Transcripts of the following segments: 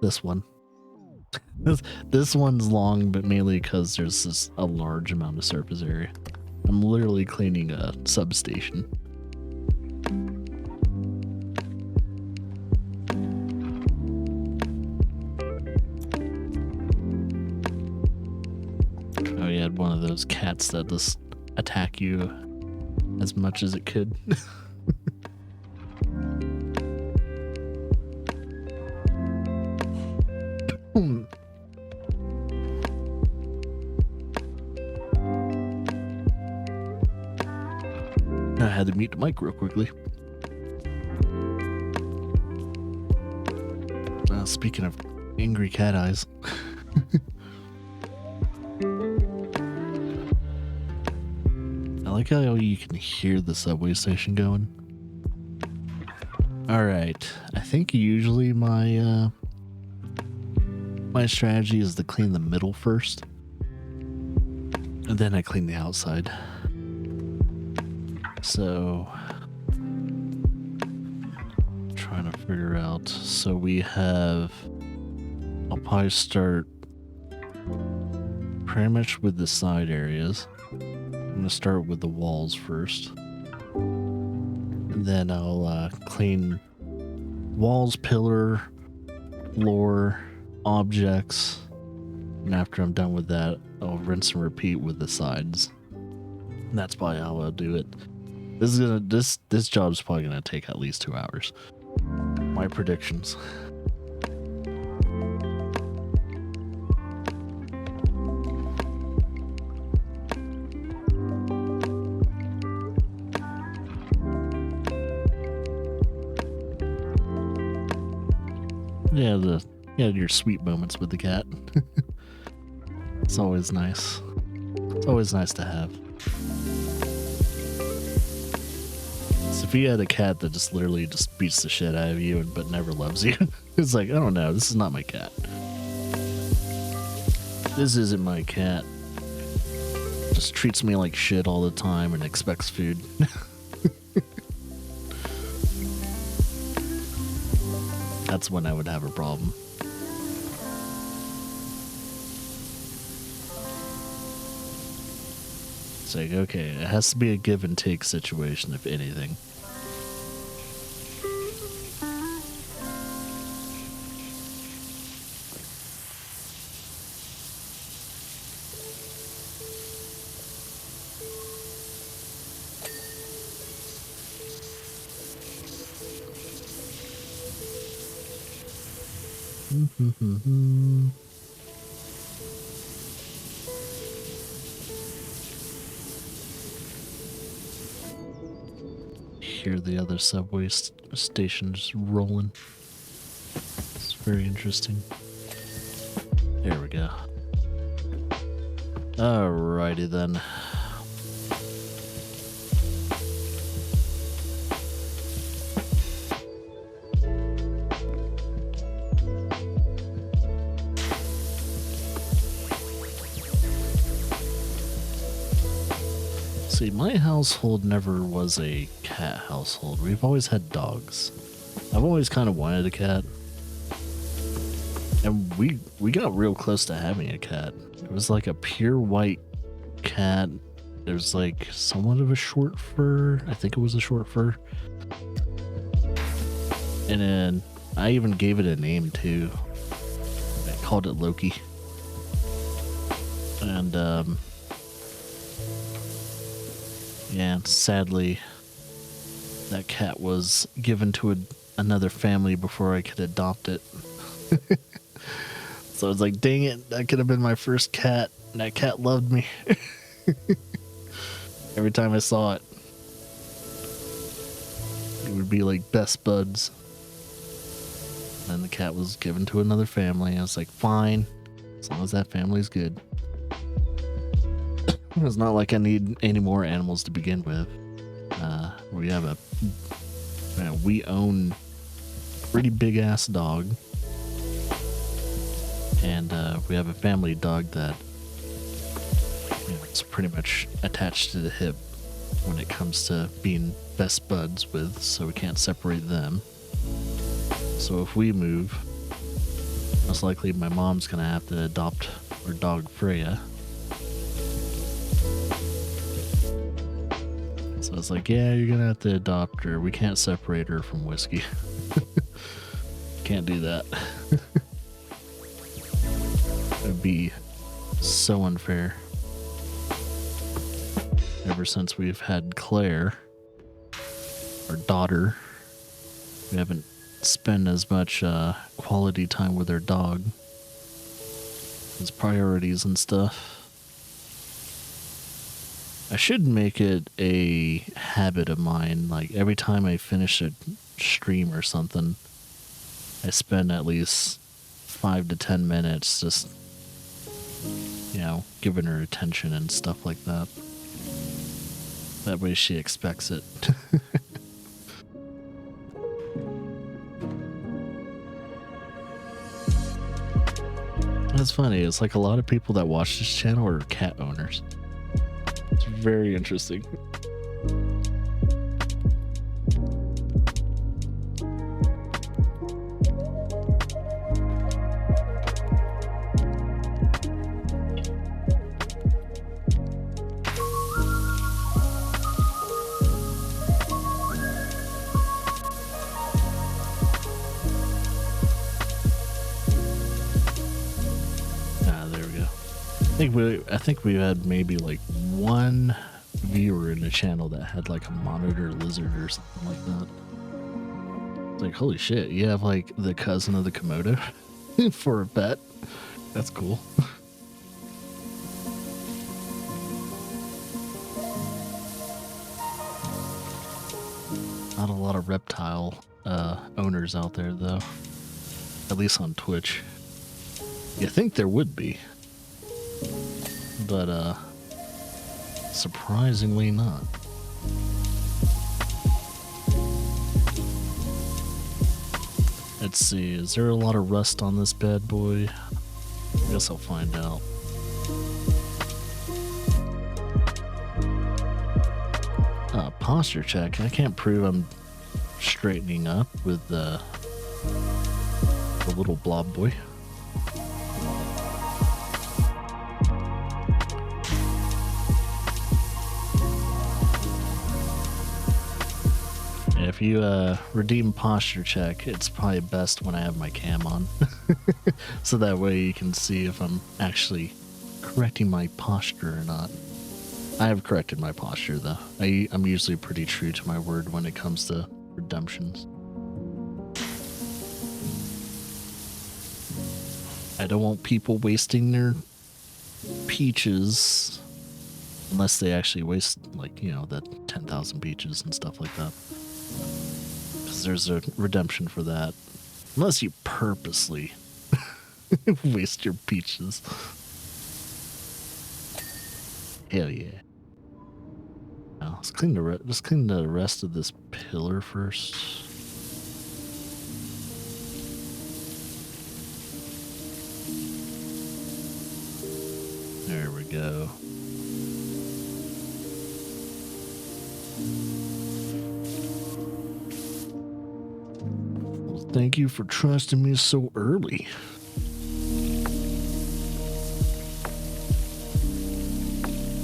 This one. This one's long, but mainly because there's just a large amount of surface area. I'm literally cleaning a substation. Oh, you had one of those cats that just attack you as much as it could. I had to mute the mic real quickly. Speaking of angry cat eyes. I like how you can hear the subway station going. Alright, I think usually my strategy is to clean the middle first, and then I clean the outside. So, trying to figure out. So we have. I'll probably start pretty much with the side areas. I'm gonna start with the walls first, and then I'll clean walls, pillar, floor, objects, and after I'm done with that, I'll rinse and repeat with the sides. And that's probably how I'll do it. This job's probably gonna take at least 2 hours. My predictions. Yeah, your sweet moments with the cat. It's always nice. It's always nice to have. So if you had a cat that just literally just beats the shit out of you but never loves you, it's like, I don't know, this is not my cat. This isn't my cat. Just treats me like shit all the time and expects food. That's when I would have a problem. It's like, okay, it has to be a give and take situation, if anything. Hear the other subway stations rolling. It's very interesting. There we go. Alrighty then. See, my household never was a cat household. We've always had dogs. I've always kind of wanted a cat. And we got real close to having a cat. It was like a pure white cat. It was like somewhat of a short fur. I think it was a short fur. And then I even gave it a name too. I called it Loki. And yeah, sadly, that cat was given to another family before I could adopt it. So I was like, dang it, that could have been my first cat, and that cat loved me. Every time I saw it, it would be like best buds. Then the cat was given to another family. I was like, fine, as long as that family's good. It's not like I need any more animals to begin with. We own a pretty big ass dog, and we have a family dog that it's pretty much attached to the hip when it comes to being best buds with, so we can't separate them. So if we move, Most likely my mom's gonna have to adopt our dog Freya. So it's like, yeah, you're gonna have to adopt her. We can't separate her from Whiskey. Can't do that. It'd be so unfair. Ever since we've had Claire, our daughter, we haven't spent as much quality time with our dog. His priorities and stuff. I should make it a habit of mine, like every time I finish a stream or something, I spend at least 5 to 10 minutes just, you know, giving her attention and stuff like that. That way she expects it. That's funny, it's like a lot of people that watch this channel are cat owners. It's very interesting. There we go. I think we had maybe like one viewer in the channel that had like a monitor lizard or something like that. It's like, holy shit, you have like the cousin of the Komodo for a pet? That's cool. Not a lot of reptile owners out there though. At least on Twitch. You think there would be. But surprisingly not. Let's see, is there a lot of rust on this bad boy? I guess I'll find out. Posture check. I can't prove I'm straightening up with the little blob boy. If you redeem posture check, it's probably best when I have my cam on. So that way you can see if I'm actually correcting my posture or not. I have corrected my posture though. I'm usually pretty true to my word when it comes to redemptions. I don't want people wasting their peaches unless they actually waste, like, you know, that 10,000 peaches and stuff like that. Because there's a redemption for that. Unless you purposely waste your peaches. Hell yeah. Now, let's clean the rest of this pillar first. There we go. Well, thank you for trusting me so early.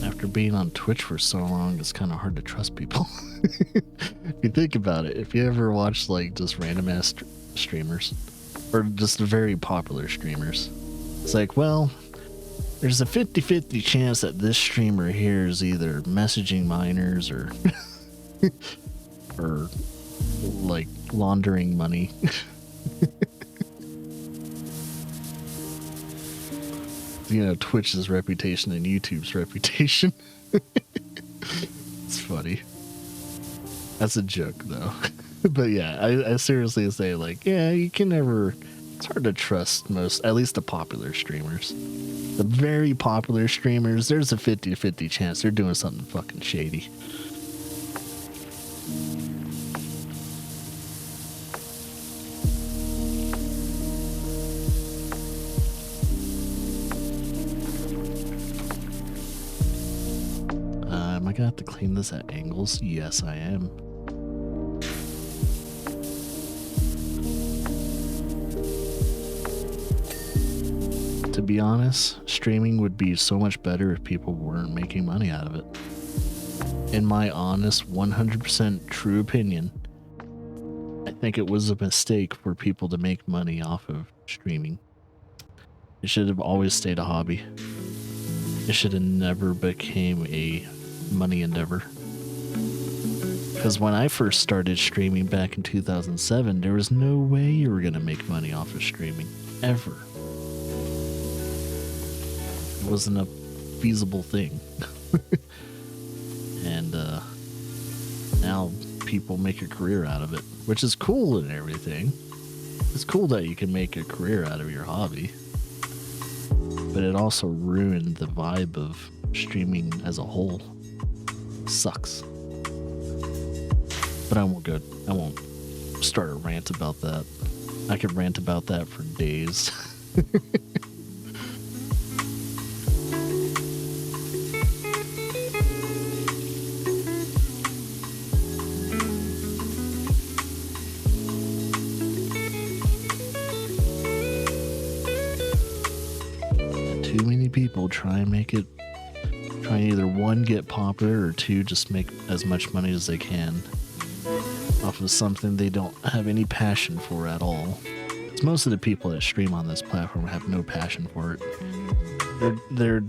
After being on Twitch for so long, it's kind of hard to trust people. If you think about it, if you ever watch like just random ass streamers, or just very popular streamers, it's like, well, there's a 50-50 chance that this streamer here is either messaging minors or or like laundering money. You know, Twitch's reputation and YouTube's reputation. It's funny. That's a joke though. But yeah, I seriously say, like, yeah, you can never, it's hard to trust most, at least the popular streamers. The very popular streamers, there's a 50-50 chance they're doing something fucking shady. Am I gonna have to clean this at angles? Yes, I am. to be honest, streaming would be so much better if people weren't making money out of it. In my honest 100% true opinion, I think it was a mistake for people to make money off of streaming. It should have always stayed a hobby. It should have never became a money endeavor. Because when I first started streaming back in 2007, there was no way you were going to make money off of streaming. Ever. It wasn't a feasible thing. And now people make a career out of it, which is cool and everything. It's cool that you can make a career out of your hobby. But it also ruined the vibe of streaming as a whole. Sucks. But I won't start a rant about that. I could rant about that for days. Too many people try and either one, get popular, or two, just make as much money as they can off of something they don't have any passion for at all. Because most of the people that stream on this platform have no passion for it. They're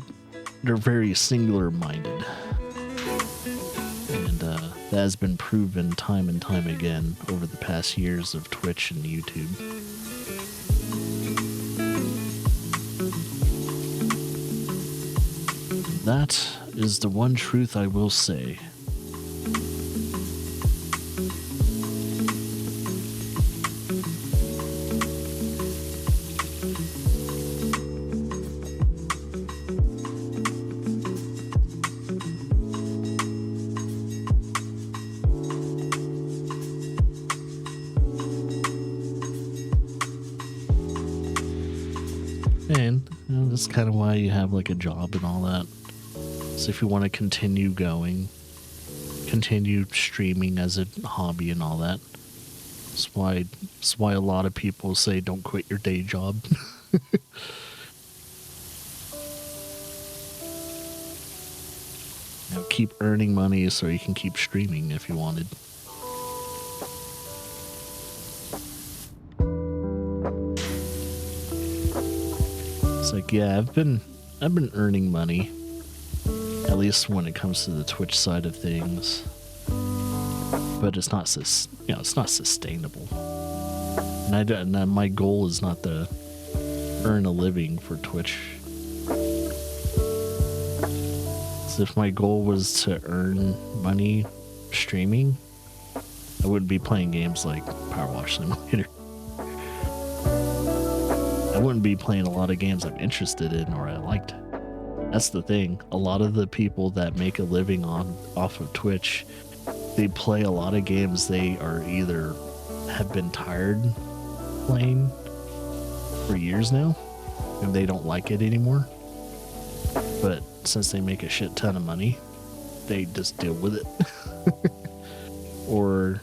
very singular-minded, and that has been proven time and time again over the past years of Twitch and YouTube. That is the one truth I will say. And that's kind of why you have like a job and all that. So if you want to continue going, continue streaming as a hobby and all that, that's why a lot of people say don't quit your day job. Keep earning money so you can keep streaming if you wanted. It's like, yeah, I've been earning money, at least when it comes to the Twitch side of things, but it's not it's not sustainable. And my goal is not to earn a living for Twitch. So if my goal was to earn money streaming, I wouldn't be playing games like PowerWash Simulator. I wouldn't be playing a lot of games I'm interested in or I liked. That's the thing. A lot of the people that make a living off of Twitch, they play a lot of games they are either have been tired playing for years now and they don't like it anymore. But since they make a shit ton of money, they just deal with it. Or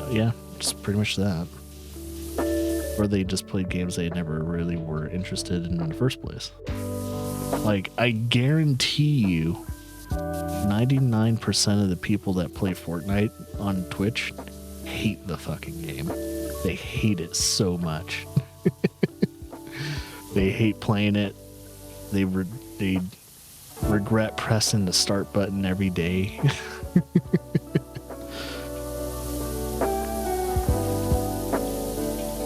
yeah, just pretty much that. Or they just played games they never really were interested in the first place. Like, I guarantee you 99% of the people that play Fortnite on Twitch hate the fucking game. They hate it so much. They hate playing it. They regret pressing the start button every day.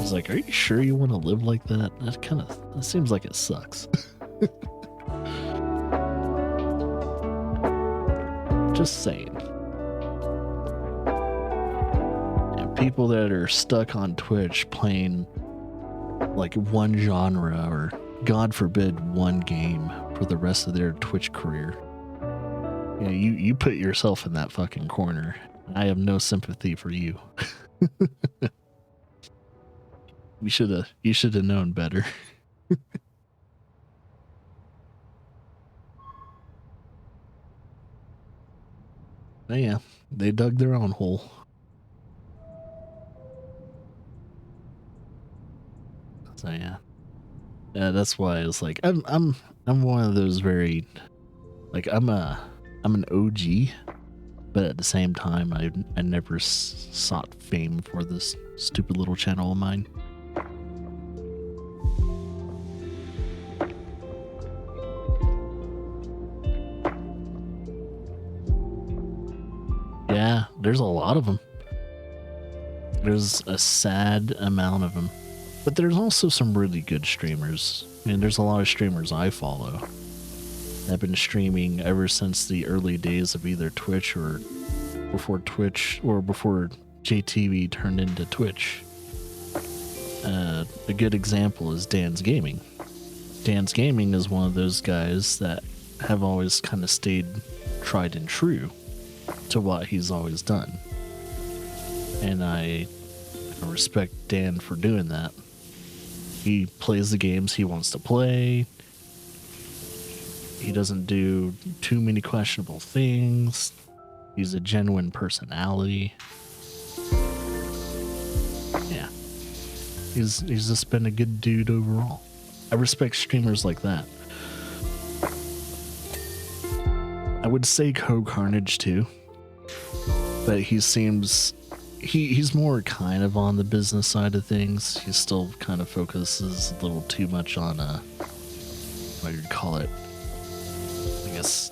It's like, are you sure you want to live like that? That seems like it sucks. Just saying. And people that are stuck on Twitch playing like one genre or, God forbid, one game for the rest of their Twitch career. You put yourself in that fucking corner. I have no sympathy for you. You should have known better. But yeah, they dug their own hole. So yeah. Yeah, that's why it's like I'm one of those very like I'm an OG, but at the same time I never sought fame for this stupid little channel of mine. Yeah, there's a lot of them. There's a sad amount of them. But there's also some really good streamers. I mean, there's a lot of streamers I follow. I've been streaming ever since the early days of either Twitch or before JTV turned into Twitch. A good example is Dan's Gaming. Dan's Gaming is one of those guys that have always kind of stayed tried and true to what he's always done. And I respect Dan for doing that. He plays the games he wants to play. He doesn't do too many questionable things. He's a genuine personality. Yeah. He's just been a good dude overall. I respect streamers like that. I would say Carnage too. But he seems he's more kind of on the business side of things. He still kind of focuses a little too much on what you'd call it, I guess,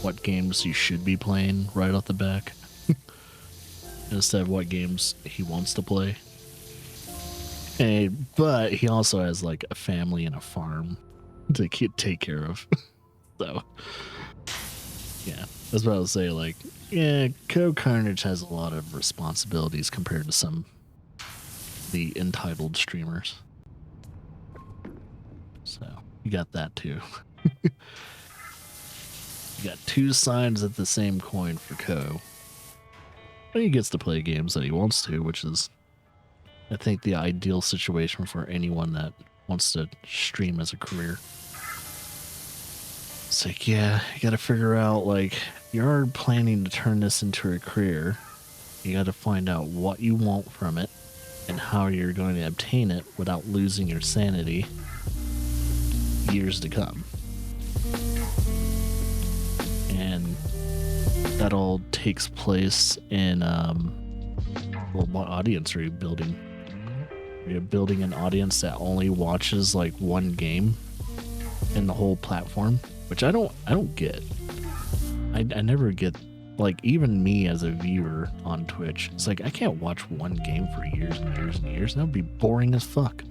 what games you should be playing right off the back instead of what games he wants to play. But he also has like a family and a farm to take care of. So yeah, that's what I would say. Like, yeah, Carnage has a lot of responsibilities compared to some the entitled streamers. So you got that too. You got two sides of the same coin for Co. He gets to play games that he wants to, which is, I think, the ideal situation for anyone that wants to stream as a career. It's like, yeah, you gotta figure out, like, you're planning to turn this into a career. You gotta find out what you want from it and how you're going to obtain it without losing your sanity years to come. And that all takes place in, well, what audience are you building? Are you building an audience that only watches, like, one game in the whole platform? Which I don't get. I never get, like, even me as a viewer on Twitch, it's like I can't watch one game for years and years and years. That would be boring as fuck.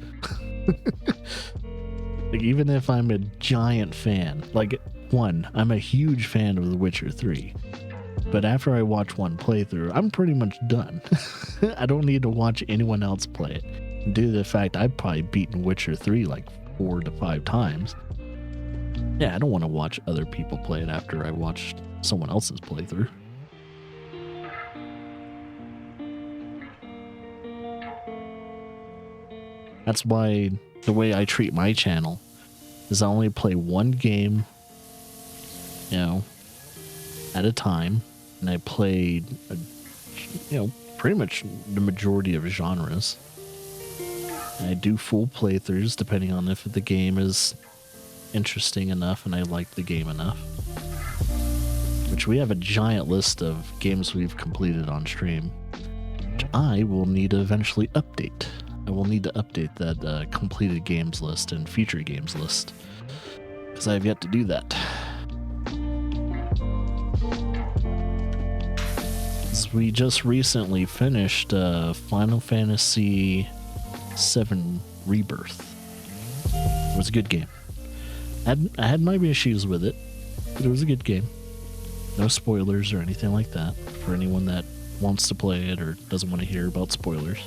Like, even if I'm a giant fan, like, I'm a huge fan of The Witcher 3. But after I watch one playthrough, I'm pretty much done. I don't need to watch anyone else play it. Due to the fact I've probably beaten Witcher 3 like 4 to 5 times. Yeah, I don't want to watch other people play it after I watched someone else's playthrough. That's why the way I treat my channel is I only play one game, you know, at a time, and I play, pretty much the majority of genres. And I do full playthroughs depending on if the game is interesting enough and I like the game enough. Which we have a giant list of games we've completed on stream, which I will need to eventually update. I will need to update that completed games list and featured games list, because I have yet to do that. We just recently finished Final Fantasy VII Rebirth. It was a good game. I had my issues with it, but it was a good game. No spoilers or anything like that for anyone that wants to play it or doesn't want to hear about spoilers.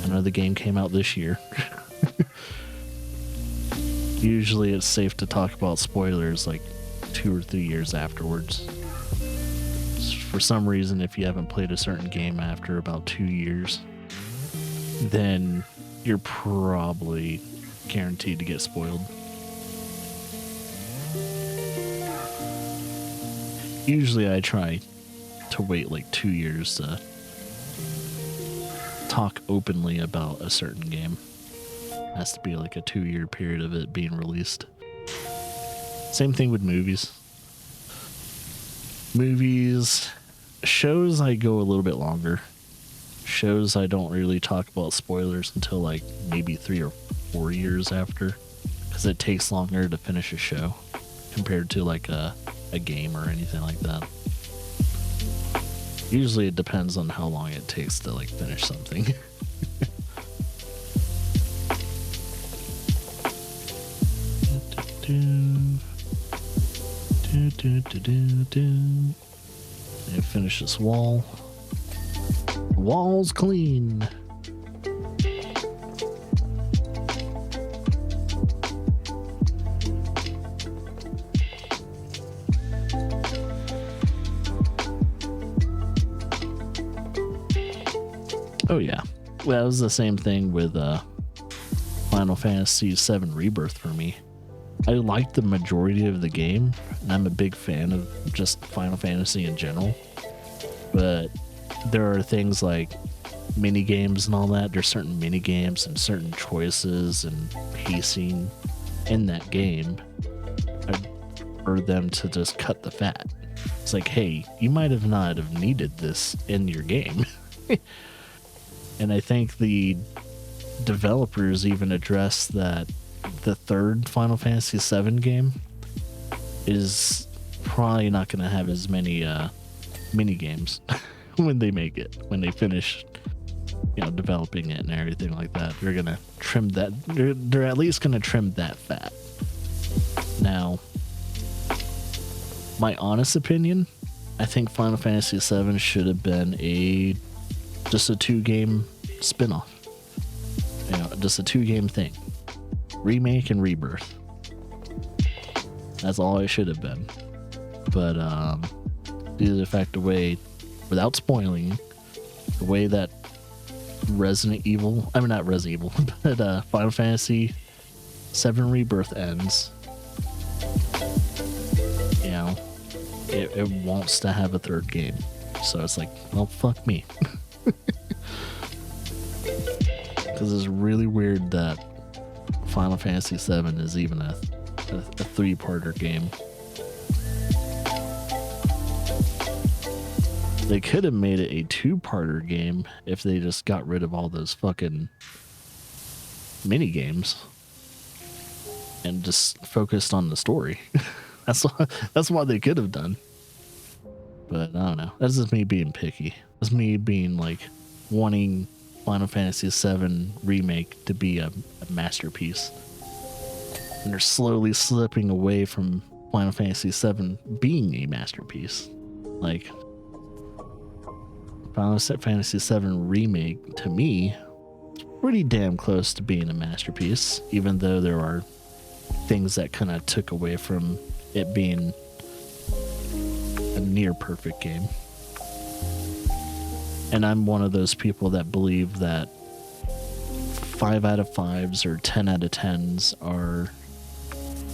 I know the game came out this year. Usually it's safe to talk about spoilers like 2 or 3 years afterwards. For some reason, if you haven't played a certain game after about 2 years, then you're probably guaranteed to get spoiled. Usually I try to wait like 2 years to talk openly about a certain game. Has to be like a 2-year period of it being released. Same thing with movies. Shows I go a little bit longer. Shows I don't really talk about spoilers until like maybe 3 or 4 years after, because it takes longer to finish a show compared to like a game or anything like that. Usually it depends on how long it takes to like finish something. And finish this wall. The wall's clean. Oh yeah, well, that was the same thing with Final Fantasy VII Rebirth for me. I liked the majority of the game, and I'm a big fan of just Final Fantasy in general. But there are things like mini games and all that. There's certain mini games and certain choices and pacing in that game. I prefer them to just cut the fat. It's like, hey, you might have not have needed this in your game. And I think the developers even address that the third Final Fantasy VII game is probably not going to have as many mini games when they make it, when they finish, developing it and everything like that. They're going to trim that. They're at least going to trim that fat. Now, my honest opinion, I think Final Fantasy VII should have been just a 2-game spin-off. Just a 2-game thing. Remake and Rebirth. That's all it should have been. But due to the fact without spoiling, the way that Final Fantasy VII Rebirth ends, it wants to have a third game. So it's like, well, fuck me. Because it's really weird that Final Fantasy VII is even a 3-parter game. They could have made it a 2-parter game if they just got rid of all those fucking mini games and just focused on the story. That's what they could have done. But I don't know. That's just me being picky. That's me being like wanting Final Fantasy VII Remake to be a masterpiece. And they're slowly slipping away from Final Fantasy VII being a masterpiece. Like, Final Fantasy VII Remake, to me, is pretty damn close to being a masterpiece, even though there are things that kind of took away from it being a near perfect game. And I'm one of those people that believe that 5 out of 5s or 10 out of 10s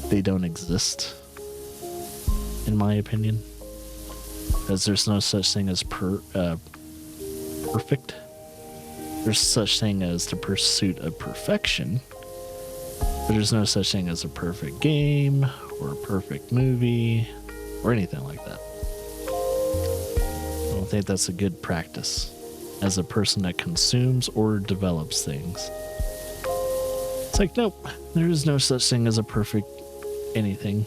they don't exist, in my opinion. Because there's no such thing as perfect. There's such thing as the pursuit of perfection, but there's no such thing as a perfect game or a perfect movie or anything like that. I don't think that's a good practice as a person that consumes or develops things. It's like, nope, there is no such thing as a perfect anything.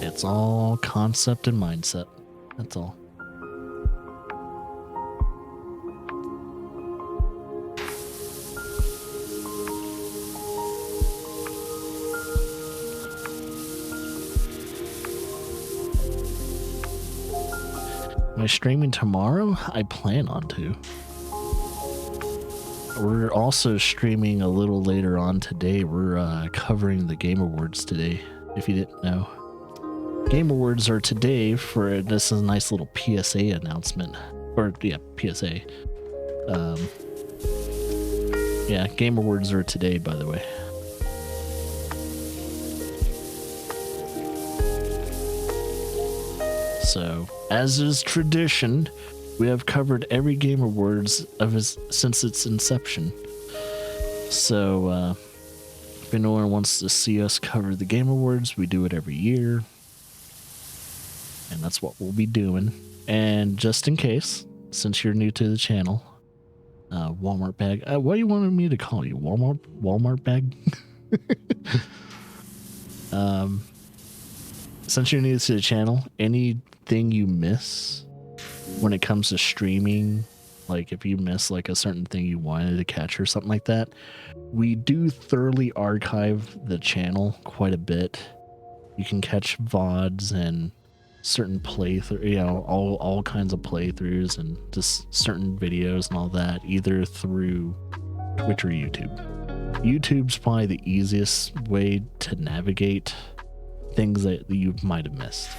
It's all concept and mindset. That's all. Am I streaming tomorrow? I plan on to. We're also streaming a little later on today. We're covering the Game Awards today, if you didn't know. Game Awards are today this is a nice little PSA announcement. PSA. Game Awards are today, by the way. So, as is tradition, We have covered every Game Awards since its inception. So, if anyone wants to see us cover the Game Awards, we do it every year. And that's what we'll be doing. And just in case, since you're new to the channel, Walmart bag. What do you want me to call you? Walmart bag? Since you're new to the channel, anything you miss when it comes to streaming, like if you miss like a certain thing you wanted to catch or something like that, we do thoroughly archive the channel quite a bit. You can catch VODs and certain playthrough, you know, all kinds of playthroughs and just certain videos and all that, either through Twitch or YouTube. YouTube's probably the easiest way to navigate things that you might have missed.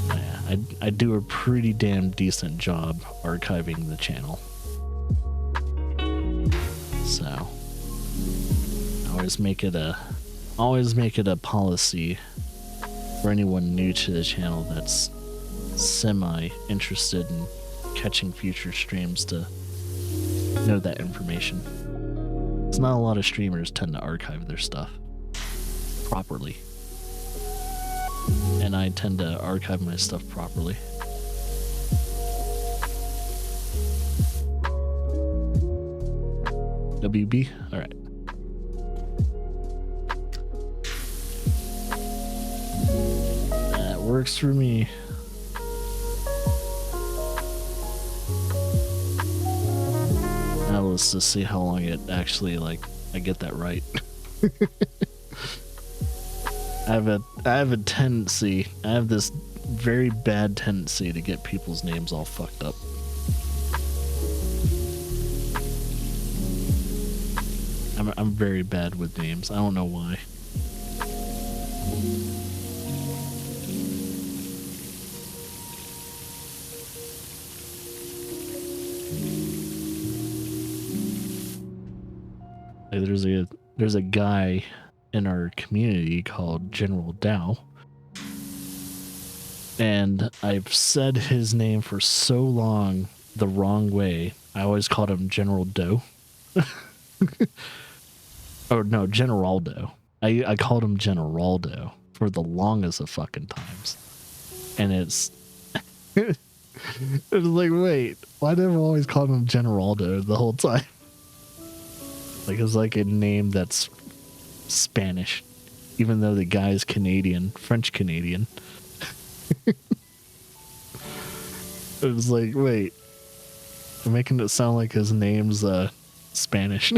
Yeah, I do a pretty damn decent job archiving the channel. So I always make it a policy for anyone new to the channel that's semi interested in catching future streams to know that information. It's not a lot of streamers tend to archive their stuff properly, and I tend to archive my stuff properly. WB? Alright. That works for me. Now let's just see how long it actually, like, I get that right. I have a tendency, I have this very bad tendency to get people's names all fucked up. I'm very bad with names. I don't know why. Like there's a guy in our community called General Dow, and I've said his name for so long the wrong way. I always called him General Doe. Or no, Generaldo. I called him Generaldo for the longest of fucking times. And it's it was like, wait, why did I always call him Generaldo the whole time? Like, it's like a name that's Spanish, even though the guy's Canadian, French Canadian. It was like, wait, I'm making it sound like his name's Spanish.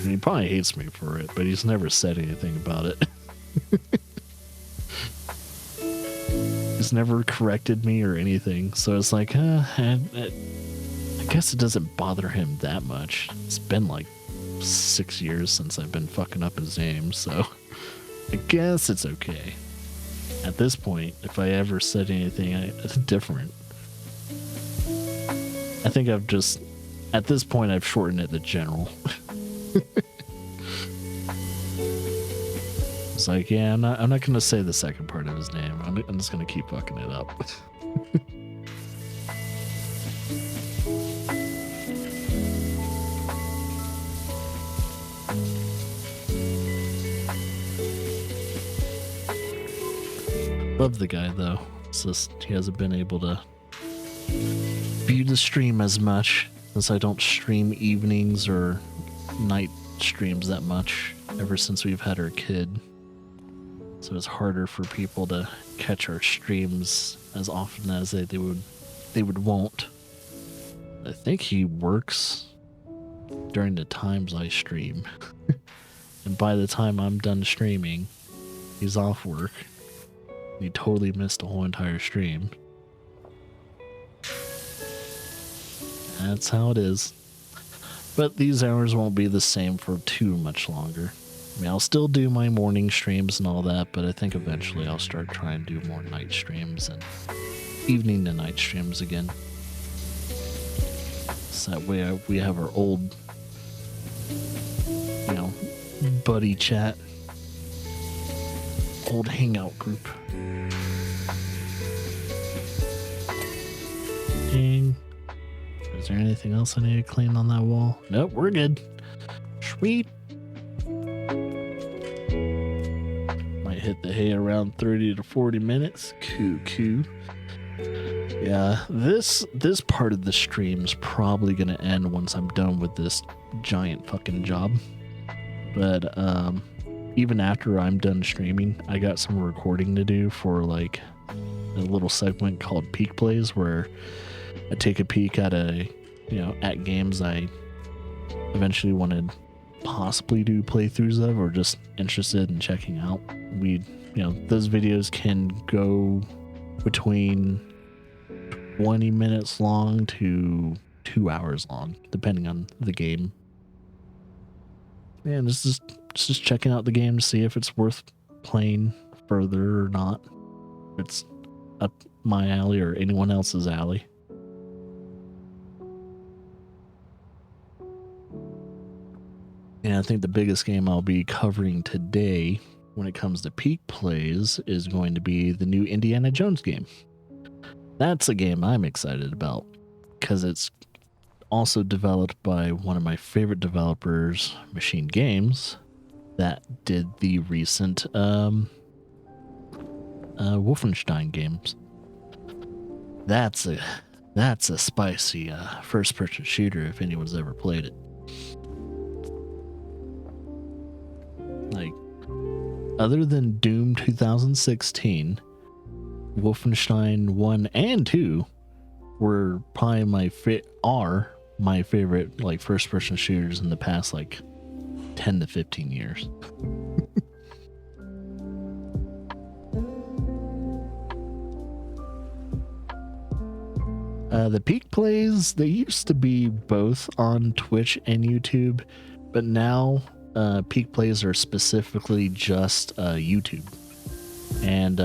He probably hates me for it, but he's never said anything about it. He's never corrected me or anything, so it's like, I guess it doesn't bother him that much. It's been like 6 years since I've been fucking up his name, so I guess it's okay. At this point, if I ever said anything different, I think I've just, at this point, I've shortened it to General. It's like, yeah, I'm not gonna say the second part of his name. I'm just gonna keep fucking it up. Love the guy though. It's just he hasn't been able to view the stream as much since I don't stream evenings or night streams that much ever since we've had our kid. So it's harder for people to catch our streams as often as they would want. I think he works during the times I stream. And by the time I'm done streaming, he's off work. He totally missed a whole entire stream. That's how it is. But these hours won't be the same for too much longer. I mean, I'll still do my morning streams and all that, but I think eventually I'll start trying to do more night streams and evening to night streams again. So that way we have our old, buddy chat old hangout group. Dang. Is there anything else I need to clean on that wall? Nope, we're good. Sweet. Might hit the hay around 30 to 40 minutes. Cool. Yeah, this part of the stream's probably gonna end once I'm done with this giant fucking job. But even after I'm done streaming, I got some recording to do for like a little segment called Peak Plays, where I take a peek at at games I eventually want to possibly do playthroughs of, or just interested in checking out. Those videos can go between 20 minutes long to 2 hours long, depending on the game. And it's just checking out the game to see if it's worth playing further or not. If it's up my alley or anyone else's alley. And I think the biggest game I'll be covering today when it comes to Peak Plays is going to be the new Indiana Jones game. That's a game I'm excited about because it's also developed by one of my favorite developers, Machine Games, that did the recent Wolfenstein games. That's a spicy first-person shooter if anyone's ever played it. Like, other than Doom 2016, Wolfenstein 1 and 2 were probably my favorite like first-person shooters in the past like 10 to 15 years. The Peak Plays, they used to be both on Twitch and YouTube, but now Peak Plays are specifically just YouTube. And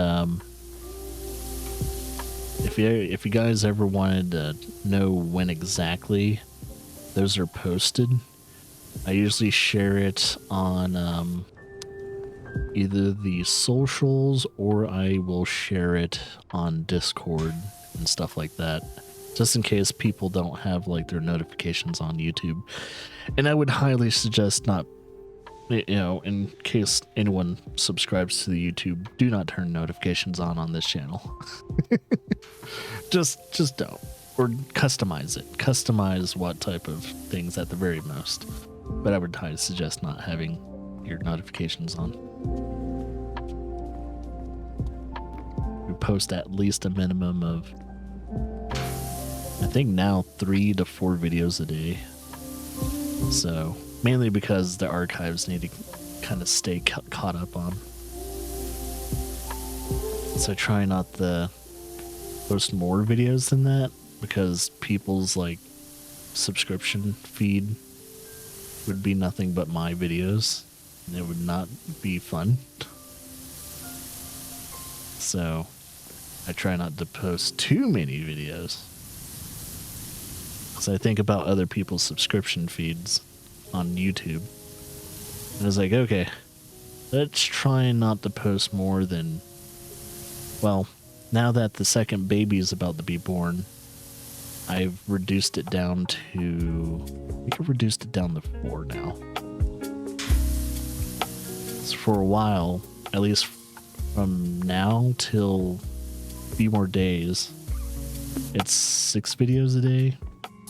if you guys ever wanted to know when exactly those are posted, I usually share it on either the socials, or I will share it on Discord and stuff like that, just in case people don't have like their notifications on YouTube. And I would highly suggest not, in case anyone subscribes to the YouTube, do not turn notifications on this channel. just don't. Or customize it. Customize what type of things at the very most. But I would highly suggest not having your notifications on. We post at least a minimum of, I think now, 3 to 4 videos a day. So, mainly because the archives need to kind of stay caught up on. So I try not to post more videos than that, because people's like subscription feed would be nothing but my videos, and it would not be fun. So I try not to post too many videos, because I think about other people's subscription feeds on YouTube, and it's like, okay, let's try not to post more than, well, now that the second baby is about to be born, I've reduced it down to, I think I've reduced it down to 4 now. So for a while, at least from now till a few more days, it's 6 videos a day,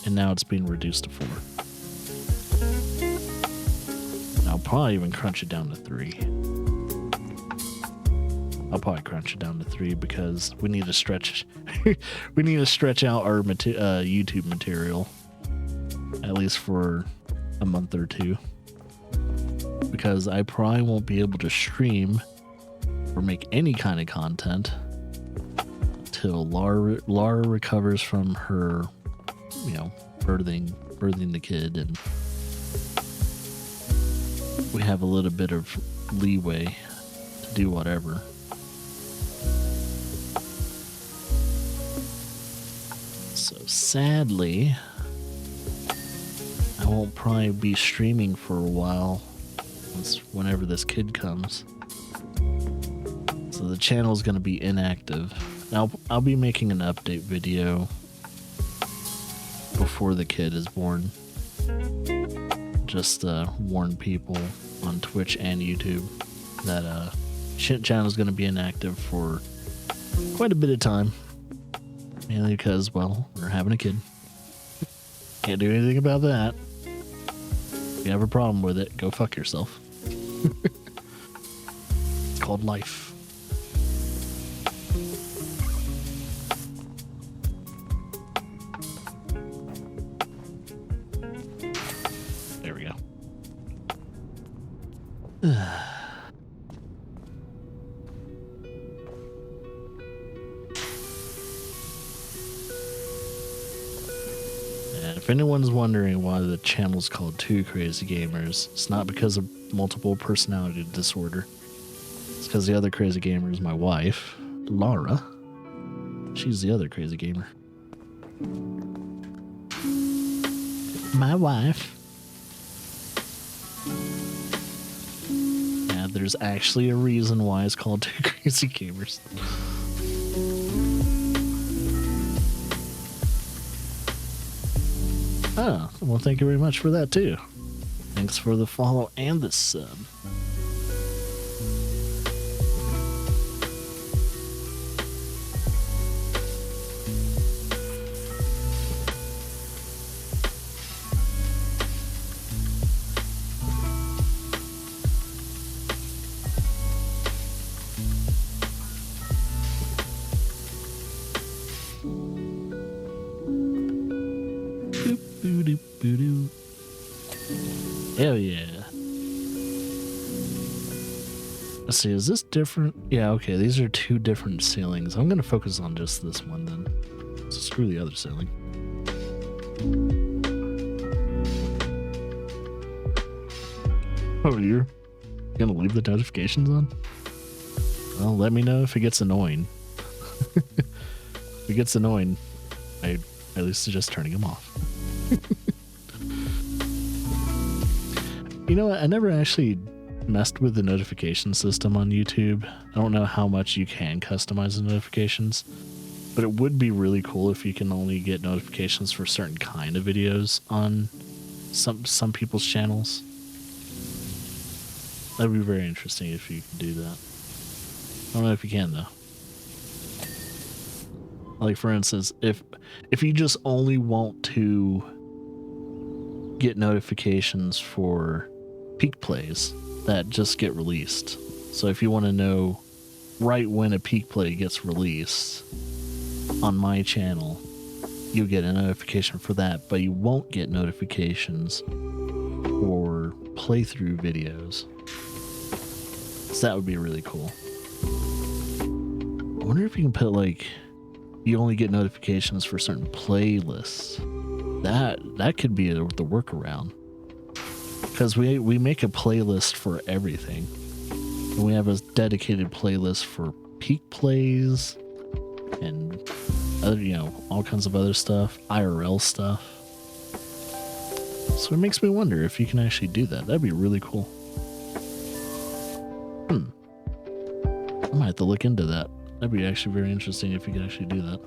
and now it's being reduced to 4. I'll probably even crunch it down to 3. I'll probably crunch it down to 3 because we need to stretch we need to stretch out our YouTube material at least for a month or 2, because I probably won't be able to stream or make any kind of content till Laura recovers from her, birthing the kid, and we have a little bit of leeway to do whatever. So sadly, I won't probably be streaming for a while, whenever this kid comes. So the channel is going to be inactive. Now I'll be making an update video before the kid is born. Just warn people on Twitch and YouTube that channel is going to be inactive for quite a bit of time. Mainly because, well, we're having a kid. Can't do anything about that. If you have a problem with it, go fuck yourself. It's called life. There we go. And if anyone's wondering why the channel's called Two Crazy Gamers, it's not because of multiple personality disorder. It's because the other crazy gamer is my wife, Laura. She's the other crazy gamer. My wife. Yeah, there's actually a reason why it's called Two Crazy Gamers. Oh, well, thank you very much for that, too. Thanks for the follow and the sub. Hell yeah. Let's see, is this different? Yeah, okay, these are two different ceilings. I'm gonna focus on just this one then. So screw the other ceiling. Oh, you're gonna leave the notifications on? Well, let me know if it gets annoying. If it gets annoying, I at least suggest turning them off. You know what? I never actually messed with the notification system on YouTube. I don't know how much you can customize the notifications, but it would be really cool if you can only get notifications for certain kind of videos on some people's channels. That'd be very interesting if you could do that. I don't know if you can though. Like for instance, if you just only want to get notifications for peak plays that just get released. So if you want to know right when a peak play gets released on my channel, you get a notification for that, but you won't get notifications for playthrough videos. So that would be really cool. I wonder if you can put like, you only get notifications for certain playlists. That could be the workaround. Because we make a playlist for everything. And we have a dedicated playlist for peak plays and other, you know, all kinds of other stuff, IRL stuff. So it makes me wonder if you can actually do that. That'd be really cool. I might have to look into that. That'd be actually very interesting if you could actually do that.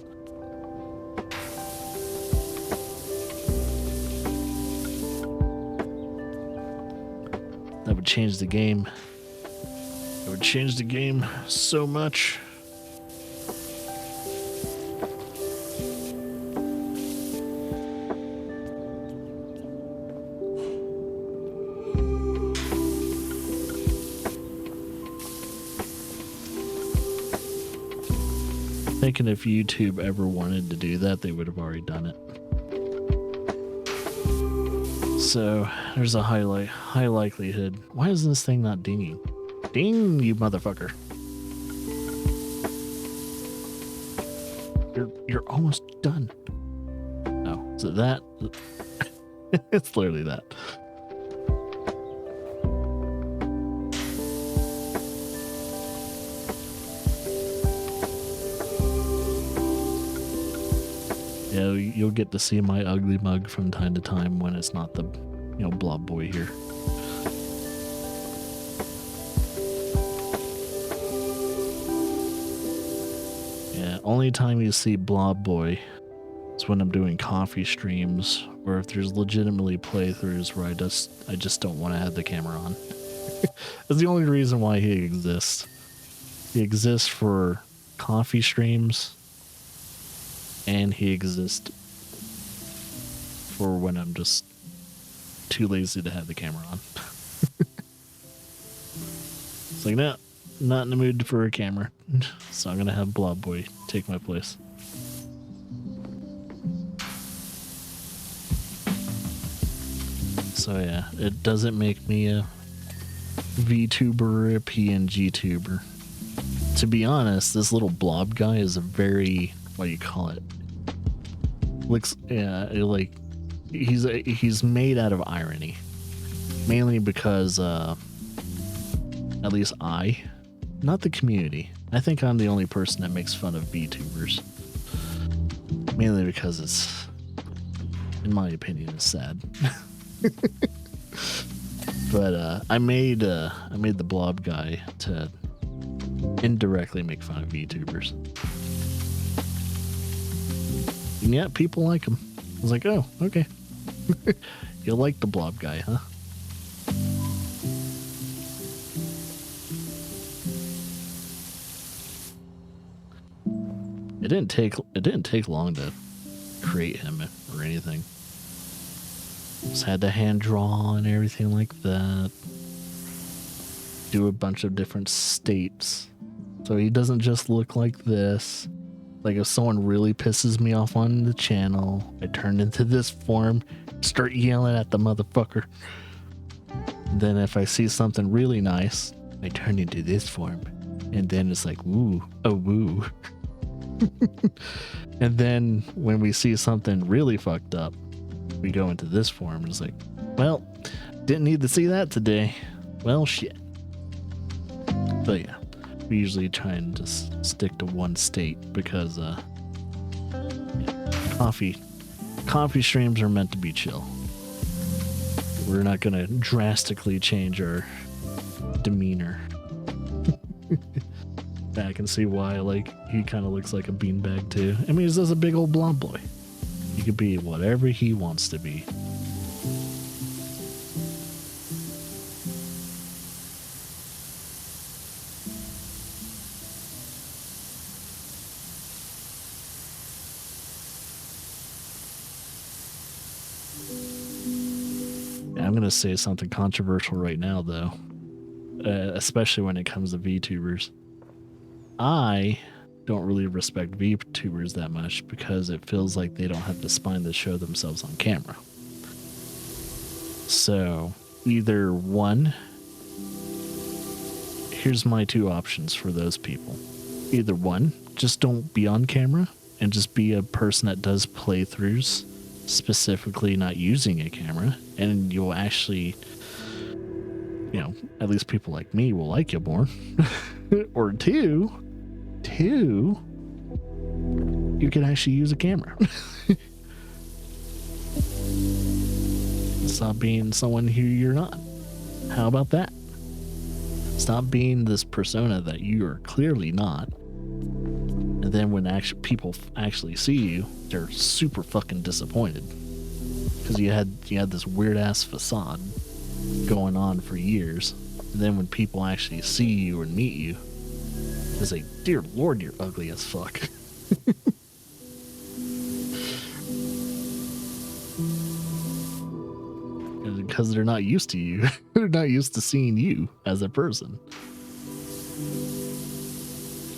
That would change the game. It would change the game so much. Thinking if YouTube ever wanted to do that, they would have already done it. So there's a high likelihood. Why is this thing not dinging? Ding, you motherfucker! You're almost done. Oh, is it that? It's literally that. Yeah, you'll get to see my ugly mug from time to time when it's not the, you know, blob boy here. only time you see Blob Boy is when I'm doing coffee streams, or if there's legitimately playthroughs where I just don't want to have the camera on. That's the only reason why he exists. He exists for coffee streams, and he exists for when I'm just too lazy to have the camera on. It's like, no, not in the mood for a camera, so I'm gonna have Blob Boy take my place. So yeah, it doesn't make me a VTuber or a PNG tuber. To be honest, this little blob guy is a very, what do you call it? Looks, yeah, like he's made out of irony, mainly because at least not the community. I think I'm the only person that makes fun of VTubers, mainly because it's, in my opinion, it's sad. But I made the blob guy to indirectly make fun of VTubers. And yeah, people like him. I was like, oh, okay. You like the blob guy, huh? It didn't take long to create him or anything. Just had to hand draw and everything like that. Do a bunch of different states. So he doesn't just look like this. Like if someone really pisses me off on the channel, I turn into this form, start yelling at the motherfucker. Then if I see something really nice, I turn into this form. And then it's like, woo, oh woo. And then when we see something really fucked up, we go into this form and it's like, well, didn't need to see that today. Well, shit. But yeah, we usually try and just stick to one state because yeah, coffee streams are meant to be chill. We're not gonna drastically change our demeanor. I can see why, like, he kind of looks like a beanbag too. I mean, he's just a big old blob boy. He could be whatever he wants to be. I'm going to say something controversial right now, though, especially when it comes to VTubers. I don't really respect VTubers that much because it feels like they don't have the spine to show themselves on camera. So, either one, here's my two options for those people. Either one, just don't be on camera and just be a person that does playthroughs, specifically not using a camera, and you'll actually, you know, at least people like me will like you more. Or two, you can actually use a camera. Stop being someone who you're not. How about that? Stop being this persona that you are clearly not. And then when people actually see you, they're super fucking disappointed. Because you had this weird ass facade going on for years. And then when people actually see you and meet you, it's like, dear Lord, you're ugly as fuck. And because they're not used to you. They're not used to seeing you as a person.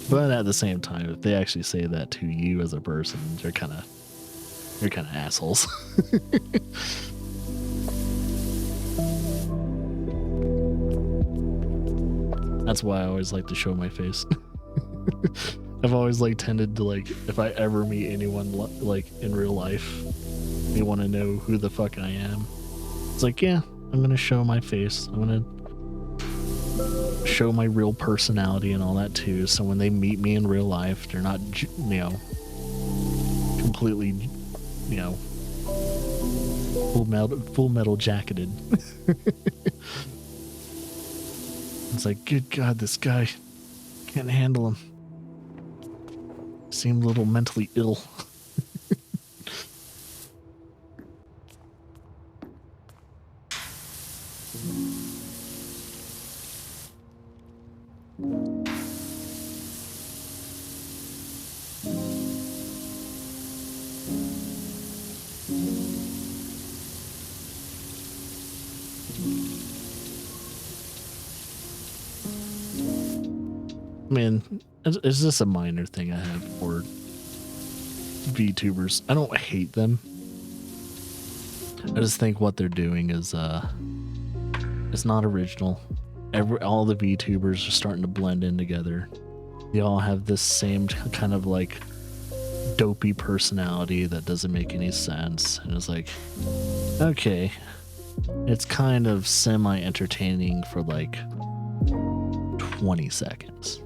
But at the same time, if they actually say that to you as a person, you're kind of assholes. That's why I always like to show my face. I've always tended to if I ever meet anyone in real life, they want to know who the fuck I am. It's like, yeah, I'm gonna show my face. I'm gonna show my real personality and all that too. So when they meet me in real life, they're not, completely, full metal jacketed. It's like, good God, this guy can't handle him. Is seem a little mentally ill. Man, it's just a minor thing I have for VTubers. I don't hate them. I just think what they're doing is it's not original. All the VTubers are starting to blend in together. They all have this same kind of like dopey personality that doesn't make any sense, and it's like, okay, it's kind of semi-entertaining for like 20 seconds.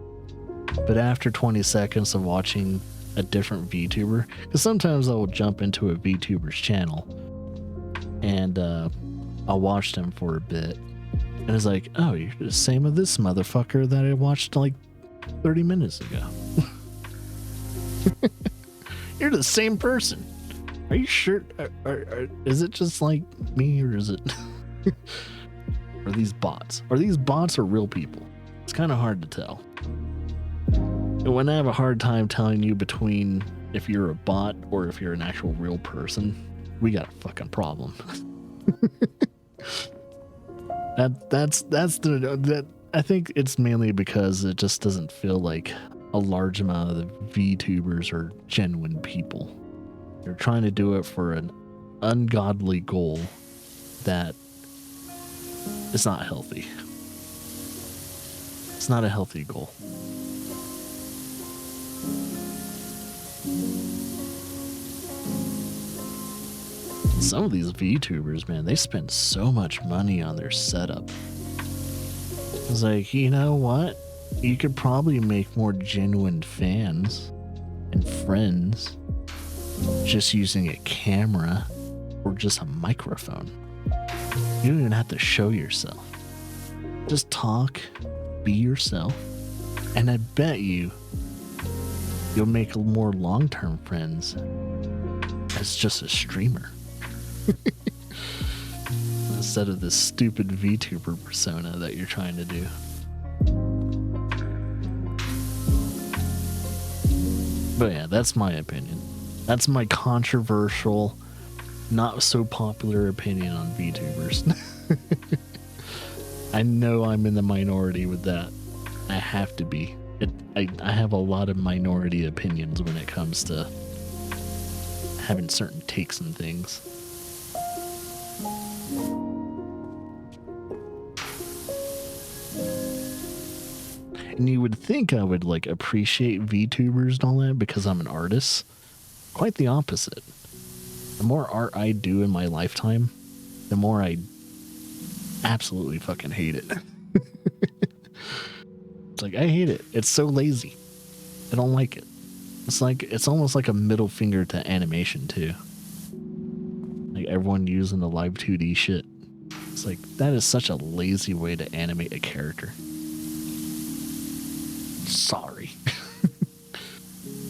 But after 20 seconds of watching a different VTuber, because sometimes I will jump into a VTuber's channel and I'll watch them for a bit, and it's like, oh, you're the same as this motherfucker that I watched like 30 minutes ago. You're the same person. Are you sure? Is it just like me, or is it? Are these bots? Are these bots or real people? It's kind of hard to tell. And when I have a hard time telling you between if you're a bot or if you're an actual real person, we got a fucking problem. That I think it's mainly because it just doesn't feel like a large amount of the VTubers are genuine people. They're trying to do it for an ungodly goal that is not healthy. It's not a healthy goal. Some of these VTubers, man, they spend so much money on their setup. It's like, you know what? You could probably make more genuine fans and friends just using a camera or just a microphone. You don't even have to show yourself. Just talk, be yourself, and I bet you'll make more long-term friends as just a streamer. Instead of this stupid VTuber persona that you're trying to do. But yeah, that's my opinion. That's my controversial, not so popular opinion on VTubers. I know I'm in the minority with that. I have to be. I have a lot of minority opinions when it comes to having certain takes and things. And you would think I would like appreciate VTubers and all that because I'm an artist. Quite the opposite. The more art I do in my lifetime, the more I absolutely fucking hate it. It's like, I hate it. It's so lazy. I don't like it. It's almost like a middle finger to animation too. Like everyone using the live 2D shit. It's like, that is such a lazy way to animate a character. Sorry.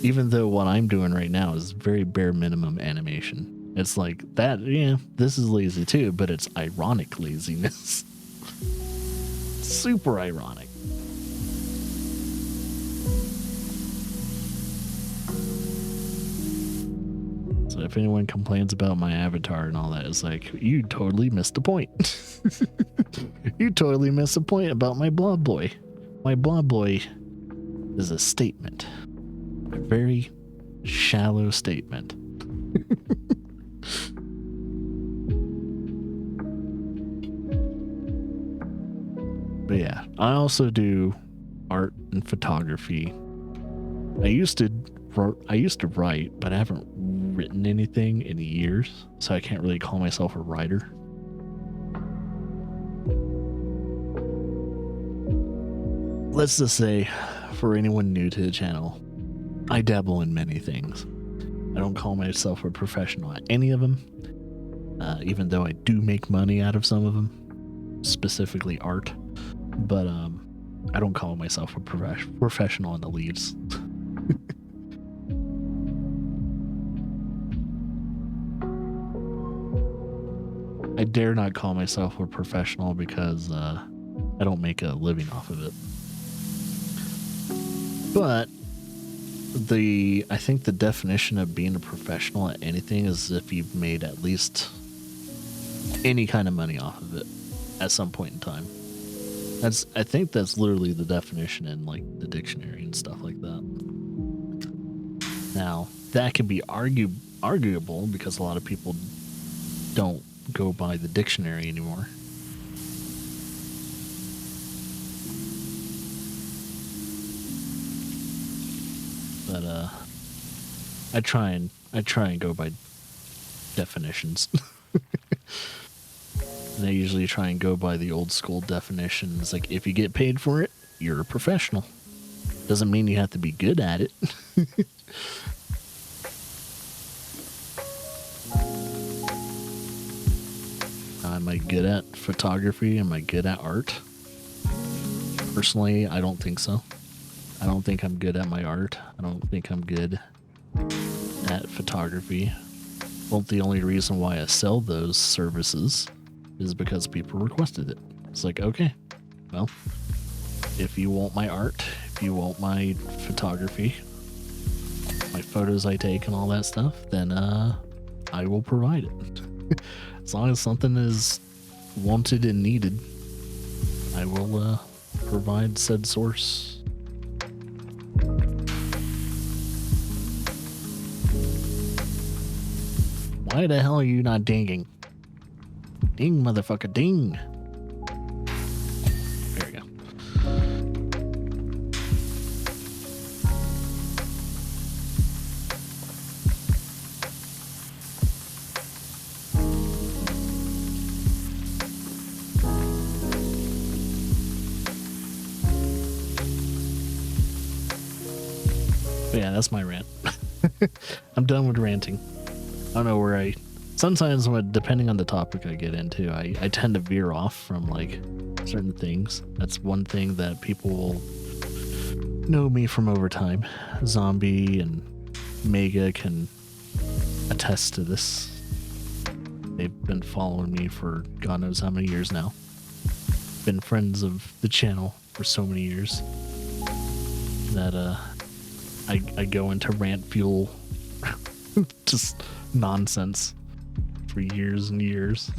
Even though what I'm doing right now is very bare minimum animation. It's like that, yeah, this is lazy too, but it's ironic laziness. Super ironic. So if anyone complains about my avatar and all that, it's like, you totally missed the point. You totally missed the point about my blob boy. My blob boy is a statement. A very shallow statement. But yeah, I also do art and photography. I used to write, but I haven't written anything in years, so I can't really call myself a writer. Let's just say, for anyone new to the channel, I dabble in many things. I don't call myself a professional at any of them, even though I do make money out of some of them, specifically art. But I don't call myself a professional in the leaves. I dare not call myself a professional because I don't make a living off of it. But I think the definition of being a professional at anything is if you've made at least any kind of money off of it at some point in time. I think that's literally the definition in like the dictionary and stuff like that. Now, that can be arguable because a lot of people don't go by the dictionary anymore. But I try and go by definitions. And I usually try and go by the old school definitions. Like, if you get paid for it, you're a professional. Doesn't mean you have to be good at it. Am I good at photography? Am I good at art? Personally, I don't think so. I don't think I'm good at my art. I don't think I'm good at photography. Well, the only reason why I sell those services is because people requested it. It's like, okay, well, if you want my art, if you want my photography, my photos I take and all that stuff, then I will provide it. As long as something is wanted and needed, I will provide said source. Why the hell are you not dinging? Ding, motherfucker, ding. There we go. But yeah, that's my rant. I'm done with ranting. I don't know where sometimes depending on the topic I get into, I tend to veer off from like certain things. That's one thing that people will know me from over time. Zombie and Mega can attest to this. They've been following me for God knows how many years now. Been friends of the channel for so many years that I go into rant fuel. Just nonsense for years and years.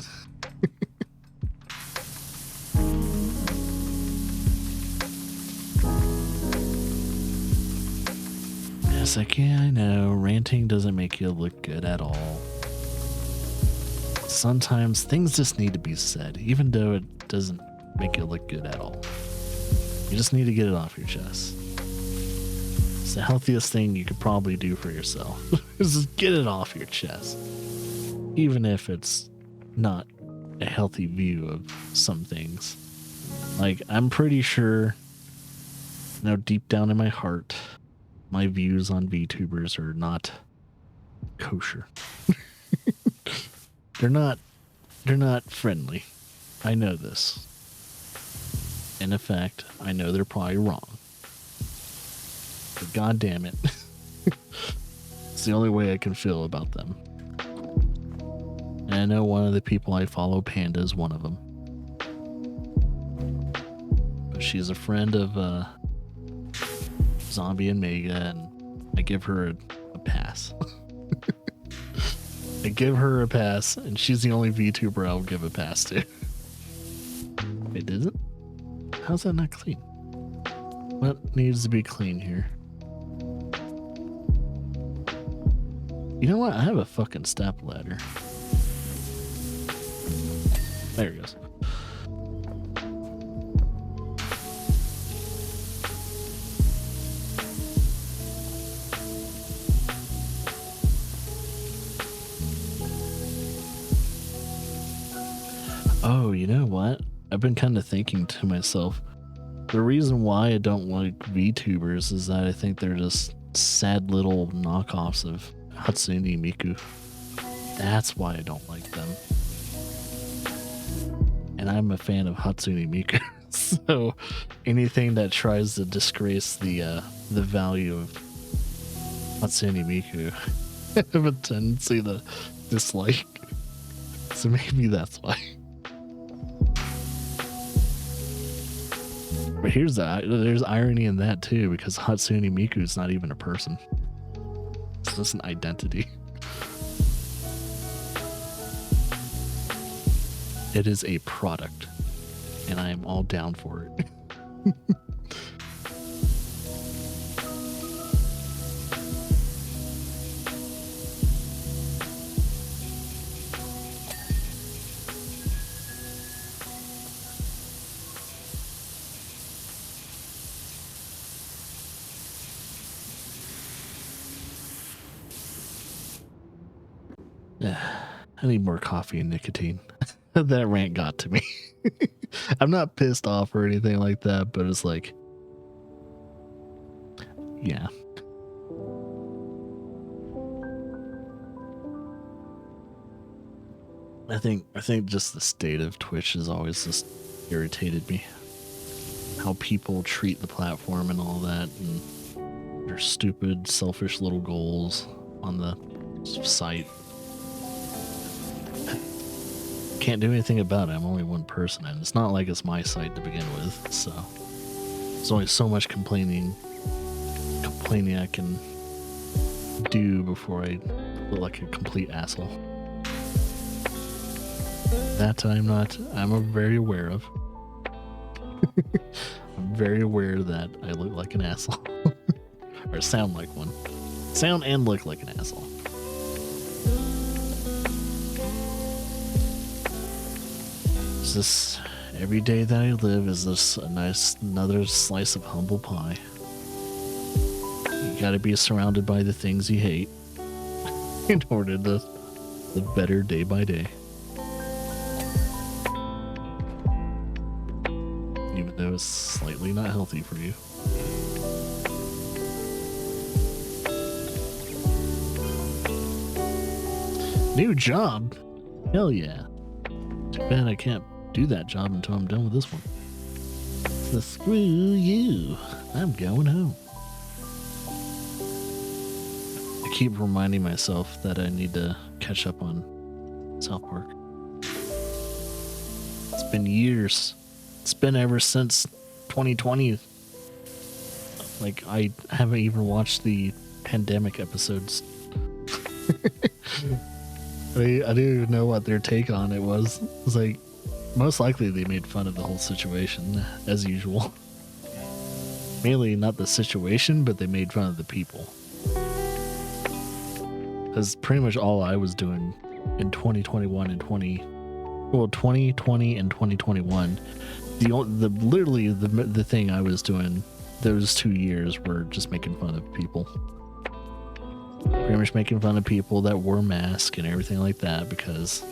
It's like, yeah, I know, ranting doesn't make you look good at all. Sometimes things just need to be said, even though it doesn't make you look good at all. You just need to get it off your chest. It's the healthiest thing you could probably do for yourself. Just get it off your chest. Even if it's not a healthy view of some things. Like, I'm pretty sure, deep down in my heart, my views on VTubers are not kosher. They're not friendly. I know this. And in fact, I know they're probably wrong. But god damn it. It's the only way I can feel about them. And I know one of the people I follow, Panda, is one of them. But she's a friend of Zombie and Mega, and I give her a pass. I give her a pass, and she's the only VTuber I'll give a pass to. It isn't? How's that not clean? What needs to be clean here? You know what? I have a fucking step ladder. There it goes. Oh, you know what? I've been kind of thinking to myself, the reason why I don't like VTubers is that I think they're just sad little knockoffs of Hatsune Miku. That's why I don't like them. And I'm a fan of Hatsune Miku. So anything that tries to disgrace the value of Hatsune Miku, I have a tendency to dislike. So maybe that's why. But there's irony in that too, because Hatsune Miku is not even a person. It's just an identity. It is a product, and I am all down for it. I need more coffee and nicotine. That rant got to me. I'm not pissed off or anything like that, but it's like, yeah. I think just the state of Twitch has always just irritated me. How people treat the platform and all that, and their stupid, selfish little goals on the site. Can't do anything about it. I'm only one person, and it's not like it's my site to begin with, so there's only so much complaining I can do before I look like a complete asshole. That I'm very aware of. I'm very aware that I look like an asshole. Or sound like one. Sound and look like an asshole. It's this every day that I live is this another slice of humble pie. You gotta be surrounded by the things you hate in order to live better day by day. Even though it's slightly not healthy for you. New job? Hell yeah. Too bad I can't do that job until I'm done with this one. So screw you. I'm going home. I keep reminding myself that I need to catch up on South Park. It's been years. It's been ever since 2020. Like, I haven't even watched the pandemic episodes. I didn't even know what their take on it was. It was like, most likely they made fun of the whole situation, as usual. Mainly not the situation, but they made fun of the people. Because pretty much all I was doing in 2021 and 2020 and 2021, literally the thing I was doing those 2 years were just making fun of people. Pretty much making fun of people that wore masks and everything like that, because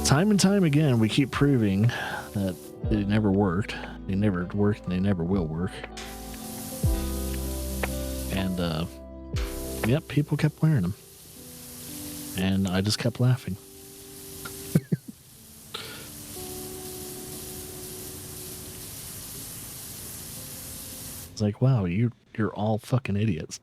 time and time again we keep proving that it never worked. They never worked and they never will work. And yep, people kept wearing them. And I just kept laughing. It's like, wow, you're all fucking idiots.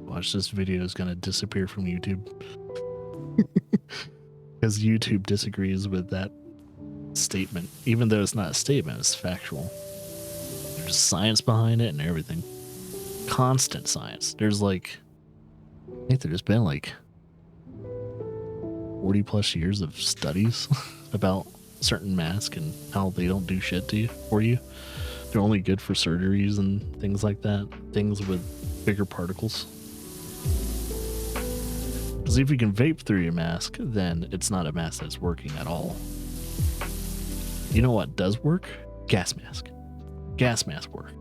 Watch, this video is gonna disappear from YouTube. Because YouTube disagrees with that statement. Even though it's not a statement, it's factual. There's science behind it and everything. Constant science. There's like, I think there's been like 40 plus years of studies about certain masks and how they don't do shit for you. They're only good for surgeries and things like that. Things with bigger particles. Because if you can vape through your mask, then it's not a mask that's working at all. You know what does work? Gas mask. Gas mask work.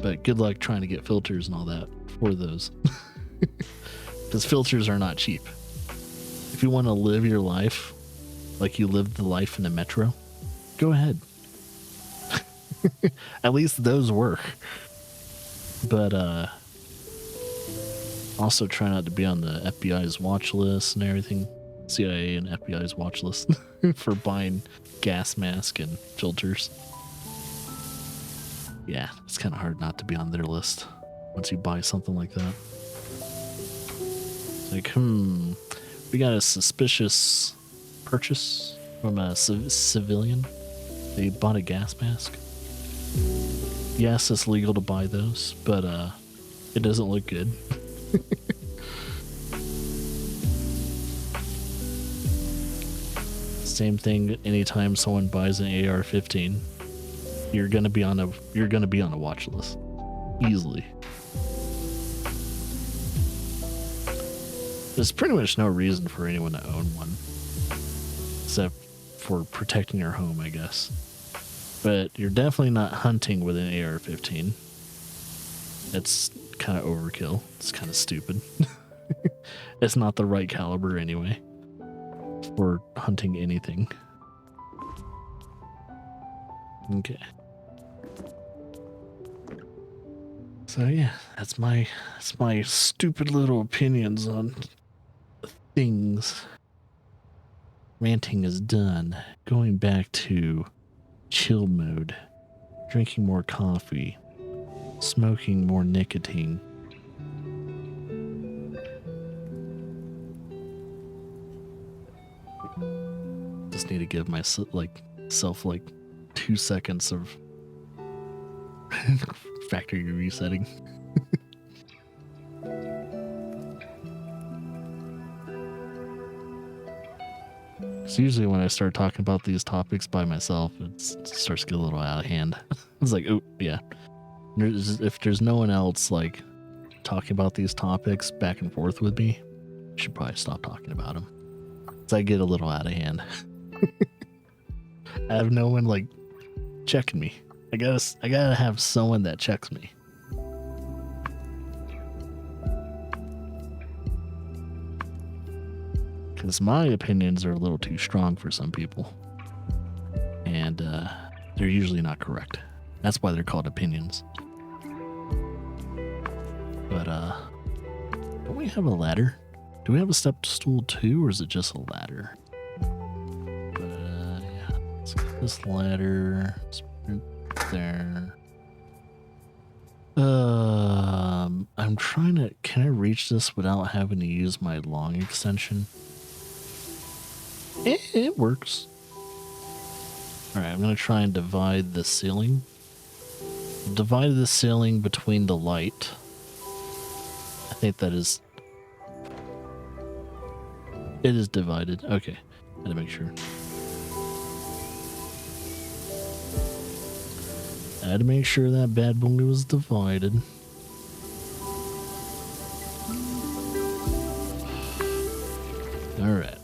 But good luck trying to get filters and all that for those. Because filters are not cheap. If you want to live your life like you lived the life in the metro, go ahead. At least those work. But also try not to be on the FBI's watch list and everything. CIA and FBI's watch list for buying gas mask and filters. Yeah, it's kind of hard not to be on their list once you buy something like that. It's like, we got a suspicious purchase from a civilian. They bought a gas mask. Yes, it's legal to buy those, but it doesn't look good. Same thing anytime someone buys an AR-15, you're gonna be on a watch list. Easily. There's pretty much no reason for anyone to own one. Except for protecting your home, I guess. But you're definitely not hunting with an AR-15. It's kind of overkill. It's kind of stupid. It's not the right caliber anyway for hunting anything. Okay. So yeah, that's my stupid little opinions on things. Ranting is done. Going back to chill mode. Drinking more coffee. Smoking more nicotine. Just need to give myself like 2 seconds of factory resetting. It's usually when I start talking about these topics by myself, it starts to get a little out of hand. It's like, oh yeah. If there's no one else like talking about these topics back and forth with me, I should probably stop talking about them. Because I get a little out of hand. I have no one like checking me. I gotta have someone that checks me. Because my opinions are a little too strong for some people. And they're usually not correct. That's why they're called opinions. But don't we have a ladder? Do we have a step stool too, or is it just a ladder? But yeah, let's get this ladder. Let's put it there. I'm trying to. Can I reach this without having to use my long extension? It works. All right, I'm gonna try and divide the ceiling. Divide the ceiling between the light. I think that is. It is divided. Okay, I had to make sure. I had to make sure that bad boy was divided. All right.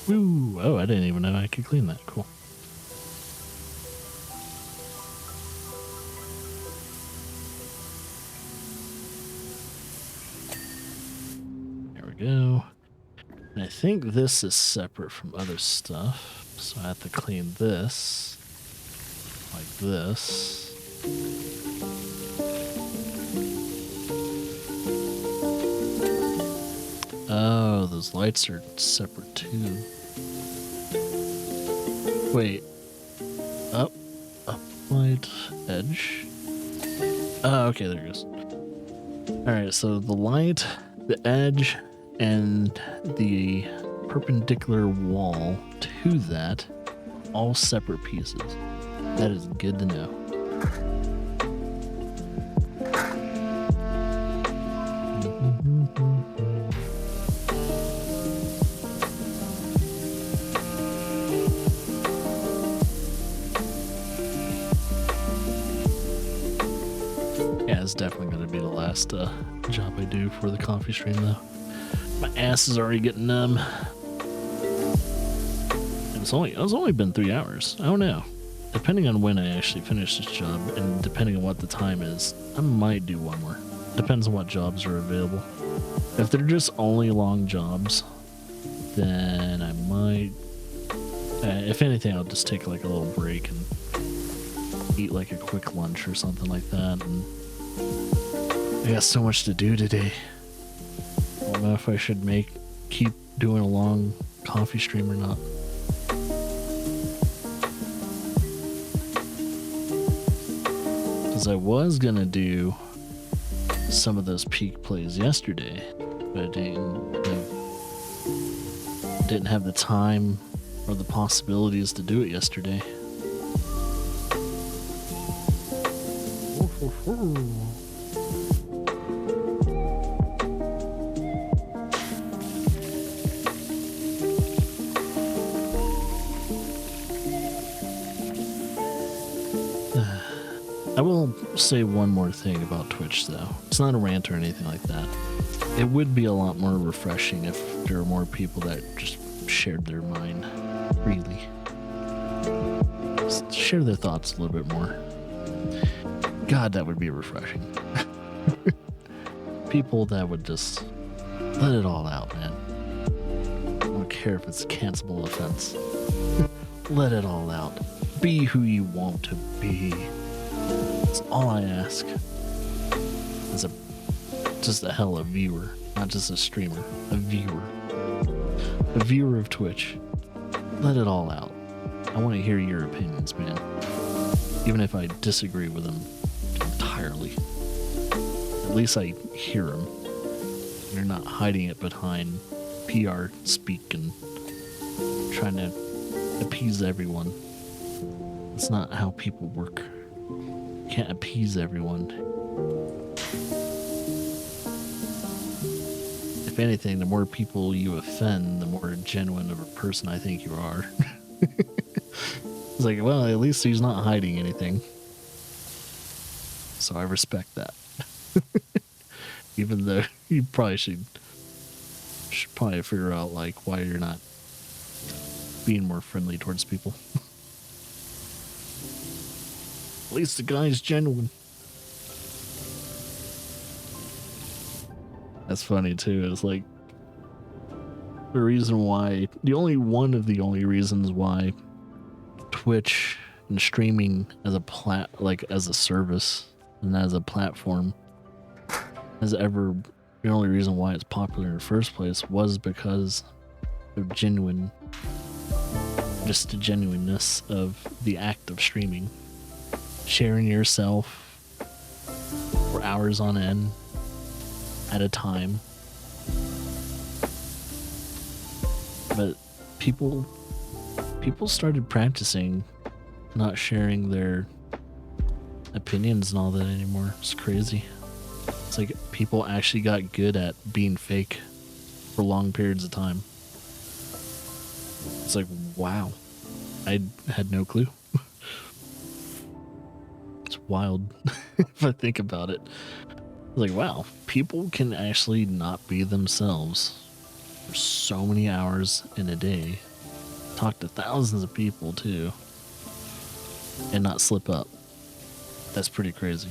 Woo! Oh, I didn't even know I could clean that. Cool. There we go. And I think this is separate from other stuff, so I have to clean this like this. Oh, those lights are separate too. Wait. Up light, edge. Oh, okay, there it goes. Alright, so the light, the edge, and the perpendicular wall to that, all separate pieces. That is good to know. It's definitely going to be the last job I do for the coffee stream, though. My ass is already getting numb. And it's only been 3 hours. I don't know. Depending on when I actually finish this job, and depending on what the time is, I might do one more. Depends on what jobs are available. If they're just only long jobs, then I might, if anything, I'll just take like a little break and eat like a quick lunch or something like that. And I got so much to do today. I don't know if I should keep doing a long coffee stream or not. Because I was gonna do some of those peak plays yesterday, but I didn't have the time or the possibilities to do it yesterday. I will say one more thing about Twitch, though. It's not a rant or anything like that. It would be a lot more refreshing if there were more people that just shared their mind freely. Just share their thoughts a little bit more. God, that would be refreshing. People that would just let it all out, man. I don't care if it's a cancelable offense. Let it all out. Be who you want to be. That's all I ask. As just a viewer, not just a streamer, a viewer of Twitch. Let it all out. I want to hear your opinions, man. Even if I disagree with them entirely. At least I hear them. You're not hiding it behind PR speak and trying to appease everyone. That's not how people work. You can't appease everyone. If anything, the more people you offend, the more genuine of a person I think you are. It's like, well, at least he's not hiding anything. So I respect that. Even though you probably should probably figure out like why you're not being more friendly towards people. At least the guy's genuine. That's funny too. It's like the only reasons why Twitch and streaming as a as a service and as a platform the only reason why it's popular in the first place was because of the genuineness of the act of streaming. Sharing yourself for hours on end at a time. But people started practicing not sharing their opinions and all that anymore. It's crazy. It's like people actually got good at being fake for long periods of time. It's like, wow. I had no clue. It's wild if I think about it. It's like, wow, people can actually not be themselves for so many hours in a day. Talk to thousands of people too. And not slip up. That's pretty crazy.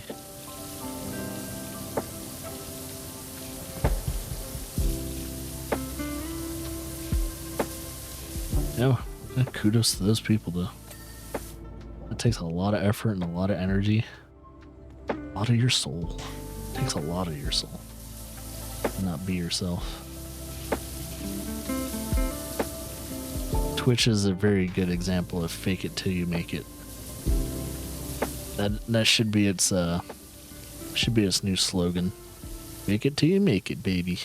Yeah, kudos to those people though. It takes a lot of effort and a lot of energy. A lot of your soul. It takes a lot of your soul. To not be yourself. Twitch is a very good example of fake it till you make it. That should be its new slogan. Fake it till you make it, baby.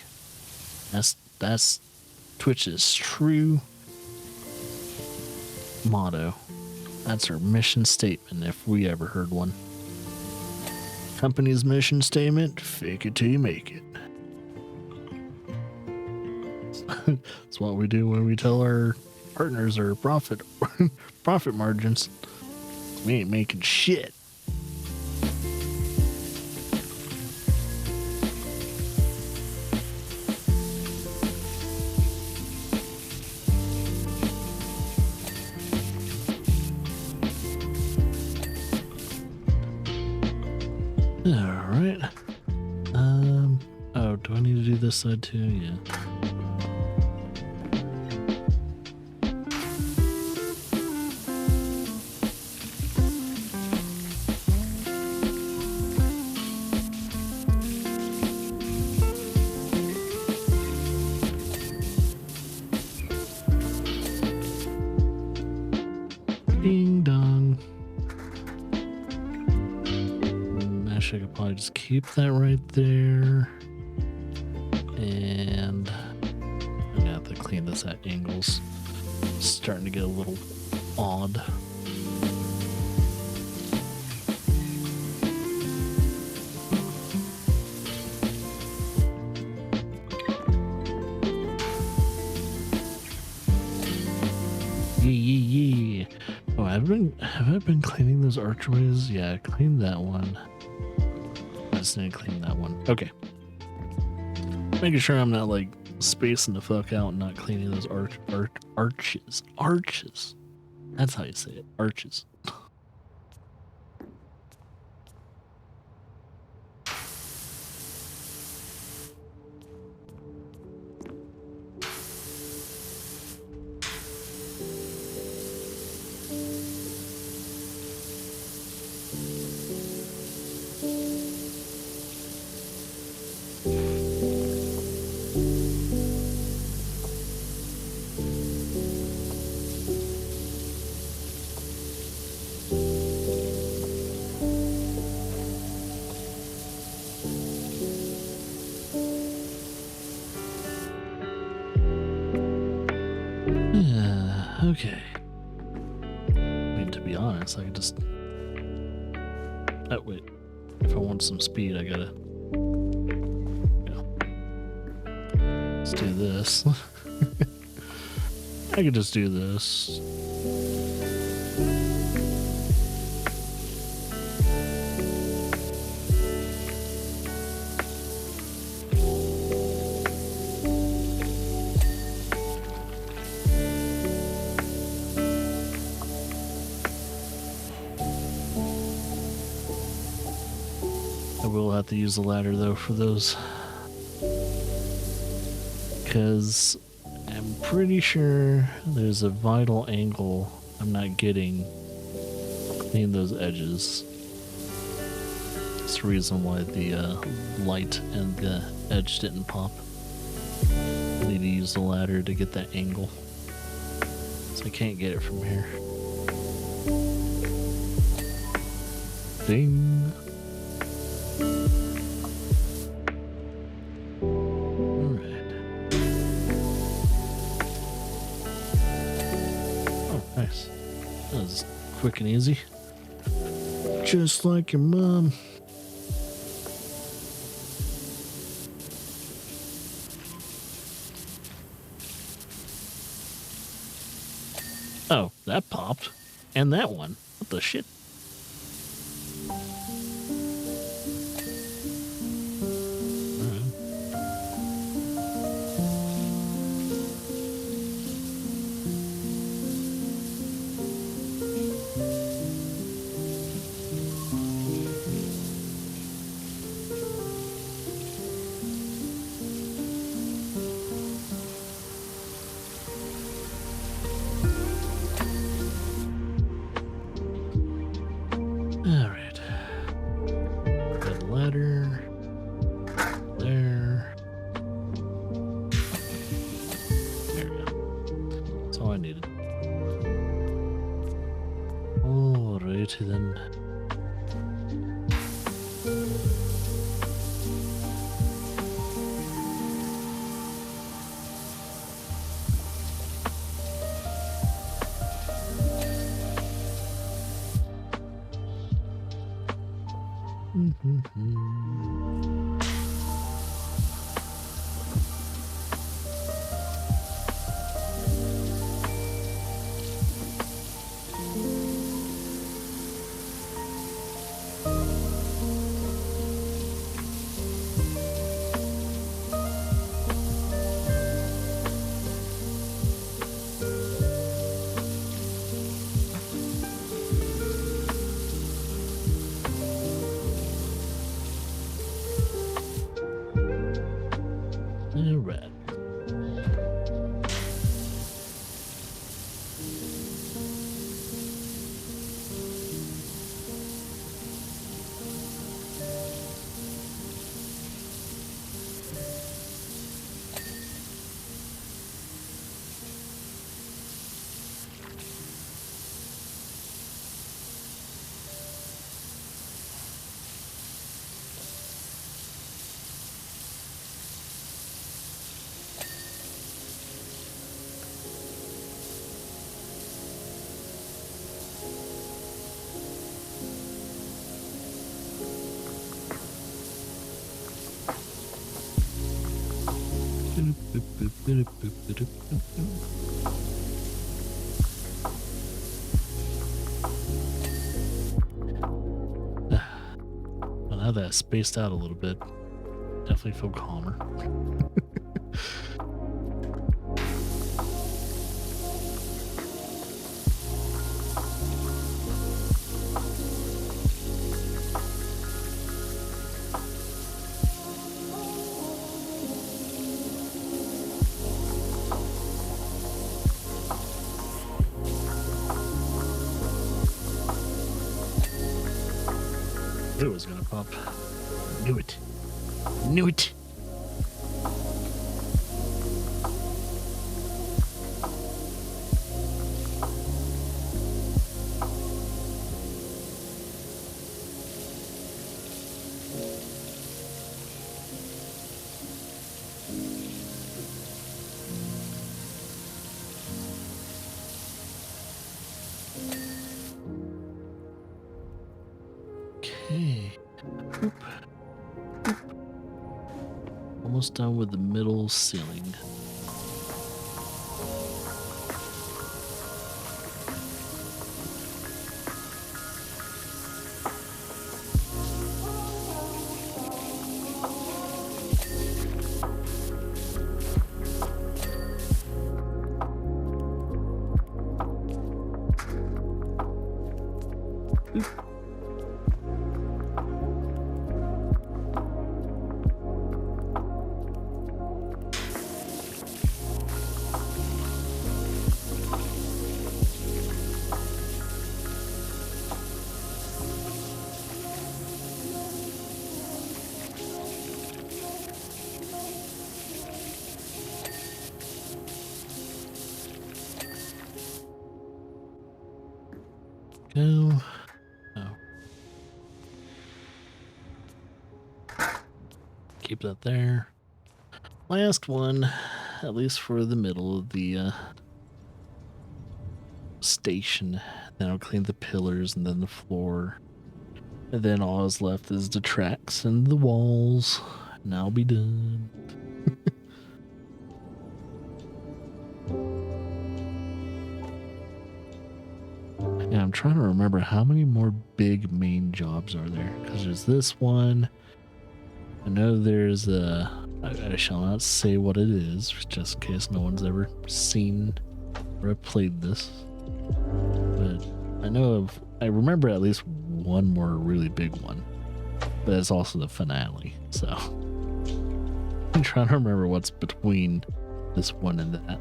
That's Twitch's true motto. That's our mission statement if we ever heard one. Company's mission statement, fake it till you make it. That's what we do when we tell our partners our profit margins. We ain't making shit. Alright. Do I need to do this side too? Yeah. Ding dong. Actually, I could probably just keep that right there. And I'm gonna have to clean this at angles. It's starting to get a little odd. Yeah. Oh, have I been cleaning those archways? Yeah, I cleaned that one. I just need to clean that one. Okay. Making sure I'm not like spacing the fuck out and not cleaning those arches. Arches. That's how you say it. Arches. Okay. I mean, to be honest, I could just... Oh, wait. If I want some speed, I gotta... Let's do this. I could just do this. I will have to use the ladder though for those, because I'm pretty sure there's a vital angle I'm not getting clean those edges. That's the reason why the light and the edge didn't pop. I need to use the ladder to get that angle, so I can't get it from here. Ding. Nice. That was quick and easy. Just like your mom. Oh, that popped. And that one. What the shit? Alright. Got a ladder. There. There we go. That's all I needed. Alrighty then. Well, now that I spaced out a little bit, definitely feel calmer. Knew it was gonna pop. Knew it. Knew it. Okay. Boop. Boop. Almost done with the middle ceiling. Boop. Go. Oh. Keep that there. Last one, at least for the middle of the station. Then I'll clean the pillars and then the floor. And then all is left is the tracks and the walls. And I'll be done. Yeah, I'm trying to remember how many more big main jobs are there. Because there's this one. I know there's I shall not say what it is, just in case no one's ever seen or played this. But I remember at least one more really big one. But it's also the finale, so I'm trying to remember what's between this one and that.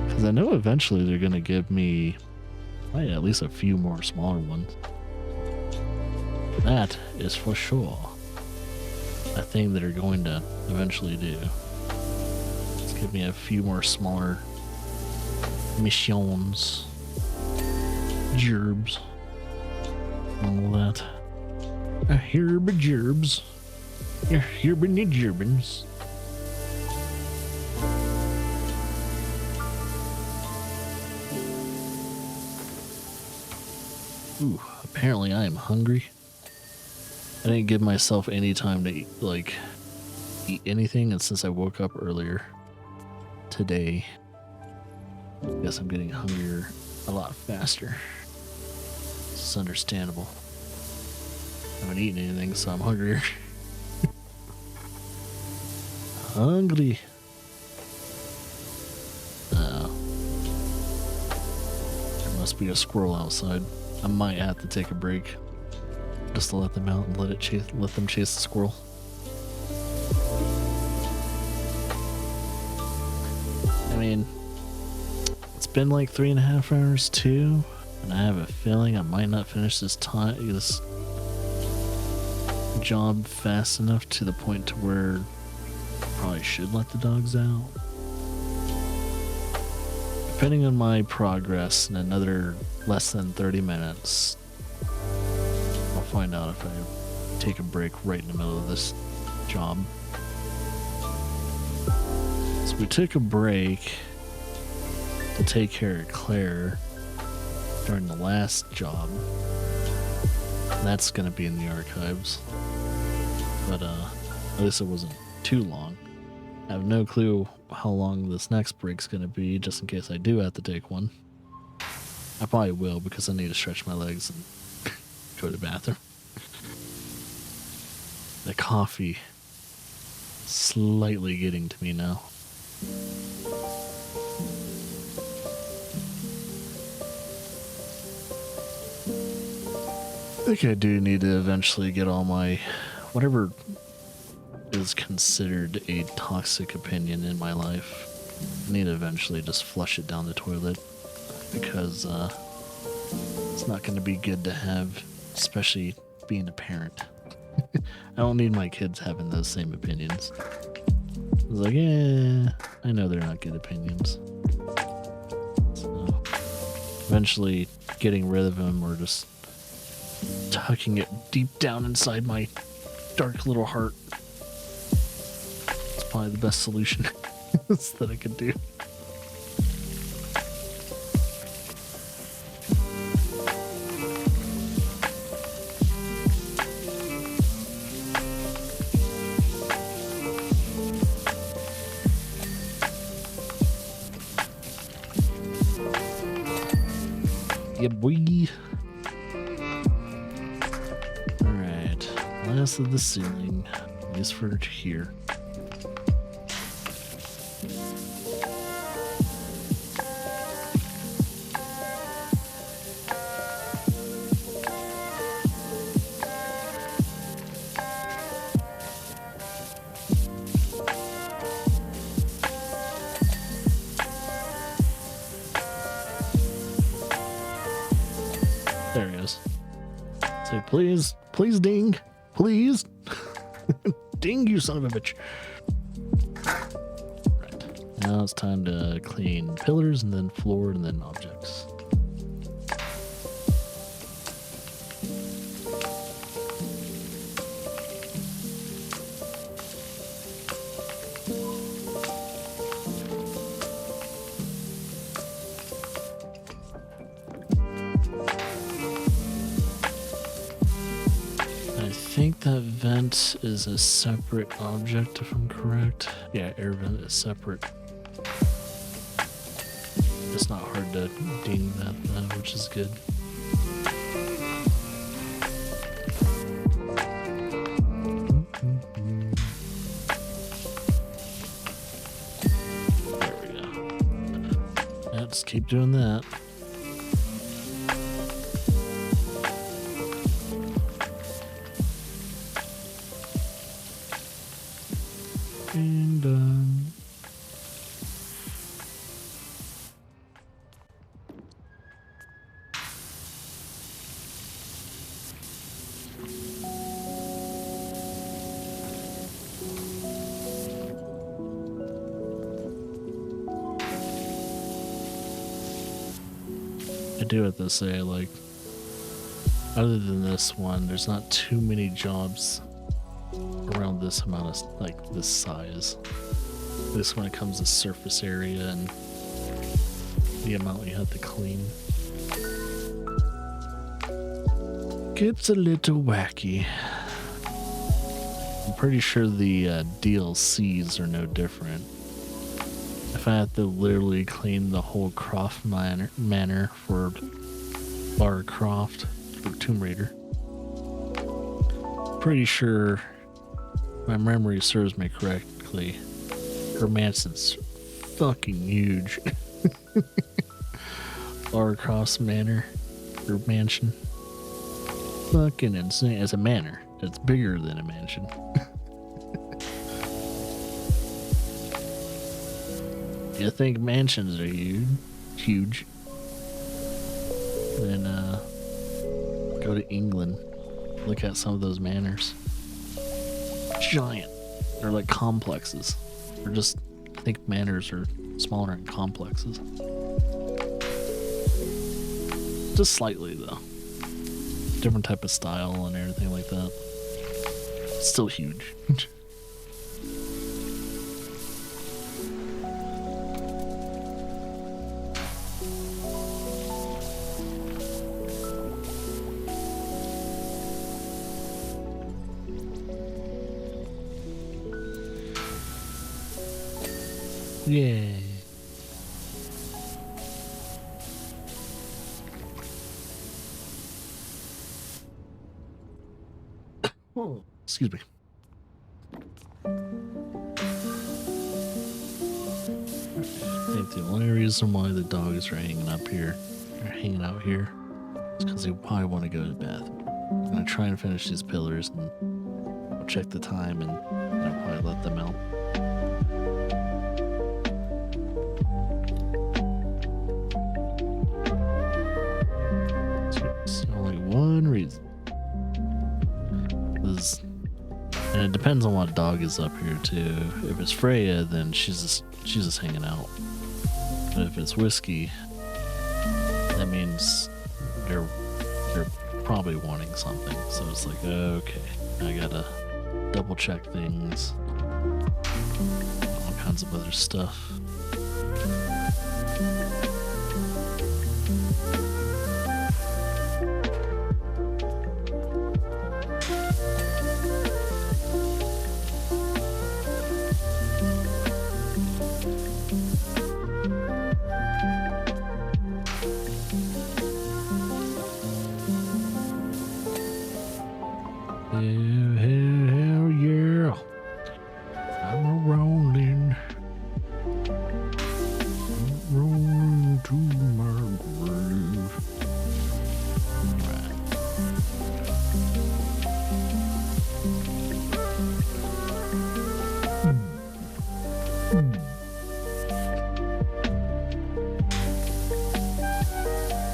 Because I know eventually they're going to give me at least a few more smaller ones. That is for sure a thing that they're going to eventually do. Let's give me a few more smaller missions, gerbs, all that. Herb gerbs, herbany gerbins. Ooh, apparently I am hungry. I didn't give myself any time to eat anything, and since I woke up earlier today, I guess I'm getting hungrier a lot faster. It's understandable. I haven't eaten anything, so I'm hungrier. Hungry. Oh. There must be a squirrel outside. I might have to take a break just to let them out and let them chase the squirrel. I mean, it's been like 3.5 hours too, and I have a feeling I might not finish this job fast enough to the point to where I probably should let the dogs out. Depending on my progress in another less than 30 minutes, I'll find out if I take a break right in the middle of this job. So we took a break to take care of Claire during the last job. That's gonna be in the archives. But at least it wasn't too long. I have no clue how long this next break's gonna be, just in case I do have to take one. I probably will, because I need to stretch my legs and go to the bathroom. The coffee slightly getting to me now. I think I do need to eventually get all my whatever is considered a toxic opinion in my life. I need to eventually just flush it down the toilet, because it's not going to be good to have, especially being a parent. I don't need my kids having those same opinions. I was like, yeah, I know they're not good opinions. So eventually getting rid of them, or just tucking it deep down inside my dark little heart, it's probably the best solution that I could do. Yeah, boy. Alright, last of the ceiling, at least for here. There he is. Say, please, please ding, please. Ding, you son of a bitch. Right. Now it's time to clean pillars, and then floor, and then objects. I think that vent is a separate object, if I'm correct. Yeah, air vent is separate. It's not hard to ding that though, which is good. There we go. Yeah, just keep doing that. And done. I do have to say, like, other than this one, there's not too many jobs around this amount of, like, this size. This when it comes to surface area and the amount you have to clean. Gets a little wacky. I'm pretty sure the DLCs are no different. If I have to literally clean the whole Croft manor for Lara Croft for Tomb Raider. Pretty sure, if my memory serves me correctly, her mansion's fucking huge. Lara Croft's manor, or mansion. Fucking insane. It's a manor. It's bigger than a mansion. You think mansions are huge? Then go to England. Look at some of those manors. Giant. They're like complexes. They're just, I think manors are smaller than complexes. Just slightly though. Different type of style and everything like that. Still huge. Yay. Oh, excuse me. I think the only reason why the dogs are hanging up here, or hanging out here, is because they probably want to go to the bathroom. I'm gonna try and finish these pillars, and I'll check the time, and I'll probably let them out. So it's only one reason. And it depends on what dog is up here too. If it's Freya, then she's just hanging out. But if it's Whiskey, that means they're probably wanting something. So it's like, okay, I gotta double check things, all kinds of other stuff. Hell yeah. I'm a rolling to my groove. Right.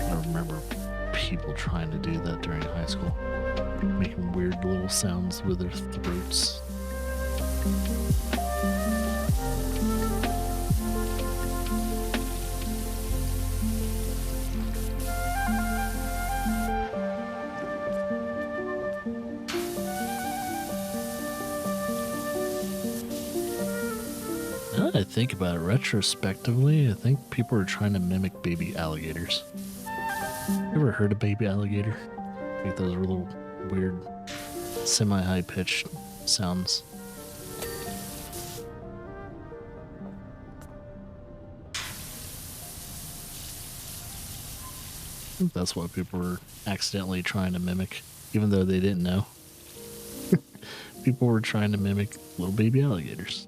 I remember people trying to do that during high school. Making weird little sounds with their throats. Now that I think about it retrospectively, I think people are trying to mimic baby alligators. You ever heard of baby alligator? Like those little weird semi-high pitched sounds. I think that's what people were accidentally trying to mimic, even though they didn't know. People were trying to mimic little baby alligators.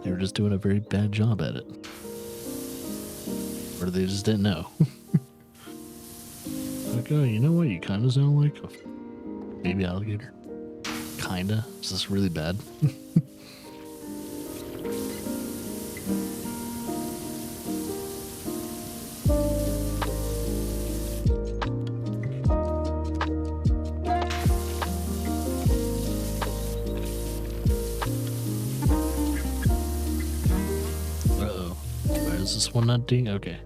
They were just doing a very bad job at it. Or they just didn't know. Like, oh, you know what? You kind of sound like a baby alligator. Kinda. It's just really bad. Uh-oh. Why is this one not ding? Okay.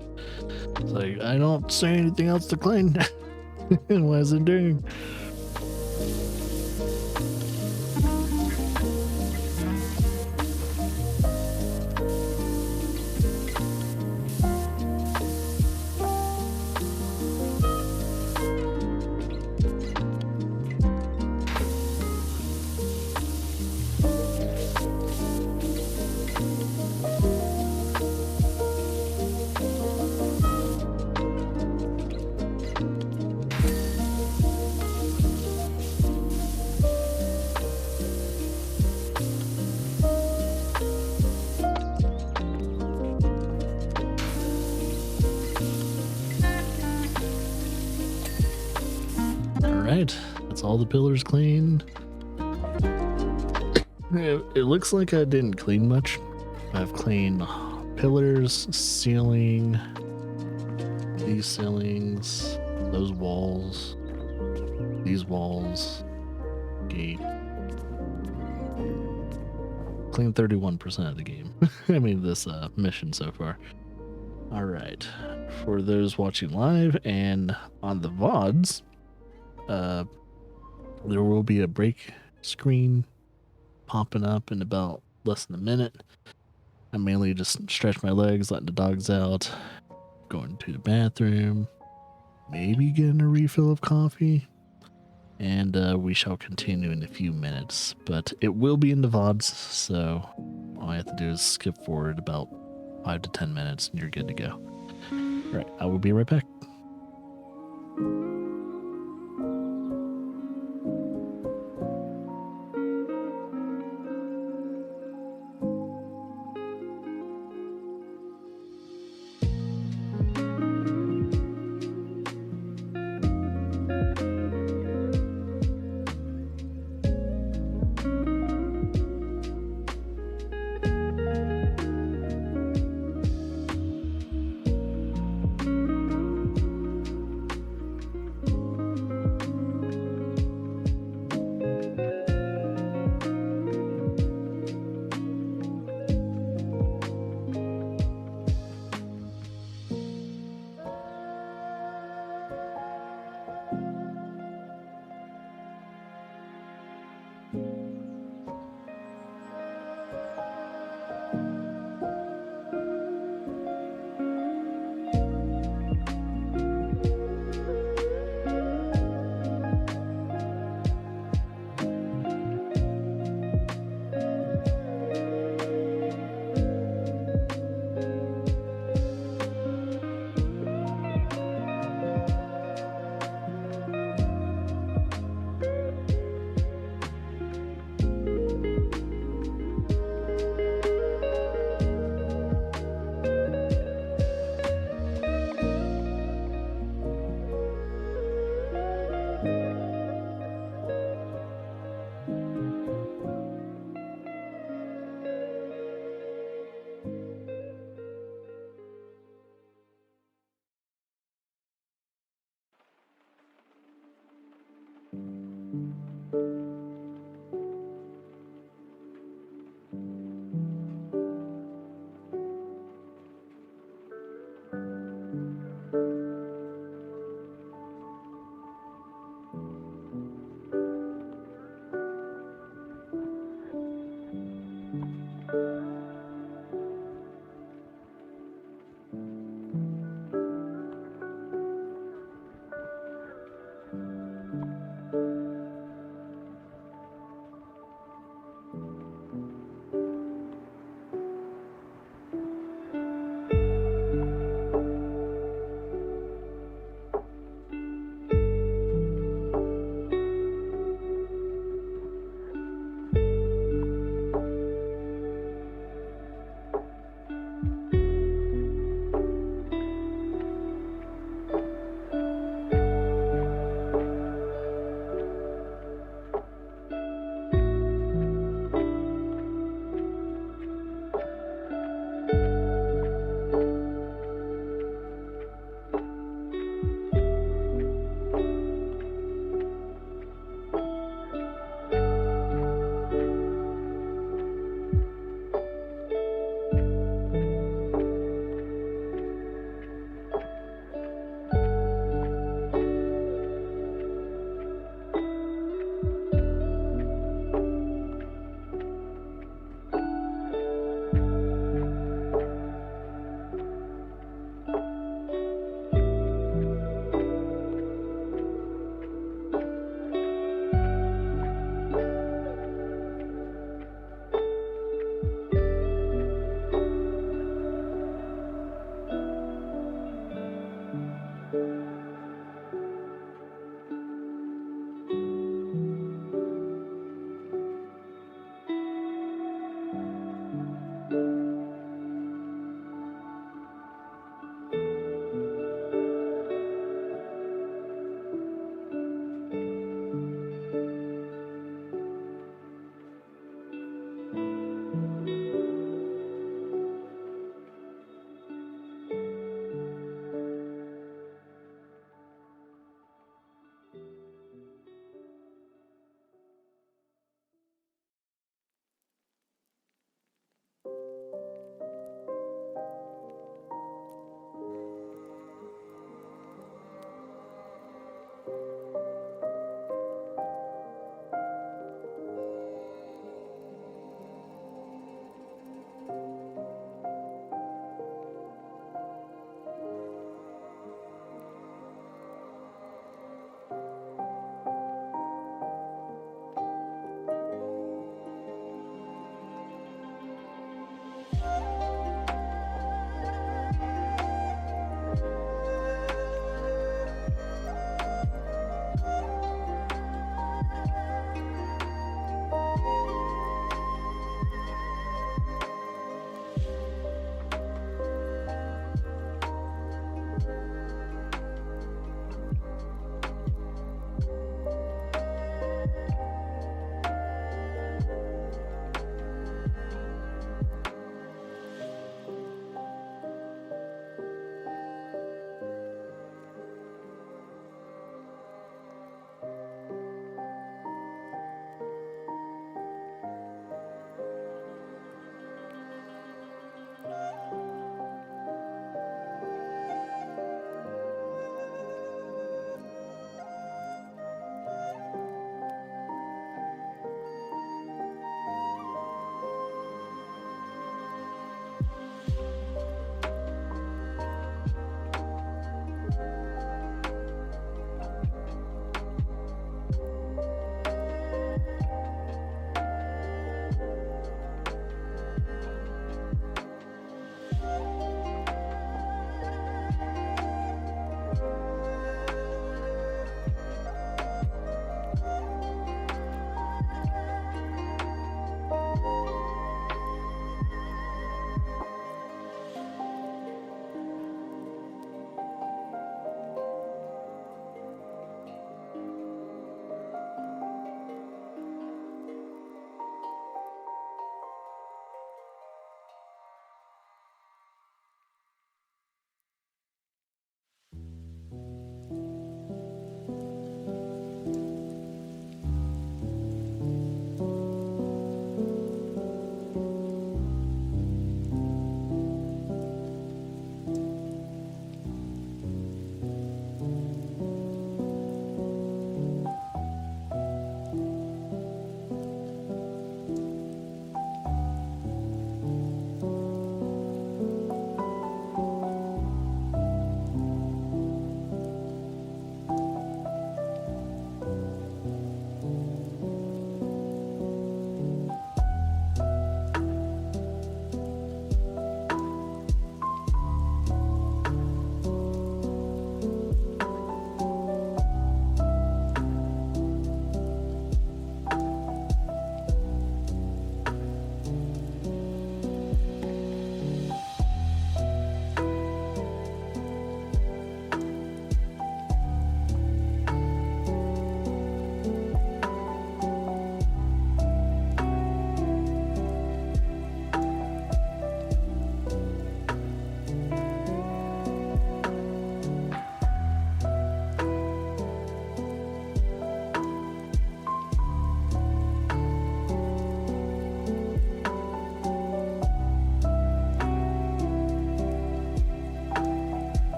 It's like, I don't see anything else to clean. Why is it ding? Alright, that's all the pillars cleaned. It looks like I didn't clean much. I've cleaned pillars, ceiling, these ceilings, those walls, these walls, gate. Cleaned 31% of the game. I mean, this mission so far. Alright, for those watching live and on the VODs, there will be a break screen popping up in about less than a minute. I mainly just stretch my legs, letting the dogs out, going to the bathroom, maybe getting a refill of coffee, and we shall continue in a few minutes. But it will be in the VODs, so all I have to do is skip forward about 5 to 10 minutes and you're good to go. All right, I will be right back.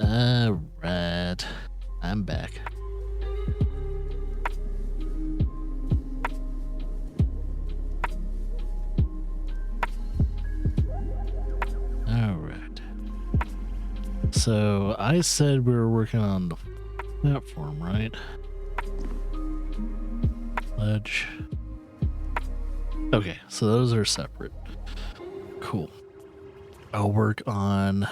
Alright, I'm back. Alright. So I said we were working on the platform, right? Ledge. Okay, so those are separate. Cool. I'll work on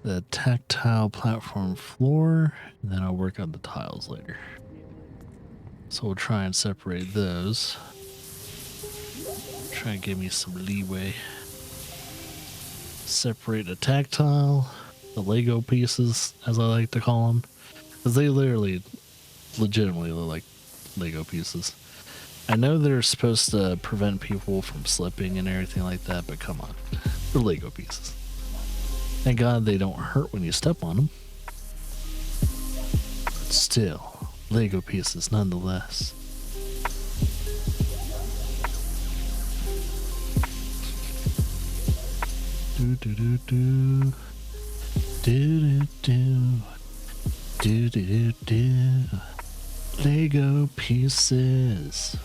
the tactile platform floor, and then I'll work on the tiles later. So we'll try and separate those. Try and give me some leeway. Separate the tactile, the Lego pieces, as I like to call them, because they legitimately look like Lego pieces. I know they're supposed to prevent people from slipping and everything like that, but come on, they're Lego pieces. Thank God they don't hurt when you step on them. But still, Lego pieces nonetheless. Do do do do. Do do do. Do do do. Lego pieces.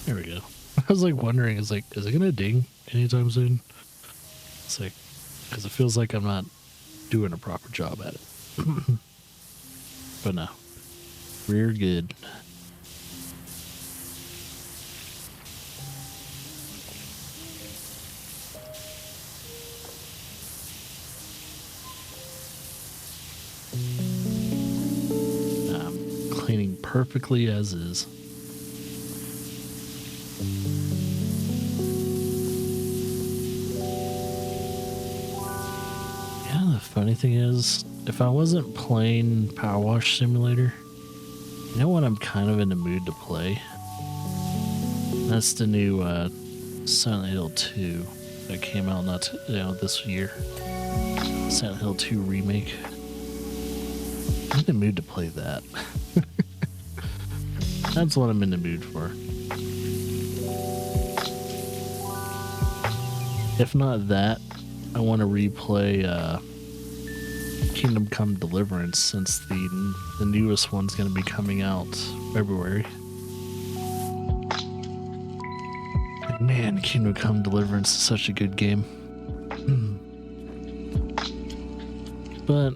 There we go. I was like wondering, is it gonna ding anytime soon? It's like, because it feels like I'm not doing a proper job at it. But no, we're good. I'm cleaning perfectly as is. Funny thing is, if I wasn't playing PowerWash Simulator, you know what I'm kind of in the mood to play? That's the new Silent Hill 2 that came out this year. Silent Hill 2 remake. I'm in the mood to play that. That's what I'm in the mood for. If not that, I want to replay Kingdom Come Deliverance, since the newest one's going to be coming out February. And man, Kingdom Come Deliverance is such a good game. But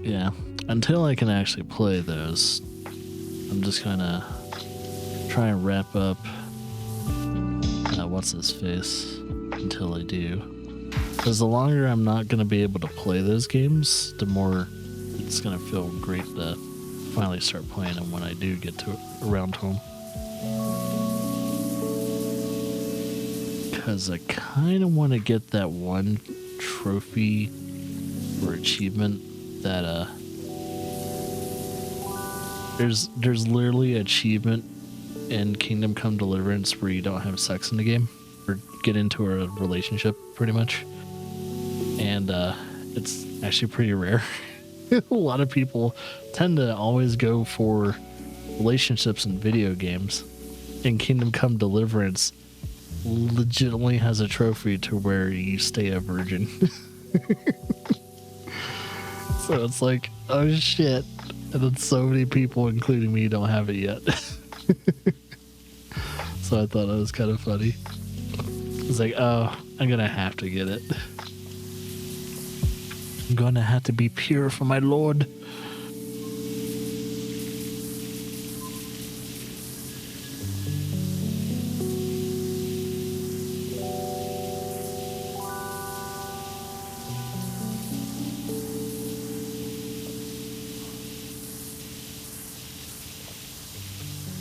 yeah, until I can actually play those, I'm just gonna try and wrap up what's his face until I do. Because the longer I'm not going to be able to play those games, the more it's going to feel great to finally start playing them when I do get around to them. Because I kind of want to get that one trophy or achievement that there's literally an achievement in Kingdom Come Deliverance where you don't have sex in the game or get into a relationship pretty much. And it's actually pretty rare. A lot of people tend to always go for relationships in video games. And Kingdom Come Deliverance legitimately has a trophy to where you stay a virgin. So it's like, oh shit. And then so many people, including me, don't have it yet. So I thought that was kind of funny. It's like, oh, I'm gonna have to get it. I'm gonna have to be pure for my lord.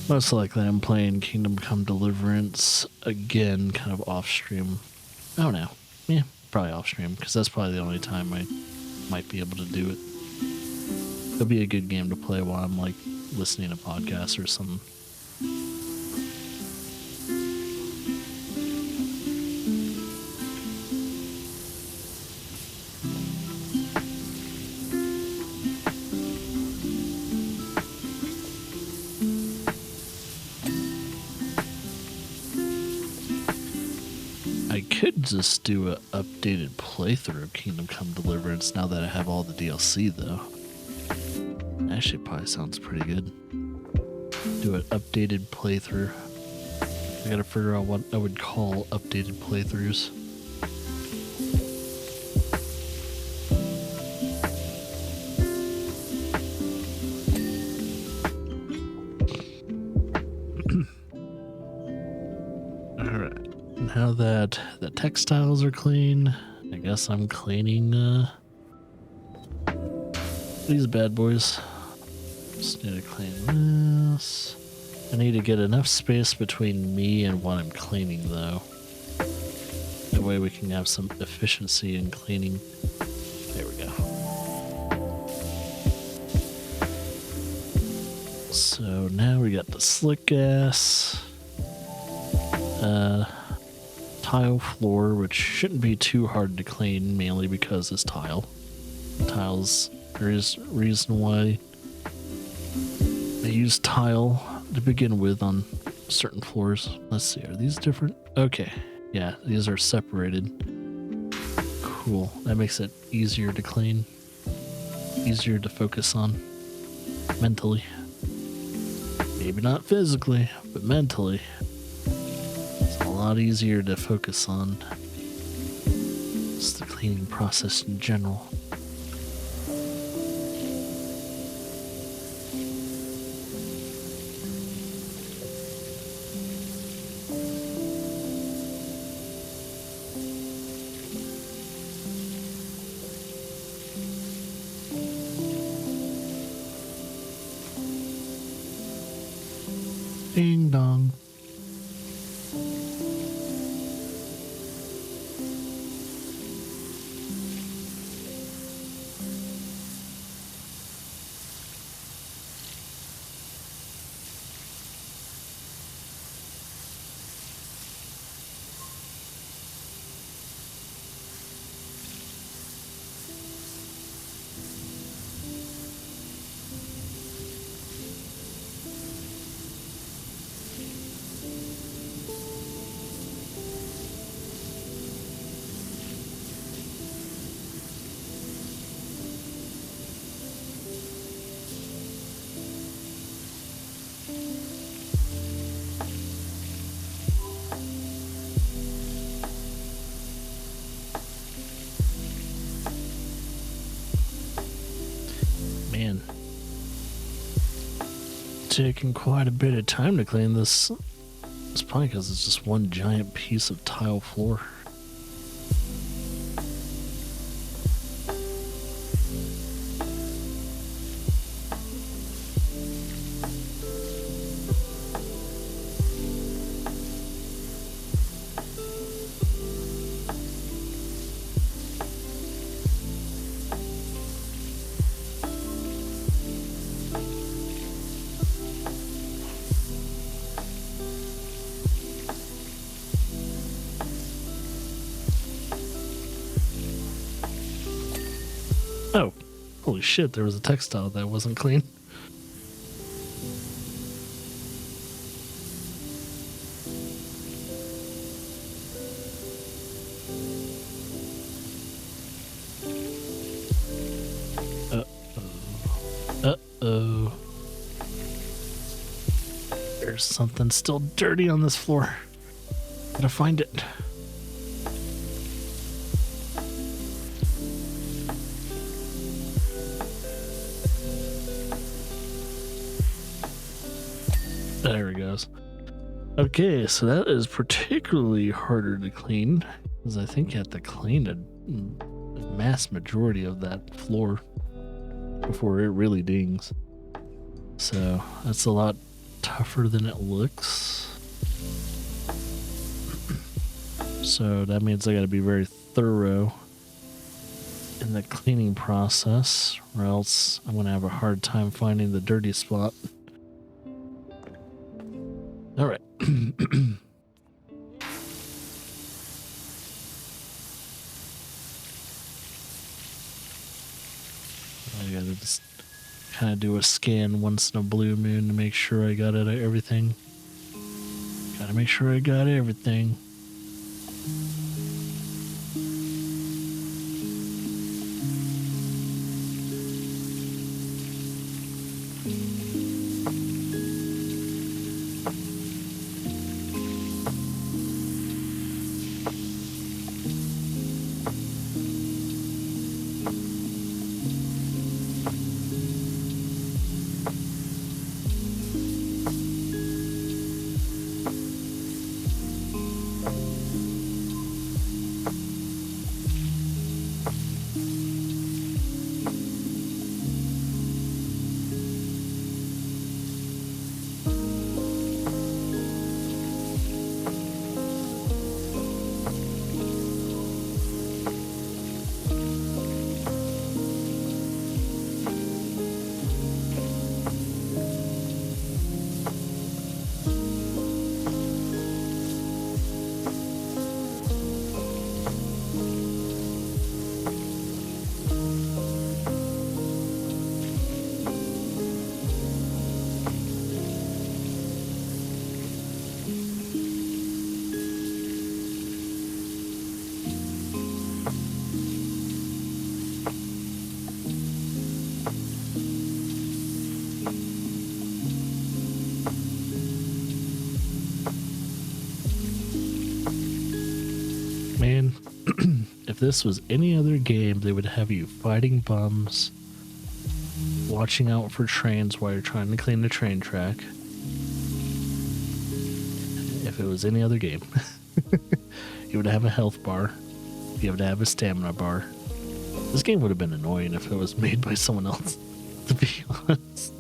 Most likely I'm playing Kingdom Come Deliverance again, kind of off stream, Oh no. Yeah, probably off stream, because that's probably the only time I might be able to do it. It'll be a good game to play while I'm like listening to podcasts or something. I could just do an updated playthrough of Kingdom Come Deliverance now that I have all the DLC though. Actually probably sounds pretty good. Do an updated playthrough. I gotta figure out what I would call updated playthroughs. Alright, now that the textiles are clean, I guess I'm cleaning these bad boys. Just need to clean this. I need to get enough space between me and what I'm cleaning though. That way we can have some efficiency in cleaning. There we go. So now we got the slick gas. Tile floor, which shouldn't be too hard to clean, mainly because it's tile. Tiles, there is reason why they use tile to begin with on certain floors. Let's see, are these different? Okay, yeah, these are separated. Cool, that makes it easier to clean, easier to focus on mentally. Maybe not physically, but mentally. It's a lot easier to focus on just the cleaning process in general. Ding dong. Man, taking quite a bit of time to clean this. It's probably because it's just one giant piece of tile floor. Oh, holy shit, there was a textile that wasn't clean. Uh-oh. There's something still dirty on this floor. Gotta find it. There it goes. Okay, so that is particularly harder to clean, because I think you have to clean a mass majority of that floor before it really dings. So that's a lot tougher than it looks. So that means I gotta be very thorough in the cleaning process, or else I'm gonna have a hard time finding the dirty spot. All right. I gotta just kind of do a scan once in a blue moon to make sure I got it, everything. Gotta make sure I got everything. Man, if this was any other game, they would have you fighting bums, watching out for trains while you're trying to clean the train track. If it was any other game, you would have a health bar, you would have a stamina bar. This game would have been annoying if it was made by someone else, to be honest.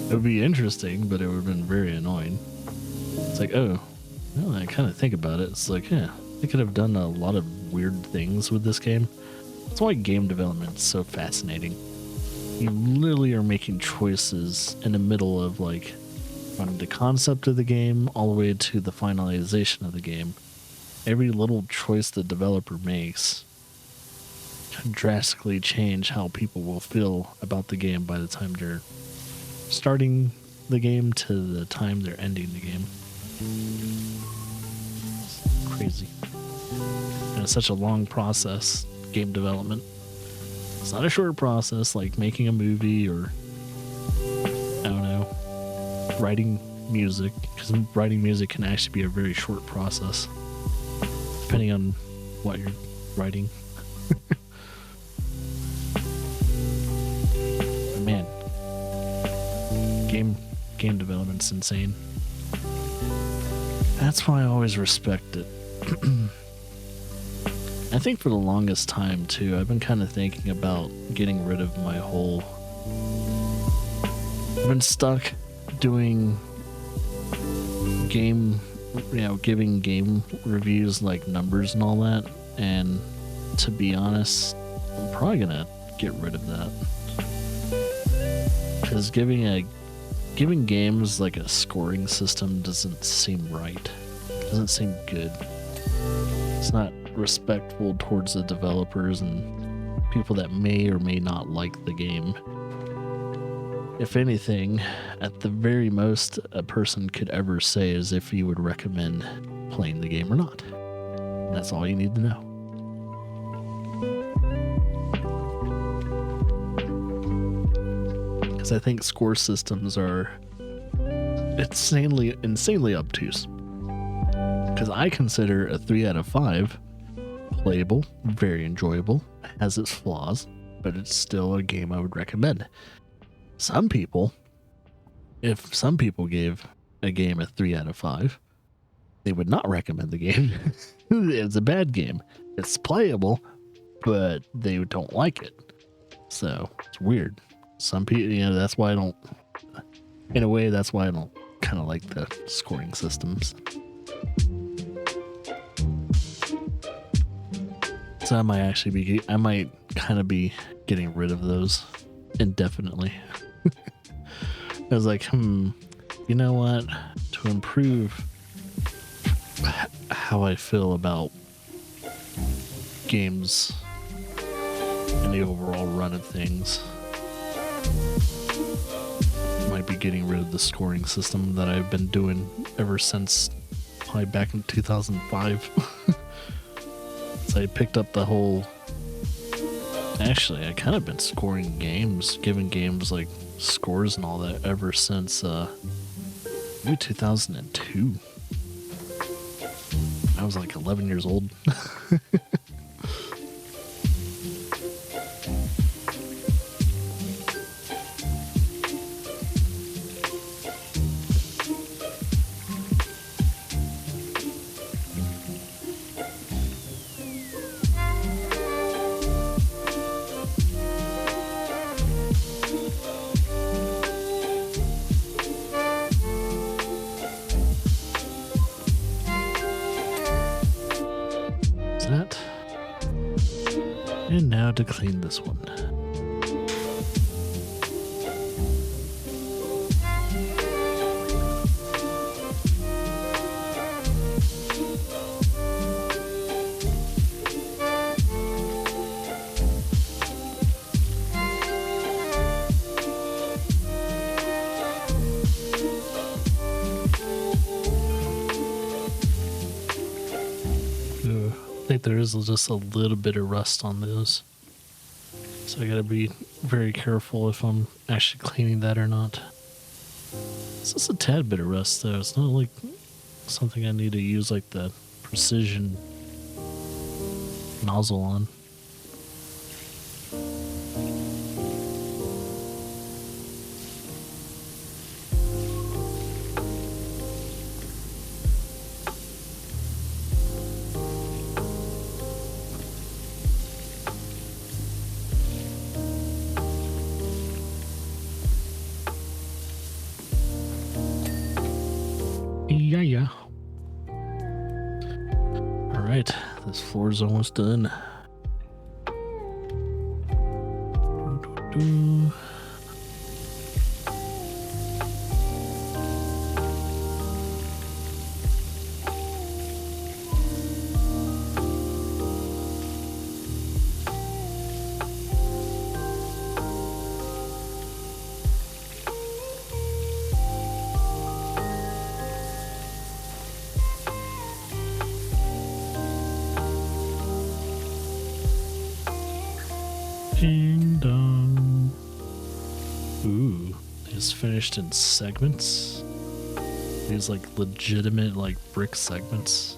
It would be interesting, but it would have been very annoying. It's like, oh, well, I kind of think about it. It's like, yeah, they could have done a lot of weird things with this game. That's why game development is so fascinating. You literally are making choices in the middle of, like, from the concept of the game all the way to the finalization of the game. Every little choice the developer makes can drastically change how people will feel about the game by the time they're starting the game to the time they're ending the game. It's crazy. And it's such a long process, game development. It's not a short process like making a movie or, I don't know, writing music, because writing music can actually be a very short process, depending on what you're writing. But man, game development's insane. That's why I always respect it. I think for the longest time too, I've been kind of thinking about getting rid of my whole... I've been stuck doing game, giving game reviews like numbers and all that, and to be honest, I'm probably gonna get rid of that. Because giving games like a scoring system doesn't seem right. Doesn't seem good. It's not respectful towards the developers and people that may or may not like the game. If anything, at the very most a person could ever say is if you would recommend playing the game or not. That's all you need to know. Because I think score systems are insanely obtuse. Because I consider a 3 out of 5 playable, very enjoyable, has its flaws, but it's still a game I would recommend. Some people, if some people gave a game a 3 out of 5, they would not recommend the game. It's a bad game. It's playable, but they don't like it. So it's weird. Some people, that's why I don't, in a way, that's why I don't kind of like the scoring systems. So I might actually be, I might kind of be getting rid of those indefinitely. I was like, you know what? To improve how I feel about games and the overall run of things, I might be getting rid of the scoring system that I've been doing ever since probably back in 2005. So I picked up the whole. Actually, I kind of been scoring games, giving games like scores and all that ever since maybe 2002. I was like 11 years old. That. And now to clean this one. I think there is just a little bit of rust on those, so I gotta be very careful if I'm actually cleaning that or not. It's just a tad bit of rust though. It's not like something I need to use like the precision nozzle on. Yeah. All right, this floor is almost done. Ding dong. Ooh, it's finished in segments. These like legitimate like brick segments.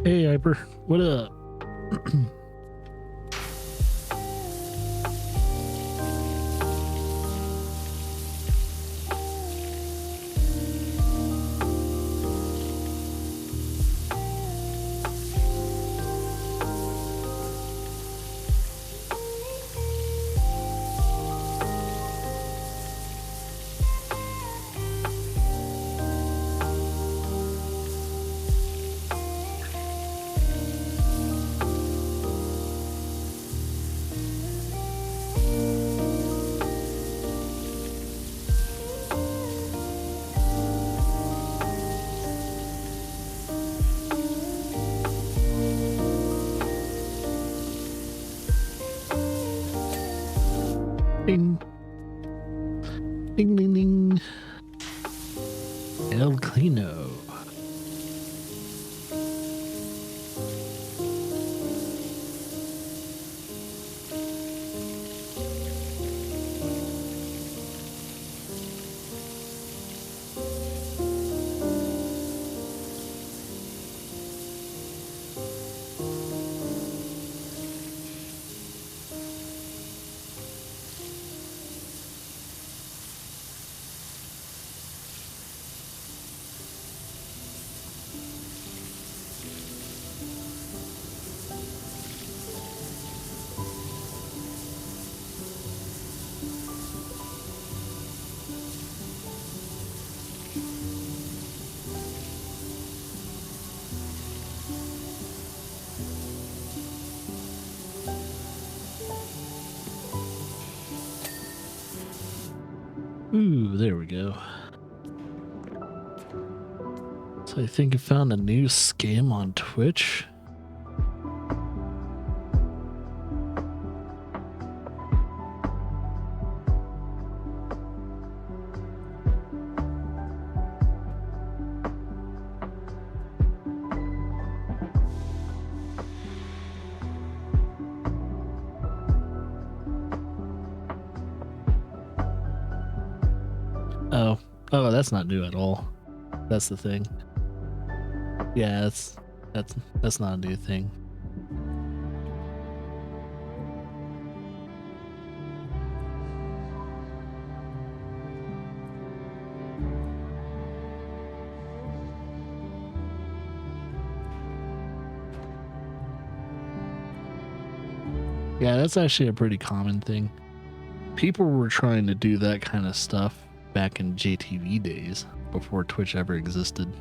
Hey, Hyper, what up? Ding. Ding, ding, ding. El Clino. Ooh, there we go. So I think I found a new scam on Twitch. Oh, that's not new at all. That's the thing. Yeah, that's not a new thing. Yeah, that's actually a pretty common thing. People were trying to do that kind of stuff back in JTV days before Twitch ever existed.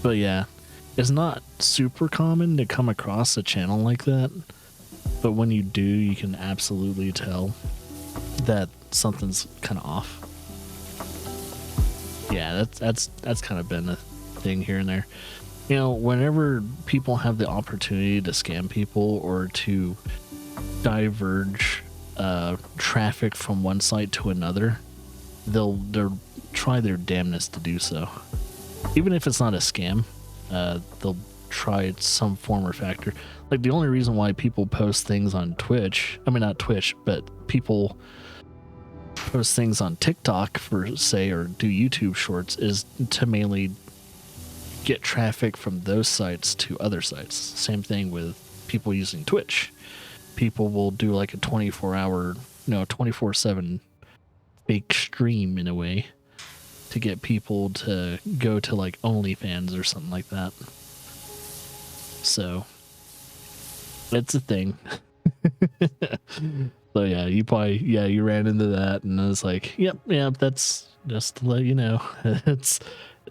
But yeah, it's not super common to come across a channel like that. But when you do, you can absolutely tell that something's kind of off. Yeah, that's kind of been a thing here and there. You know, whenever people have the opportunity to scam people or to diverge traffic from one site to another, they'll try their damnedest to do so. Even if it's not a scam, they'll try some form or factor. Like the only reason why people post things on Twitch, I mean not Twitch, but people post things on TikTok for say or do YouTube shorts is to mainly get traffic from those sites to other sites. Same thing with people using Twitch. People will do like a 24/7 fake stream in a way to get people to go to like OnlyFans or something like that. So it's a thing. So yeah, you ran into that and I was like, yep, that's just to let you know. It's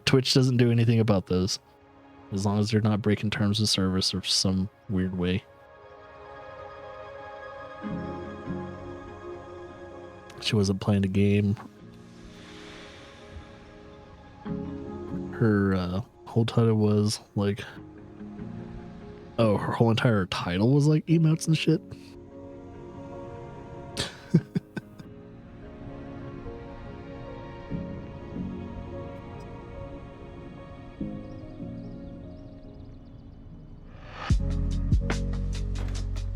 Twitch doesn't do anything about those. As long as they're not breaking terms of service or some weird way. She wasn't playing a game. Her whole title was like, oh, her whole entire title was like emotes and shit.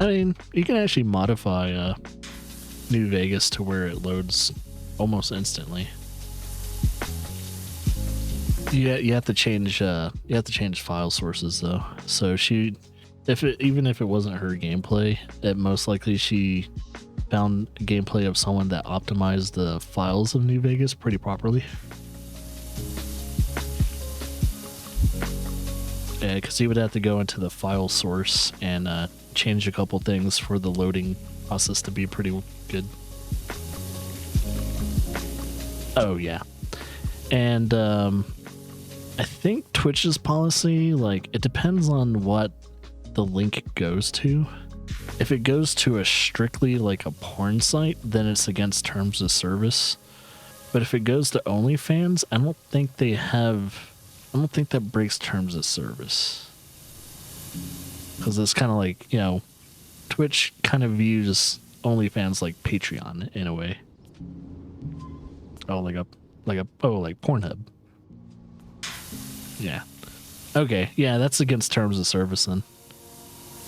I mean, you can actually modify New Vegas to where it loads almost instantly. You have to change file sources though. So even if it wasn't her gameplay, it most likely she found gameplay of someone that optimized the files of New Vegas pretty properly. Yeah, because you would have to go into the file source and change a couple things for the loading process to be pretty good. Oh yeah, and I think Twitch's policy, like, it depends on what the link goes to. If it goes to a strictly like a porn site, then it's against terms of service. But if it goes to OnlyFans, I don't think that breaks terms of service. Because it's kind of like, you know, Twitch kind of views OnlyFans like Patreon in a way. Oh, like Pornhub. Yeah. Okay, yeah, that's against terms of service then.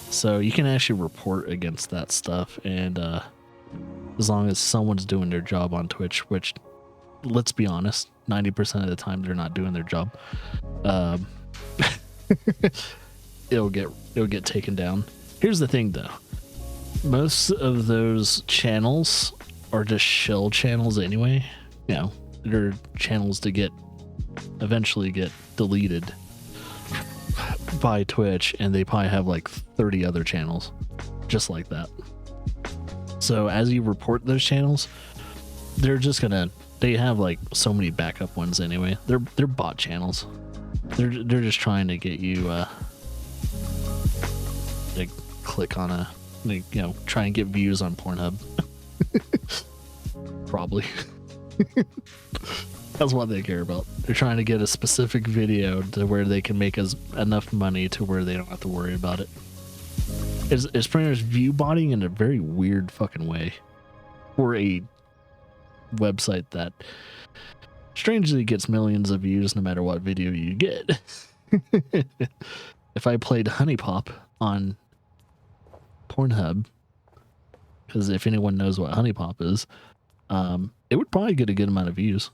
So you can actually report against that stuff, and as long as someone's doing their job on Twitch, which, let's be honest, 90% of the time they're not doing their job, it'll get taken down. Here's the thing though. Most of those channels are just shell channels anyway. You know, they're channels to eventually get deleted by Twitch, and they probably have like 30 other channels just like that. So as you report those channels, they have like so many backup ones anyway. They're bot channels. They're just trying to get you to click on try and get views on Pornhub. Probably. That's what they care about. They're trying to get a specific video to where they can make us enough money to where they don't have to worry about it. It's pretty much view botting in a very weird fucking way for a website that strangely gets millions of views no matter what video you get. If I played Honey Pop on Pornhub, because if anyone knows what Honey Pop is, it would probably get a good amount of views.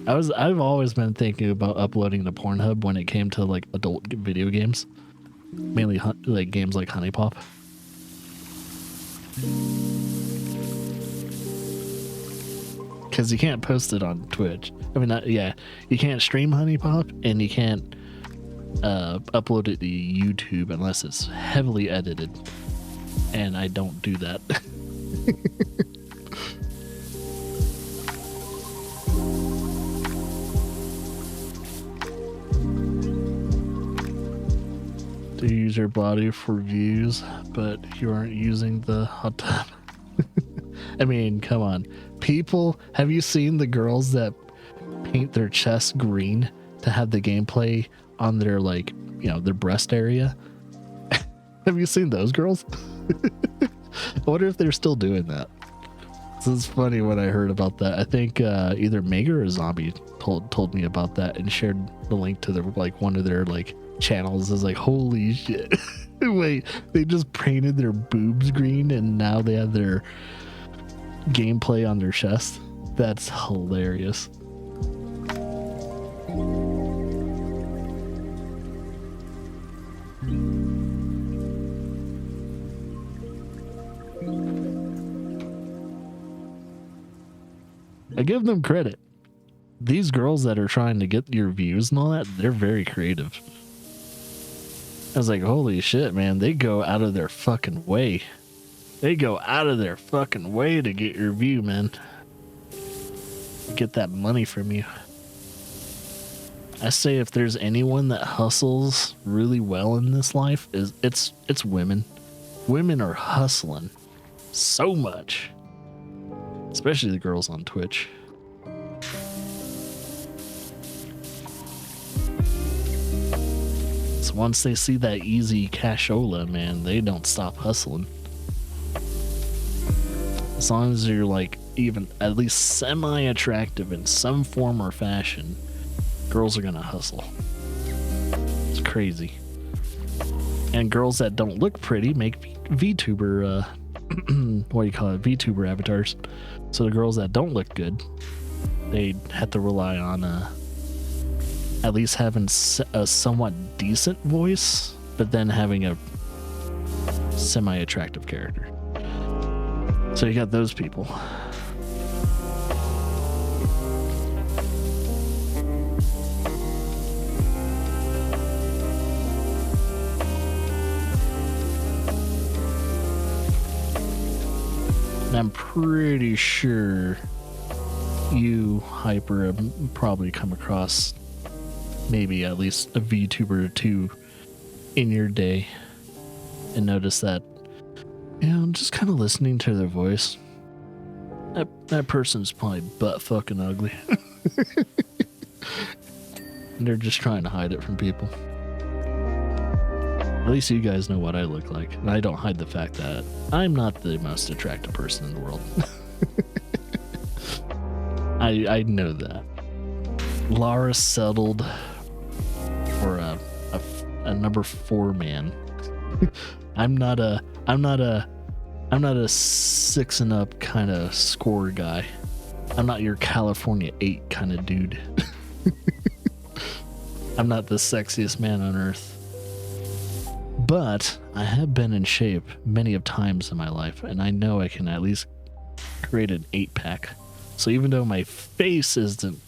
I've always been thinking about uploading to Pornhub when it came to like adult video games, mainly like games like Honey Pop. Because you can't post it on Twitch. I mean, you can't stream Honey Pop, and you can't upload it to YouTube unless it's heavily edited, and I don't do that. To use your body for views, but you aren't using the hot tub. I mean, come on. People, have you seen the girls that paint their chest green to have the gameplay on their, like, you know, their breast area? Have you seen those girls? I wonder if they're still doing that. This is funny when I heard about that. I think either Mega or Zombie told me about that and shared the link to their, like, one of their, like, channels. Is like, holy shit. Wait, they just painted their boobs green and now they have their gameplay on their chest? That's hilarious. I give them credit. These girls that are trying to get your views and all that, they're very creative. I was like, holy shit, man, they go out of their fucking way. They go out of their fucking way to get your view, man. Get that money from you. I say if there's anyone that hustles really well in this life, it's women. Women are hustling so much. Especially the girls on Twitch. So once they see that easy cashola, man, they don't stop hustling. As long as you're like even at least semi-attractive in some form or fashion, girls are gonna hustle. It's crazy. And girls that don't look pretty make VTuber, what do you call it? VTuber avatars. So the girls that don't look good, they have to rely on at least having a somewhat decent voice, but then having a semi-attractive character. So you got those people. And I'm pretty sure you, Hyper, have probably come across maybe at least a VTuber or two in your day and notice that, you know, just kind of listening to their voice, that person's probably butt fucking ugly. And they're just trying to hide it from people. At least you guys know what I look like, and I don't hide the fact that I'm not the most attractive person in the world. I know that. Lara settled for a number 4 man. I'm not a 6 and up kind of score guy. I'm not your California 8 kind of dude. I'm not the sexiest man on earth. But I have been in shape many of times in my life, and I know I can at least create an 8-pack. So even though my face isn't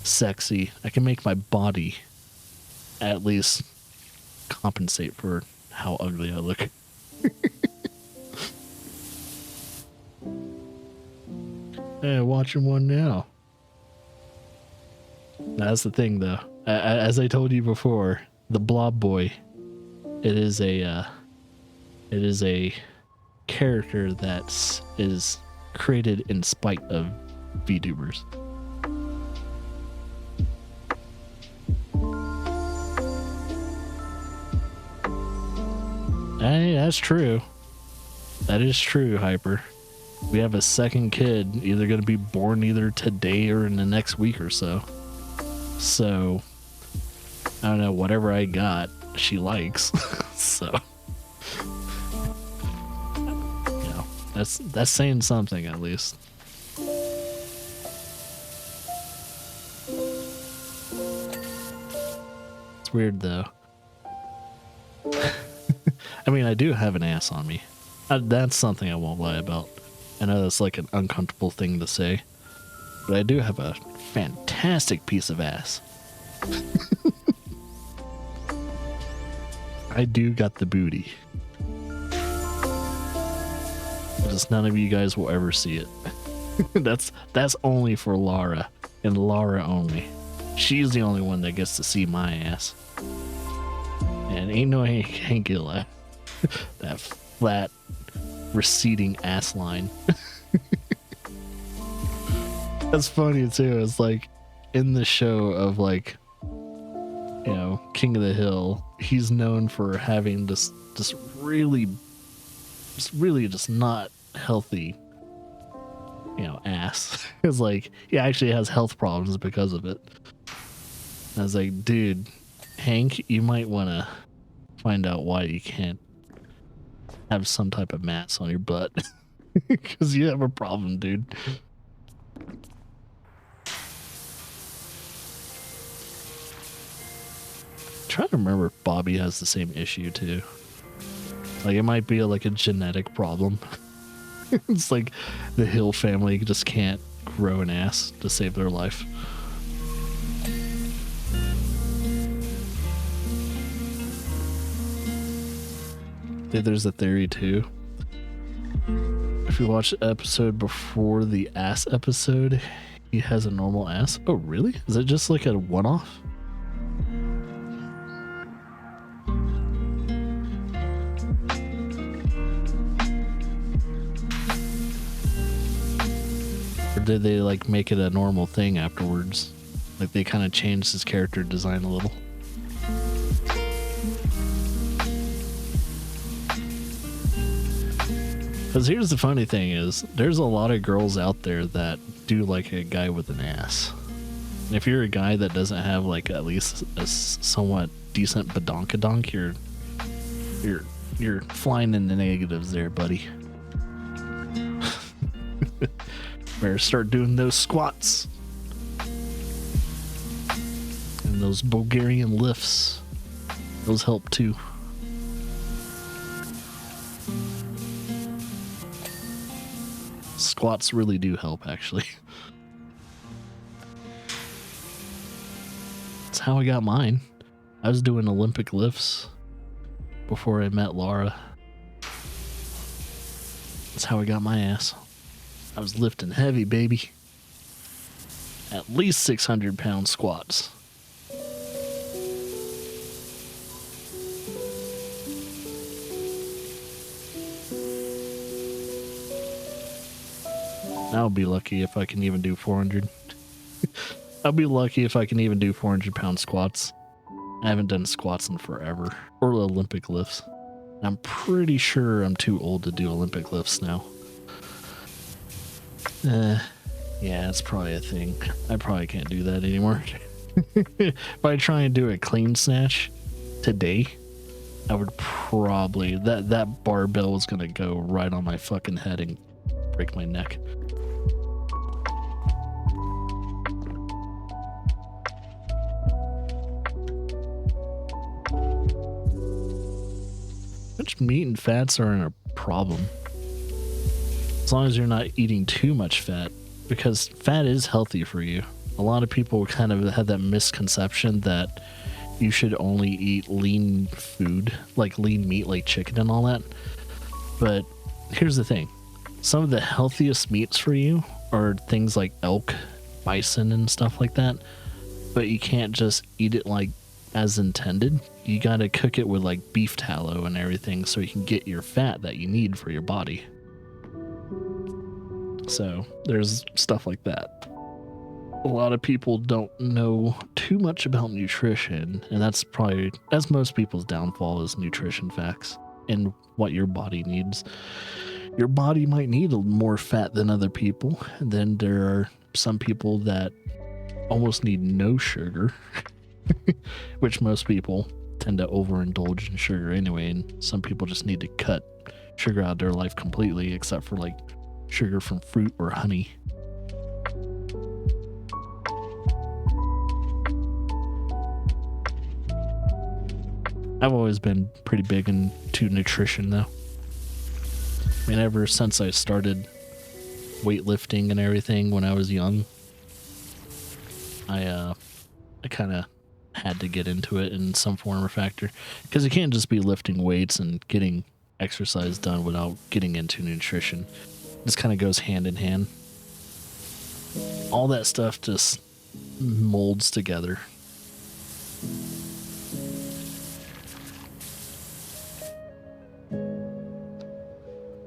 sexy, I can make my body at least compensate for how ugly I look. Hey, watching one now. That's the thing, though. As I told you before, the Blob Boy. It is a character that is created in spite of VTubers. Hey, that's true. That is true, Hyper. We have a second kid, either going to be born either today or in the next week or so. So, I don't know, whatever I got, she likes. So, you know, that's saying something at least. It's weird though. I mean, I do have an ass on me. That's something I won't lie about. I know that's like an uncomfortable thing to say, but I do have a fantastic piece of ass. I do got the booty. Just none of you guys will ever see it. That's only for Lara, and Lara only. She's the only one that gets to see my ass. And ain't no hanky left. That flat, receding ass line. That's funny too. It's like in the show of like, you know, King of the Hill, he's known for having this really just not healthy, you know, ass. It's like he actually has health problems because of it. And I was like, dude, Hank, you might want to find out why you can't have some type of mass on your butt. Because you have a problem, dude. Trying to remember if Bobby has the same issue too. Like it might be like a genetic problem. It's like the Hill family just can't grow an ass to save their life. There's a theory too. If you watch the episode before the ass episode, he has a normal ass. Oh, really? Is it just like a one-off? Or did they like make it a normal thing afterwards? Like they kind of changed his character design a little. Because here's the funny thing is, there's a lot of girls out there that do like a guy with an ass. And if you're a guy that doesn't have like at least a somewhat decent badonkadonk, you're flying in the negatives there, buddy. Better start doing those squats. And those Bulgarian lifts. Those help too. Squats really do help, actually. That's how I got mine. I was doing Olympic lifts before I met Lara. That's how I got my ass. I was lifting heavy, baby. At least 600-pound squats. I'll be lucky if I can even do 400. I'll be lucky if I can even do 400-pound squats. I haven't done squats in forever. Or Olympic lifts. I'm pretty sure I'm too old to do Olympic lifts now. Yeah, it's probably a thing. I probably can't do that anymore. If I try and do a clean snatch today, I would probably... That barbell is going to go right on my fucking head and break my neck. Much meat and fats aren't a problem. As long as you're not eating too much fat, because fat is healthy for you. A lot of people kind of have that misconception that you should only eat lean food, like lean meat, like chicken and all that. But here's the thing. Some of the healthiest meats for you are things like elk, bison, and stuff like that. But you can't just eat it like as intended, you gotta cook it with like beef tallow and everything so you can get your fat that you need for your body. So there's stuff like that. A lot of people don't know too much about nutrition, and that's probably, as most people's downfall, is nutrition facts and what your body needs. Your body might need more fat than other people, and then there are some people that almost need no sugar, which most people tend to overindulge in sugar anyway, and some people just need to cut sugar out of their life completely, except for like sugar from fruit or honey. I've always been pretty big into nutrition though. I mean, ever since I started weightlifting and everything when I was young, I kind of had to get into it in some form or factor, because you can't just be lifting weights and getting exercise done without getting into nutrition. This kind of goes hand in hand. All that stuff just molds together.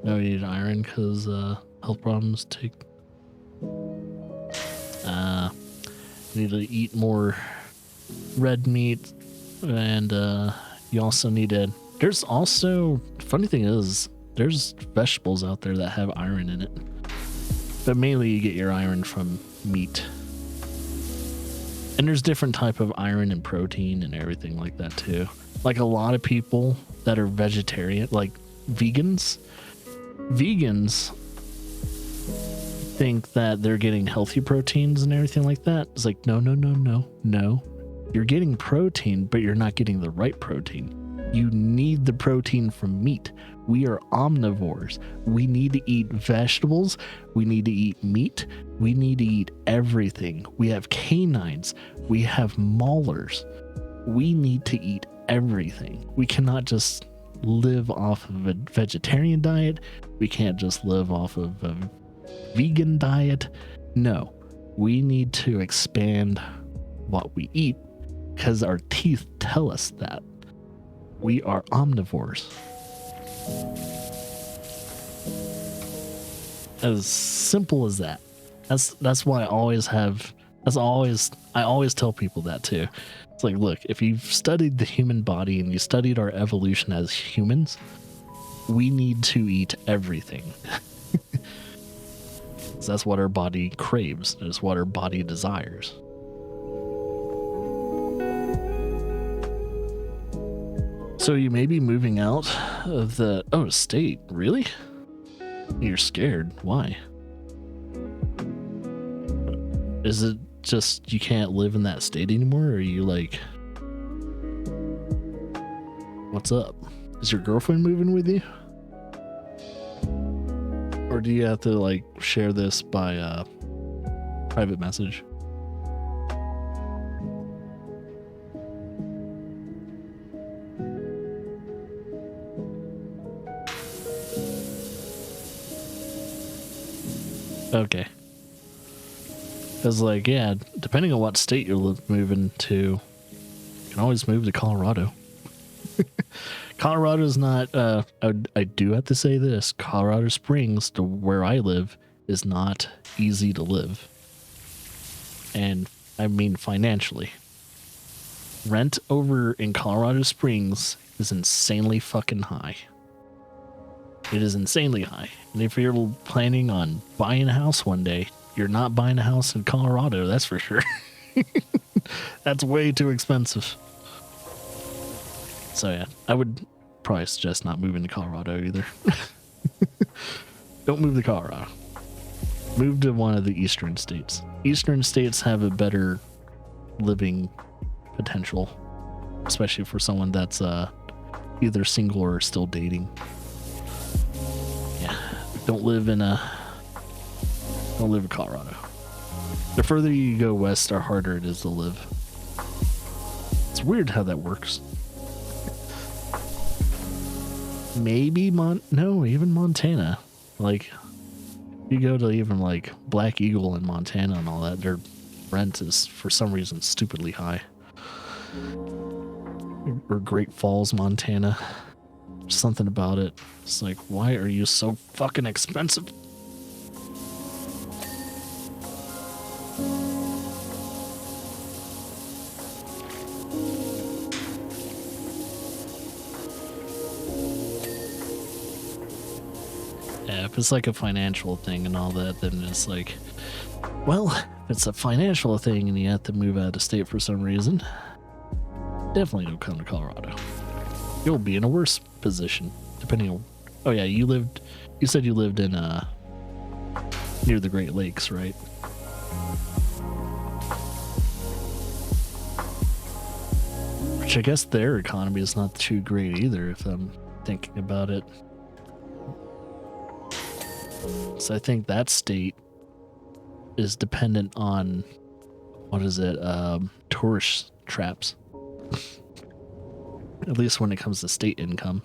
No, you need iron because health problems take. You need to eat more red meat, and you also need to. There's also, funny thing is, there's vegetables out there that have iron in it, but mainly you get your iron from meat. And there's different type of iron and protein and everything like that too. Like a lot of people that are vegetarian, like vegans think that they're getting healthy proteins and everything like that. It's like, no. You're getting protein, but you're not getting the right protein. You need the protein from meat. We are omnivores. We need to eat vegetables. We need to eat meat. We need to eat everything. We have canines. We have molars. We need to eat everything. We cannot just live off of a vegetarian diet. We can't just live off of a vegan diet. No, we need to expand what we eat because our teeth tell us that. We are omnivores. As simple as that. That's why I always tell people that too. It's like, look, if you've studied the human body and you studied our evolution as humans, we need to eat everything. So that's what our body craves. That's what our body desires. So you may be moving out of the state. Really? You're scared. Why? Is it just you can't live in that state anymore? Or are you like, what's up? Is your girlfriend moving with you? Or do you have to like share this by private message? Okay. Because, like, yeah, depending on what state you're moving to, you can always move to Colorado. Colorado's not, I do have to say this, Colorado Springs, to where I live, is not easy to live. And I mean financially. Rent over in Colorado Springs is insanely fucking high. It is insanely high. And if you're planning on buying a house one day, you're not buying a house in Colorado, that's for sure. That's way too expensive. So yeah, I would probably suggest not moving to Colorado either. Don't move to Colorado. Move to one of the eastern states. Eastern states have a better living potential, especially for someone that's either single or still dating. Yeah, don't live in Colorado. The further you go west, the harder it is to live. It's weird how that works. Maybe even Montana. Like, you go to even like Black Eagle in Montana and all that, their rent is for some reason stupidly high. or Great Falls, Montana. Something about it. It's like, why are you so fucking expensive? Yeah, if it's like a financial thing and all that, then it's like, well, if it's a financial thing and you have to move out of state for some reason, definitely don't come to Colorado. You'll be in a worse position, depending on... Oh yeah, you said you lived in, near the Great Lakes, right? Which I guess their economy is not too great either, if I'm thinking about it. So I think that state is dependent on, what is it, tourist traps. At least when it comes to state income.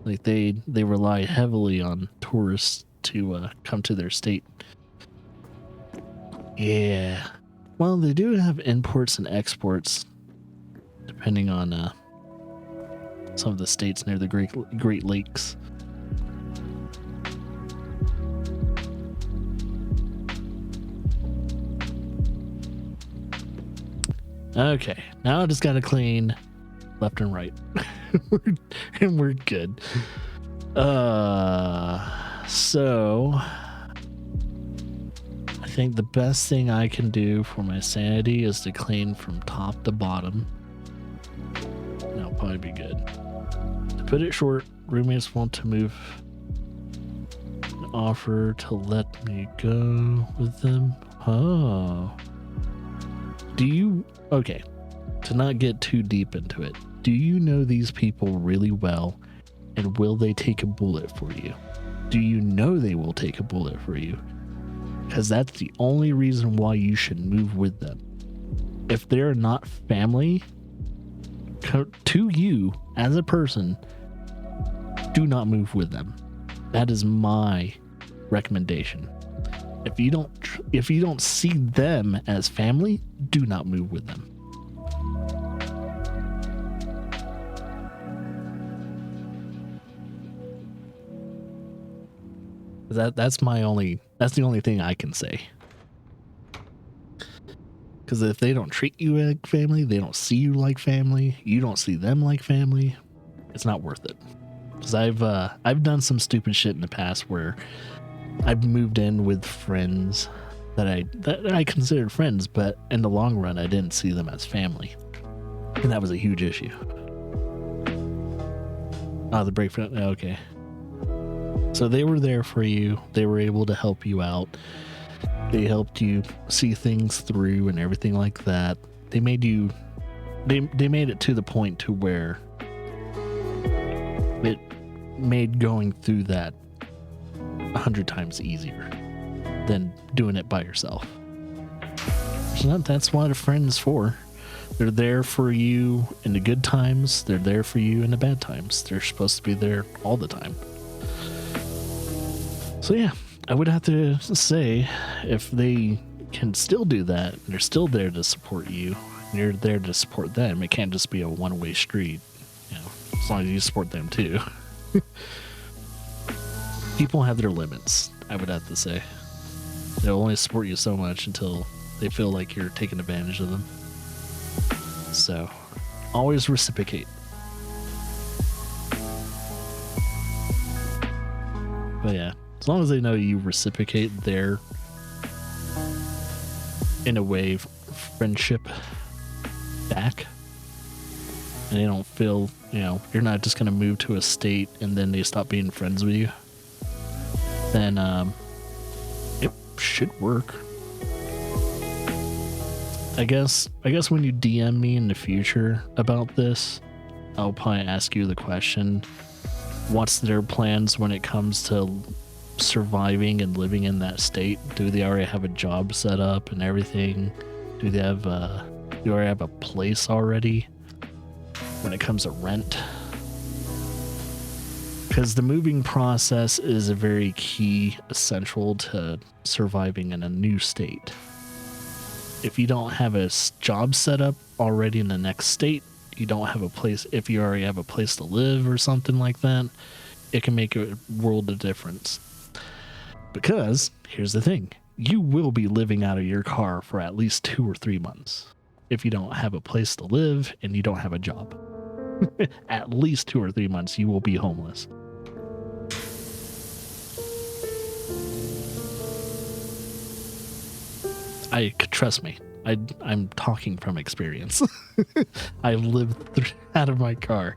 Like they rely heavily on tourists to come to their state. Yeah. Well, they do have imports and exports, depending on some of the states near the Great Lakes. Okay, now I just gotta clean left and right. And we're good. So I think the best thing I can do for my sanity is to clean from top to bottom. That'll probably be good. To put it short, roommates want to move and offer to let me go with them. Oh. Do you... Okay, to not get too deep into it, do you know these people really well, and will they take a bullet for you? Do you know they will take a bullet for you? Because that's the only reason why you should move with them. If they're not family to you as a person, do not move with them. That is my recommendation. If you don't see them as family, do not move with them. That's the only thing I can say. Because if they don't treat you like family, they don't see you like family, you don't see them like family, it's not worth it. Because I've done some stupid shit in the past where I've moved in with friends that I considered friends, but in the long run, I didn't see them as family, and that was a huge issue. Oh, the break for... Okay. So they were there for you. They were able to help you out. They helped you see things through and everything like that. They made you... They made it to the point to where it made going through that 100 times easier than doing it by yourself. So that's what a friend is for. They're there for you in the good times. They're there for you in the bad times. They're supposed to be there all the time. So yeah, I would have to say, if they can still do that, they're still there to support you, and you're there to support them. It can't just be a one-way street, you know, as long as you support them too. People have their limits, I would have to say. They'll only support you so much until they feel like you're taking advantage of them. So, always reciprocate. But yeah, as long as they know you reciprocate their, in a way, friendship back, and they don't feel, you know, you're not just going to move to a state and then they stop being friends with you, then it should work. I guess when you DM me in the future about this, I'll probably ask you the question, what's their plans when it comes to surviving and living in that state? Do they already have a job set up and everything? Do they already have a place already when it comes to rent? Because the moving process is a very key, essential to surviving in a new state. If you don't have a job set up already in the next state, you don't have a place, if you already have a place to live or something like that, it can make a world of difference. Because here's the thing, you will be living out of your car for at least 2 or 3 months if you don't have a place to live and you don't have a job. At least 2 or 3 months you will be homeless. Trust me, I'm talking from experience. I've lived out of my car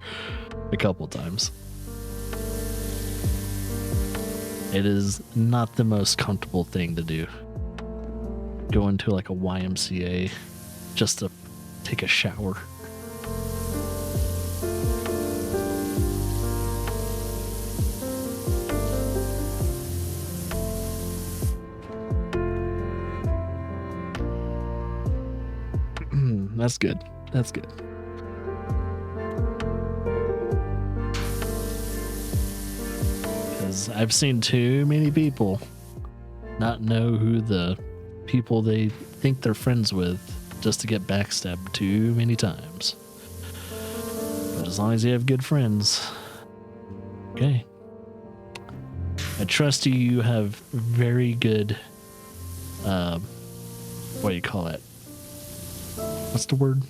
a couple times. It is not the most comfortable thing to do. Go into like a YMCA just to take a shower. That's good. That's good. Because I've seen too many people not know who the people they think they're friends with just to get backstabbed too many times. But as long as you have good friends, okay. I trust you have very good, what do you call it? What's the word?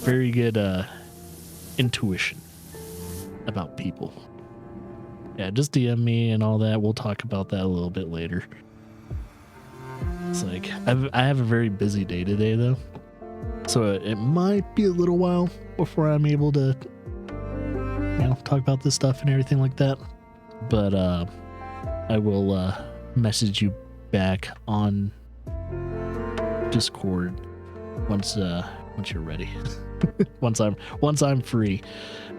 Very good intuition about people. Yeah, just DM me and all that. We'll talk about that a little bit later. It's like I have a very busy day today though, so it might be a little while before I'm able to, talk about this stuff and everything like that. But I will message you back on Discord once you're ready. once I'm free.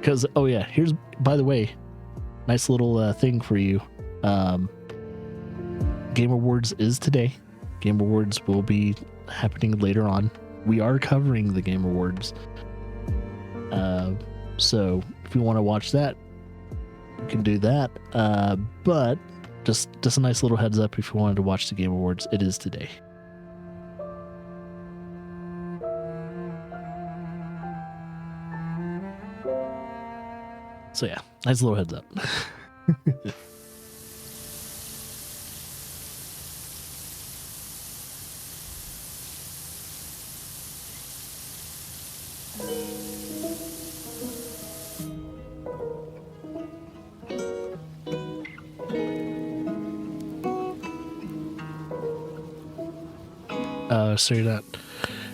Because here's, by the way, nice little thing for you. Game Awards is today. Game Awards will be happening later on. We are covering the Game Awards. So if you want to watch that, you can do that. But just a nice little heads up, if you wanted to watch the Game Awards, it is today. So yeah, nice little heads up. So you're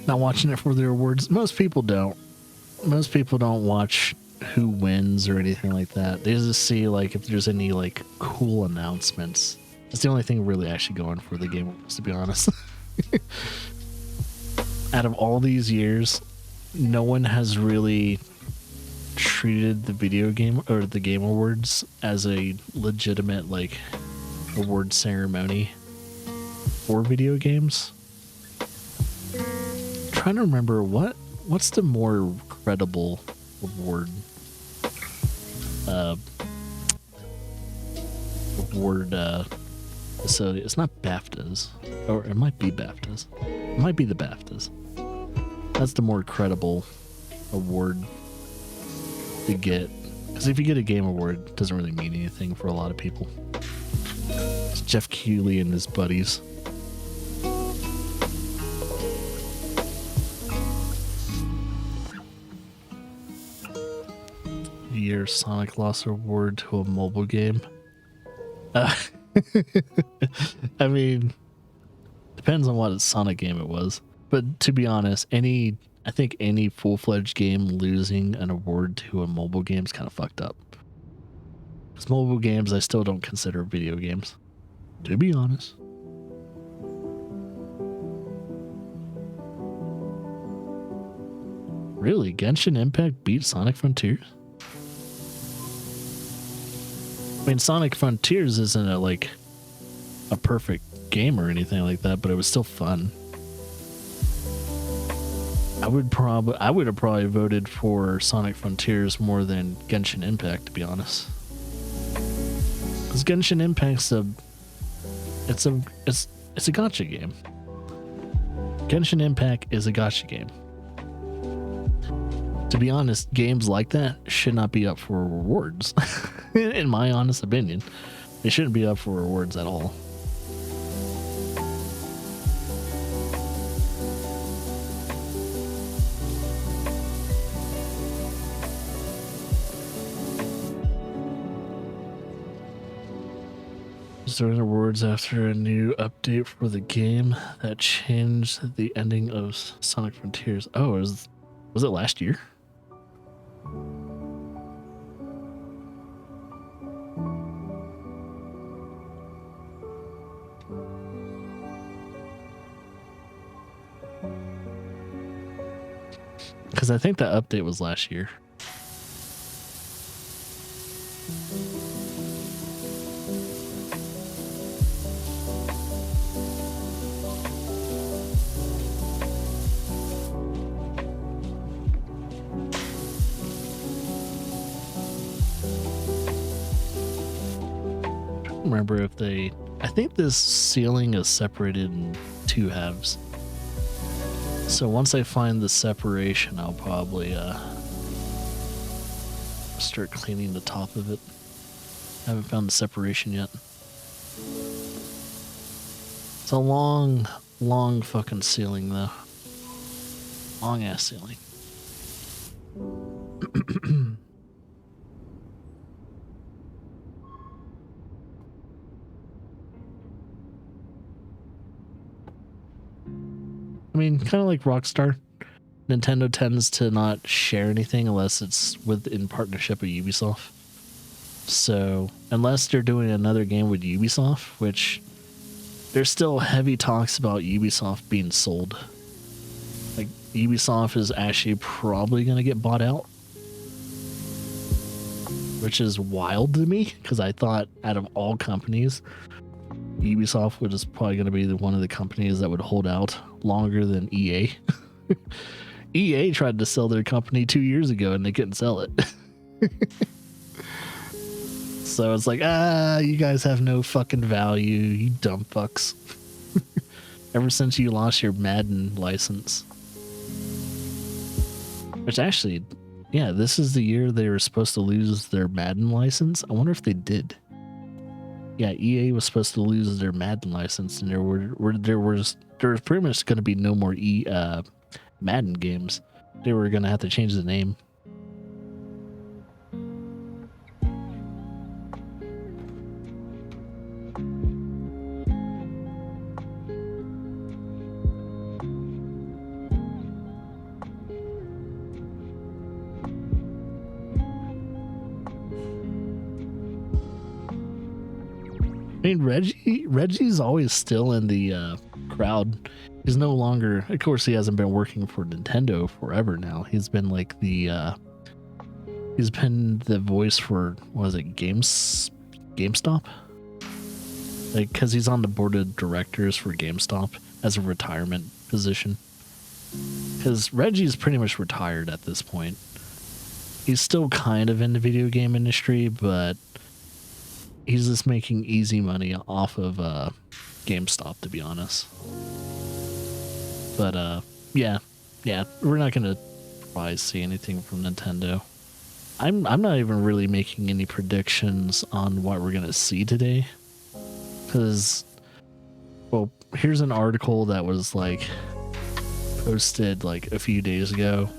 not watching it for the awards. Most people don't watch who wins or anything like that. They just see like if there's any like cool announcements. It's the only thing really actually going for the Game Awards, to be honest. Out of all these years, no one has really treated the video game or the Game Awards as a legitimate like award ceremony for video games. I'm trying to remember what's the more credible award facility. It's not BAFTAs, or it might be BAFTAs. It might be the BAFTAs. That's the more credible award to get, because if you get a Game Award, it doesn't really mean anything for a lot of people. It's Jeff Keighley and his buddies. Year Sonic lost award to a mobile game. I mean, depends on what Sonic game it was. But to be honest, I think any full-fledged game losing an award to a mobile game is kind of fucked up. Because mobile games I still don't consider video games, to be honest. Really? Genshin Impact beat Sonic Frontiers? I mean, Sonic Frontiers isn't a perfect game or anything like that, but it was still fun. I would have probably voted for Sonic Frontiers more than Genshin Impact, to be honest. Because Genshin Impact's it's a gacha game. Genshin Impact is a gacha game. to be honest, games like that should not be up for rewards. In my honest opinion, they shouldn't be up for rewards at all. Starting rewards after a new update for the game that changed the ending of Sonic Frontiers. Oh, was it last year? Because I think that update was last year. Remember if they, I think this ceiling is separated in two halves, so once I find the separation, I'll probably start cleaning the top of it. I haven't found the separation yet. It's a long fucking ceiling though. Long ass ceiling. I mean, kind of like Rockstar, Nintendo tends to not share anything unless it's in partnership with Ubisoft. So, unless they're doing another game with Ubisoft, which there's still heavy talks about Ubisoft being sold. Like, Ubisoft is actually probably going to get bought out, which is wild to me, because I thought out of all companies, Ubisoft was probably going to be one of the companies that would hold out longer than EA. EA tried to sell their company 2 years ago and they couldn't sell it. So it's like, you guys have no fucking value, you dumb fucks. Ever since you lost your Madden license. Which actually, yeah, this is the year they were supposed to lose their Madden license. I wonder if they did. Yeah, EA was supposed to lose their Madden license, and there was pretty much going to be no more Madden games. They were going to have to change the name. I mean, Reggie's always still in the crowd. He's no longer, of course, he hasn't been working for Nintendo forever now. He's been like he's been the voice for, what is it, GameStop? Like, because he's on the board of directors for GameStop as a retirement position. Because Reggie's pretty much retired at this point. He's still kind of in the video game industry, but he's just making easy money off of GameStop, to be honest. But yeah, we're not gonna probably see anything from Nintendo. I'm not even really making any predictions on what we're gonna see today, because, well, here's an article that was like posted like a few days ago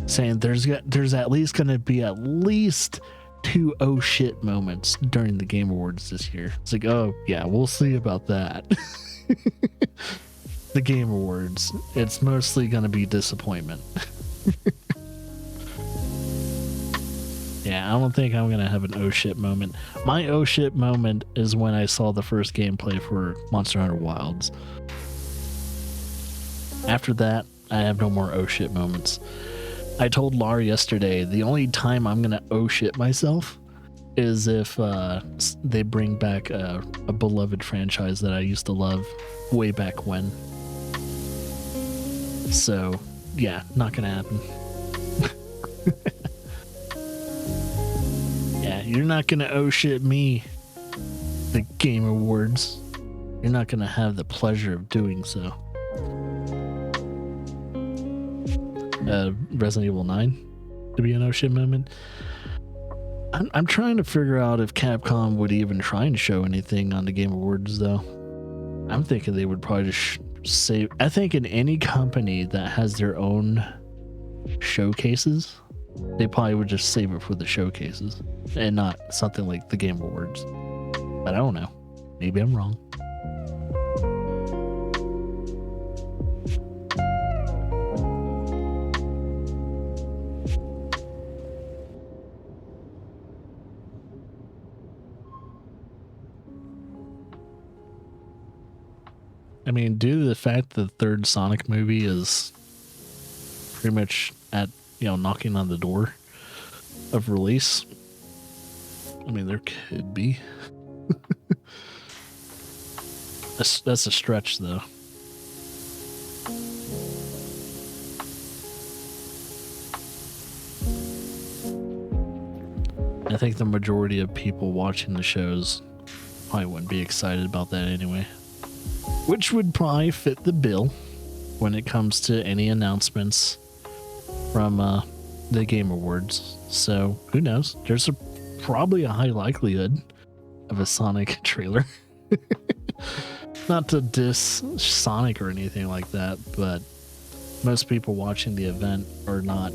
saying there's at least gonna be at least 2 oh shit moments during the Game Awards this year. It's like, oh yeah, we'll see about that. The Game Awards, it's mostly gonna be disappointment. Yeah, I don't think I'm gonna have an oh shit moment. My oh shit moment is when I saw the first gameplay for Monster Hunter Wilds. After that, I have no more oh shit moments. I told Lar yesterday, the only time I'm gonna oh shit myself is if they bring back a beloved franchise that I used to love way back when. So, yeah, not gonna happen. Yeah, you're not gonna oh shit me, the Game Awards. You're not gonna have the pleasure of doing so. Resident Evil 9? to be an oh shit moment. I'm trying to figure out if Capcom would even try and show anything on the Game Awards, though. I'm thinking they would probably just save. I think in any company that has their own showcases, they probably would just save it for the showcases and not something like the Game Awards. But I don't know. Maybe I'm wrong. I mean, due to the fact that the third Sonic movie is pretty much at, knocking on the door of release, I mean, there could be. That's a stretch, though. I think the majority of people watching the shows probably wouldn't be excited about that anyway. Which would probably fit the bill when it comes to any announcements from the Game Awards. So, who knows? There's probably a high likelihood of a Sonic trailer. Not to diss Sonic or anything like that, but most people watching the event are not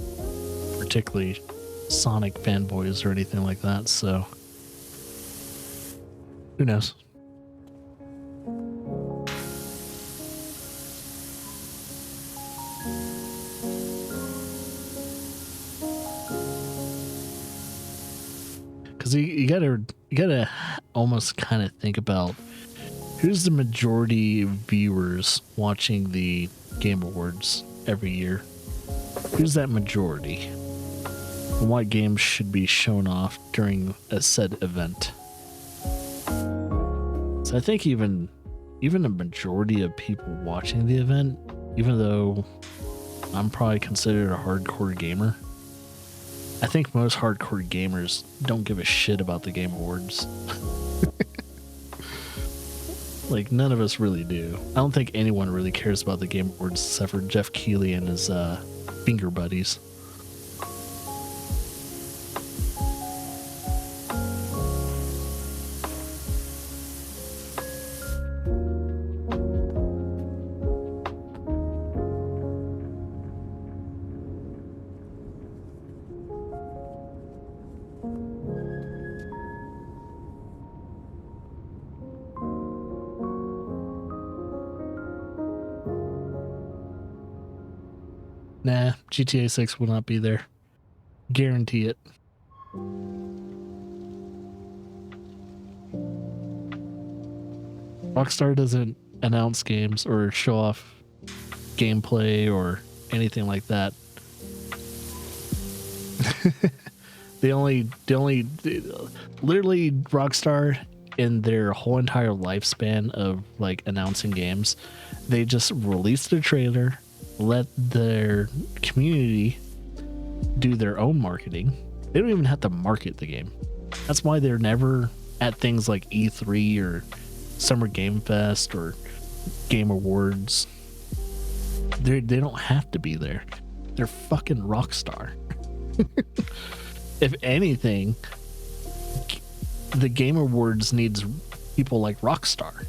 particularly Sonic fanboys or anything like that, so who knows? Because you gotta almost kind of think about who's the majority of viewers watching the Game Awards every year. Who's that majority? And what games should be shown off during a said event? So I think even a majority of people watching the event, even though I'm probably considered a hardcore gamer, I think most hardcore gamers don't give a shit about the Game Awards. Like, none of us really do. I don't think anyone really cares about the Game Awards except for Jeff Keighley and his finger buddies. Nah, GTA 6 will not be there. Guarantee it. Rockstar doesn't announce games or show off gameplay or anything like that. Literally Rockstar, in their whole entire lifespan of like announcing games, they just release the trailer, let their community do their own marketing. They don't even have to market the game. That's why they're never at things like E3 or Summer Game Fest or Game Awards. They don't have to be there. They're fucking Rockstar. If anything, the Game Awards needs people like Rockstar.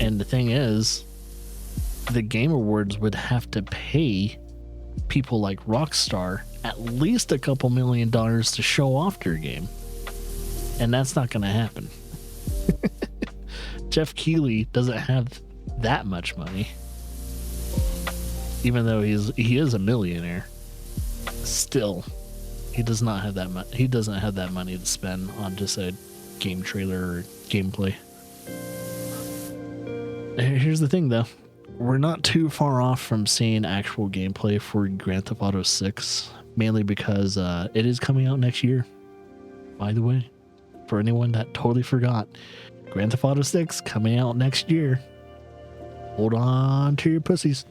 And the thing is, the Game Awards would have to pay people like Rockstar at least a couple $1 million to show off their game. And that's not going to happen. Jeff Keighley doesn't have that much money. Even though he is a millionaire. Still, he does not have that he doesn't have that money to spend on just a game trailer or gameplay. Here's the thing though. We're not too far off from seeing actual gameplay for Grand Theft Auto 6, mainly because it is coming out next year. By the way, for anyone that totally forgot, Grand Theft Auto 6 coming out next year. Hold on to your pussies.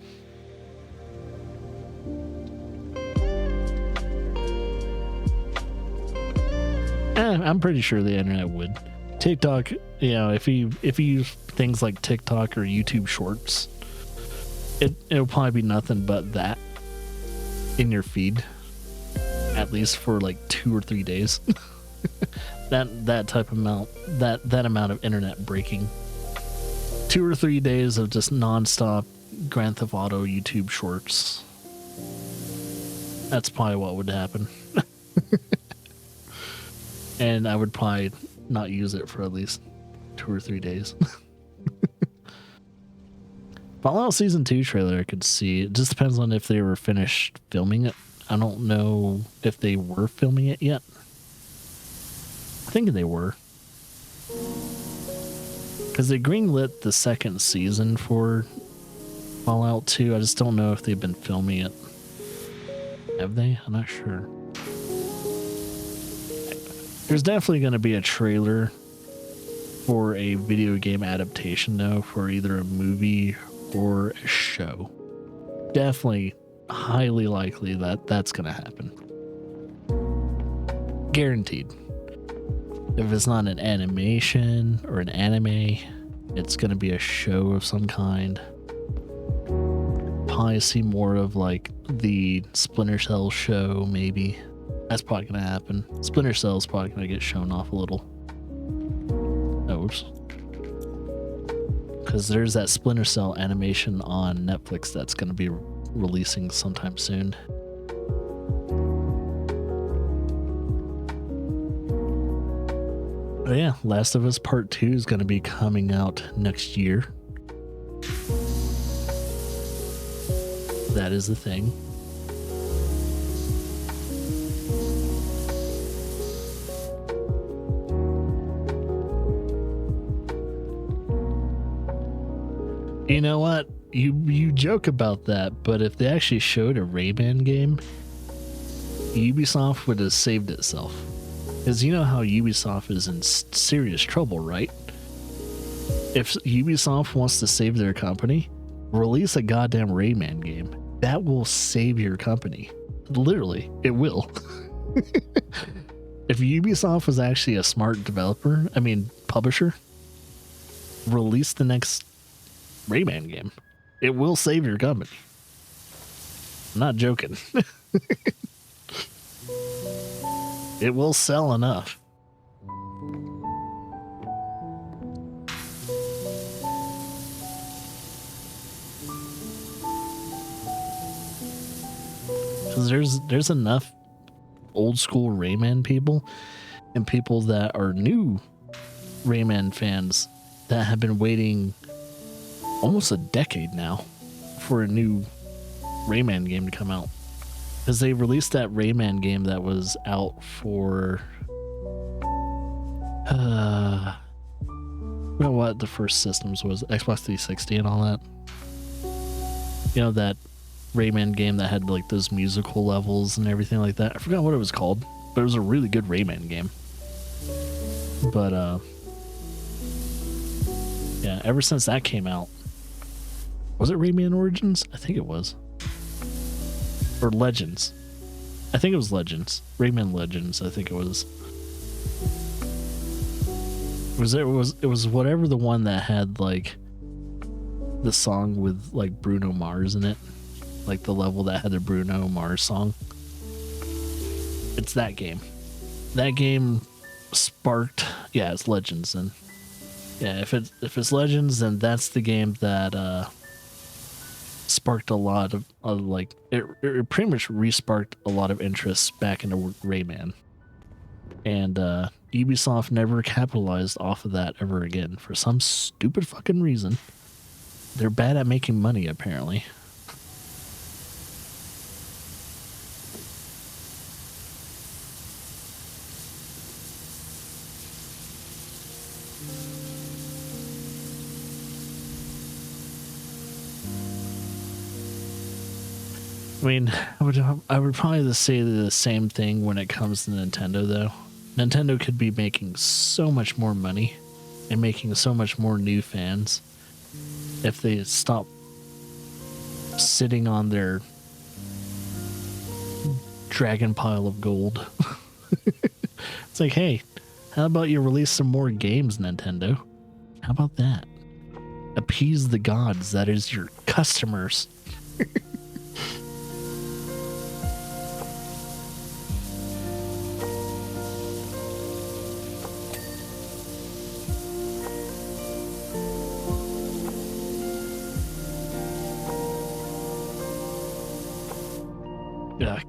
I'm pretty sure the internet would. TikTok, if you use things like TikTok or YouTube Shorts, it'll probably be nothing but that in your feed. at least for like 2 or 3 days. that type amount, that amount of internet breaking. 2 or 3 days of just nonstop Grand Theft Auto YouTube shorts. That's probably what would happen. And I would probably not use it for at least 2 or 3 days. Fallout Season 2 trailer I could see. It just depends on if they were finished filming it. I don't know if they were filming it yet. I think they were. Because they greenlit the second season for Fallout 2. I just don't know if they've been filming it. Have they? I'm not sure. There's definitely going to be a trailer for a video game adaptation, though, for either a movie or a show. Definitely, highly likely that that's going to happen. Guaranteed. If it's not an animation or an anime, it's going to be a show of some kind. Probably see more of like the Splinter Cell show, maybe. That's probably going to happen. Splinter Cell is probably going to get shown off a little. Oops. Because there's that Splinter Cell animation on Netflix that's going to be releasing sometime soon. But yeah, Last of Us Part 2 is going to be coming out next year. That is the thing. You know what? You joke about that, but if they actually showed a Rayman game, Ubisoft would have saved itself. Because you know how Ubisoft is in serious trouble, right? If Ubisoft wants to save their company, release a goddamn Rayman game. That will save your company. Literally, it will. If Ubisoft was actually a smart publisher, release the next Rayman game. It will save your company. I'm not joking. It will sell enough. Because there's enough old school Rayman people and people that are new Rayman fans that have been waiting almost a decade now for a new Rayman game to come out. Because they released that Rayman game that was out for I don't know what the first systems was, Xbox 360 and all that. You know, that Rayman game that had like those musical levels and everything like that. I forgot what it was called, but it was a really good Rayman game. But yeah, ever since that came out, was it Rayman Origins? I think it was. Or Legends. I think it was Legends. Rayman Legends, I think it was. It was whatever the one that had like the song with like Bruno Mars in it. Like the level that had the Bruno Mars song. It's that game. That game sparked, yeah, it's Legends, and yeah, if it's Legends, then that's the game that sparked a lot of like it pretty much re-sparked a lot of interest back into Rayman. And Ubisoft never capitalized off of that ever again for some stupid fucking reason. They're bad at making money, apparently. I mean, I would probably say the same thing when it comes to Nintendo, though. Nintendo could be making so much more money and making so much more new fans if they stop sitting on their dragon pile of gold. It's like, hey, how about you release some more games, Nintendo? How about that? Appease the gods, that is your customers.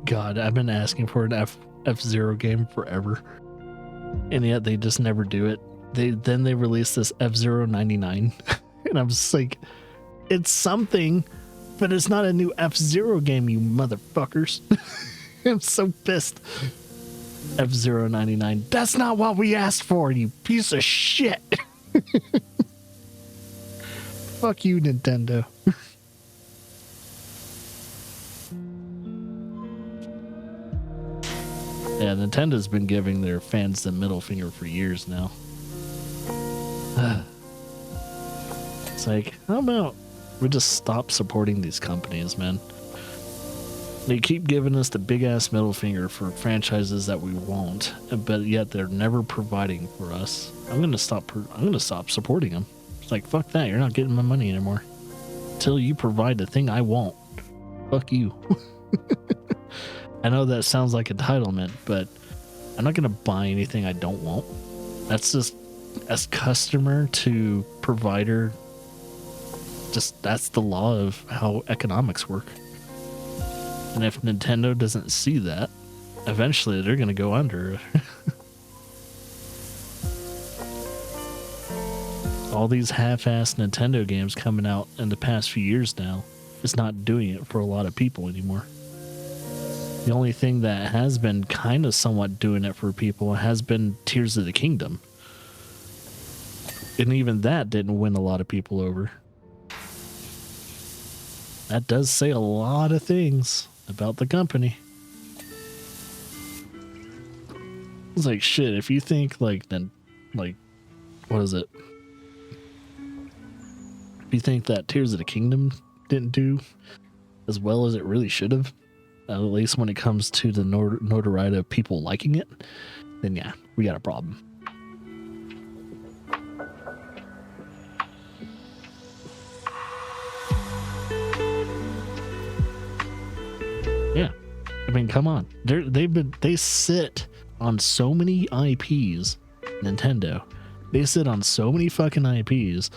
God, I've been asking for an F-Zero game forever, and yet they just never do it. They released this F-Zero 99, and I'm just like, it's something, but it's not a new F-Zero game, you motherfuckers. I'm so pissed. F-Zero 99. That's not what we asked for, you piece of shit. Fuck you, Nintendo. Yeah, Nintendo's been giving their fans the middle finger for years now. It's like, how about we just stop supporting these companies, man? They keep giving us the big ass middle finger for franchises that we want, but yet they're never providing for us. I'm gonna stop supporting them. It's like, fuck that, you're not getting my money anymore until you provide the thing I want. Fuck you. I know that sounds like entitlement, but I'm not gonna buy anything I don't want. That's just, as customer to provider, just that's the law of how economics work. And if Nintendo doesn't see that, eventually they're gonna go under. All these half-assed Nintendo games coming out in the past few years now is not doing it for a lot of people anymore. The only thing that has been kind of somewhat doing it for people has been Tears of the Kingdom. And even that didn't win a lot of people over. That does say a lot of things about the company. It's like, shit, if you think what is it? If you think that Tears of the Kingdom didn't do as well as it really should have, at least when it comes to the notoriety of people liking it, then yeah, we got a problem. Yeah, I mean, come on. They sit on so many IPs, Nintendo. They sit on so many fucking IPs.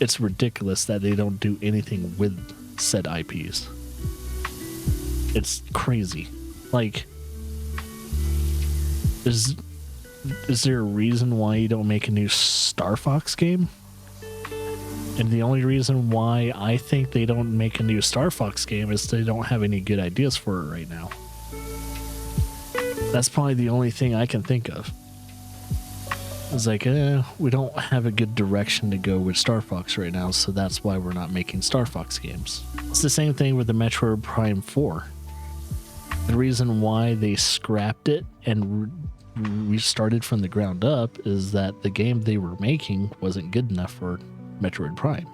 It's ridiculous that they don't do anything with said IPs. It's crazy. Like, is there a reason why you don't make a new Star Fox game? And the only reason why I think they don't make a new Star Fox game is they don't have any good ideas for it right now. That's probably the only thing I can think of. It's like, we don't have a good direction to go with Star Fox right now, so that's why we're not making Star Fox games. It's the same thing with the Metroid Prime 4. The reason why they scrapped it and restarted from the ground up is that the game they were making wasn't good enough for Metroid Prime.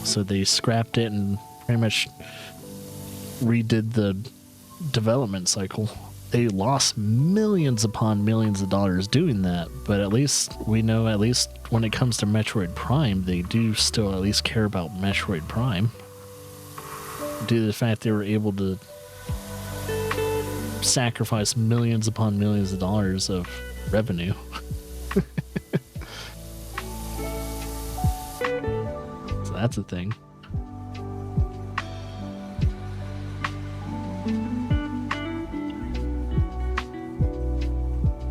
So they scrapped it and pretty much redid the development cycle. They lost millions upon millions of dollars doing that, but at least we know, at least when it comes to Metroid Prime, they do still at least care about Metroid Prime. Due to the fact they were able to sacrifice millions upon millions of dollars of revenue. So that's a thing.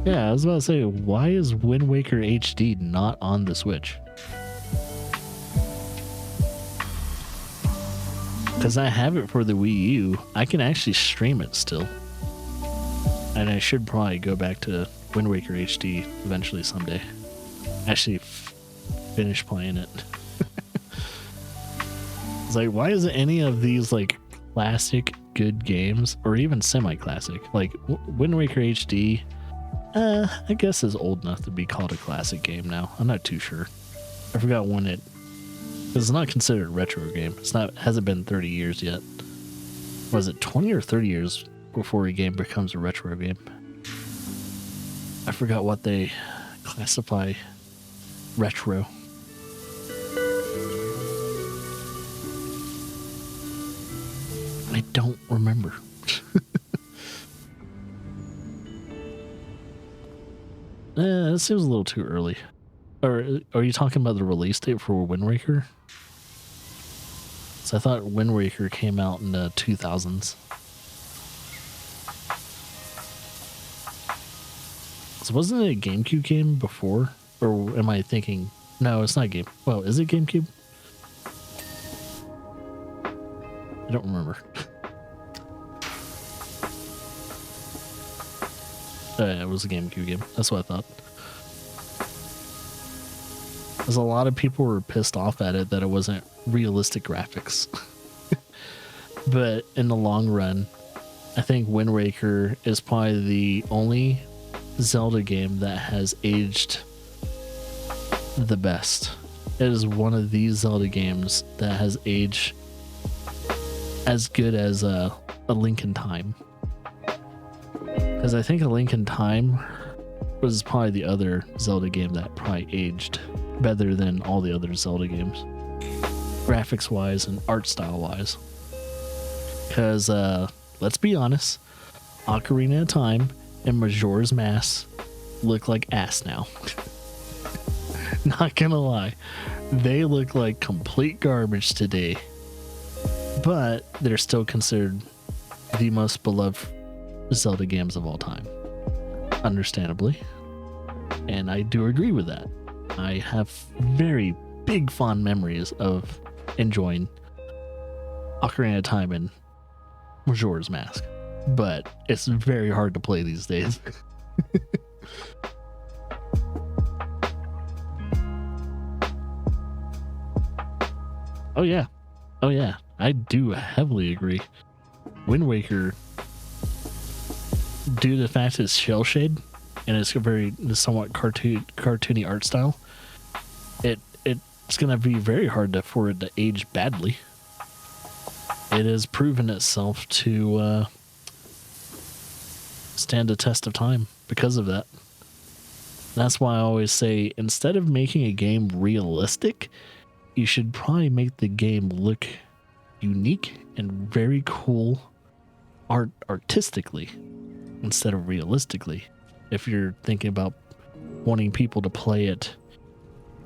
Yeah, I was about to say, why is Wind Waker HD not on the Switch? Because I have it for the Wii U. I can actually stream it still. And I should probably go back to Wind Waker HD eventually someday. Actually finish playing it. It's like, why isn't any of these like classic good games, or even semi-classic, like Wind Waker HD, I guess is old enough to be called a classic game now. I'm not too sure. I forgot when it's not considered a retro game. Hasn't been 30 years yet. Was it 20 or 30 years before a game becomes a retro game? I forgot what they classify retro. I don't remember. That seems a little too early. Or are you talking about the release date for Wind Waker? So I thought Wind Waker came out in the 2000s. So wasn't it a GameCube game before? Or am I thinking... No, it's not Game... Well, is it GameCube? I don't remember. Oh, yeah, it was a GameCube game. That's what I thought. Because a lot of people were pissed off at it that it wasn't realistic graphics. But in the long run, I think Wind Waker is probably the only Zelda game that has aged the best. It is one of these Zelda games that has aged as good as a Link in Time. Because I think A Link in Time was probably the other Zelda game that probably aged better than all the other Zelda games, graphics wise and art style wise. Because let's be honest, Ocarina of Time and Majora's Mask look like ass now. Not gonna lie, they look like complete garbage today, but they're still considered the most beloved Zelda games of all time, understandably, and I do agree with that. I have very big fond memories of enjoying Ocarina of Time and Majora's Mask, but it's very hard to play these days. Oh yeah, I do heavily agree. Wind Waker, due to the fact it's shell shade and it's a very somewhat cartoony art style, it's gonna be very hard for it to age badly. It has proven itself to stand the test of time because of that. That's why I always say, instead of making a game realistic, you should probably make the game look unique and very cool artistically instead of realistically. If you're thinking about wanting people to play it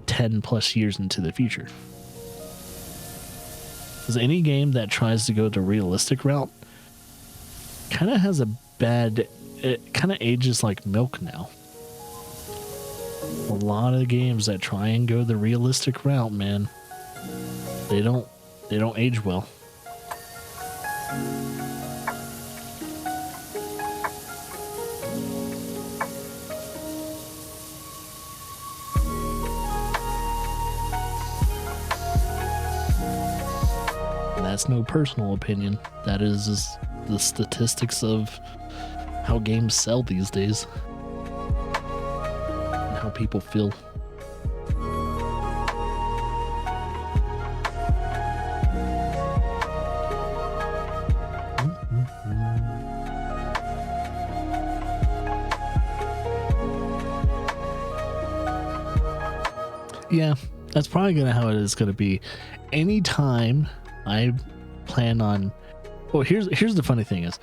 10 plus years into the future. Because any game that tries to go the realistic route kind of has it kind of ages like milk now. A lot of games that try and go the realistic route, man, they don't age well. And that's no personal opinion. That is just the statistics of how games sell these days and how people feel. Yeah, that's probably how it is going to be. Anytime I plan on... Well, here's the funny thing is,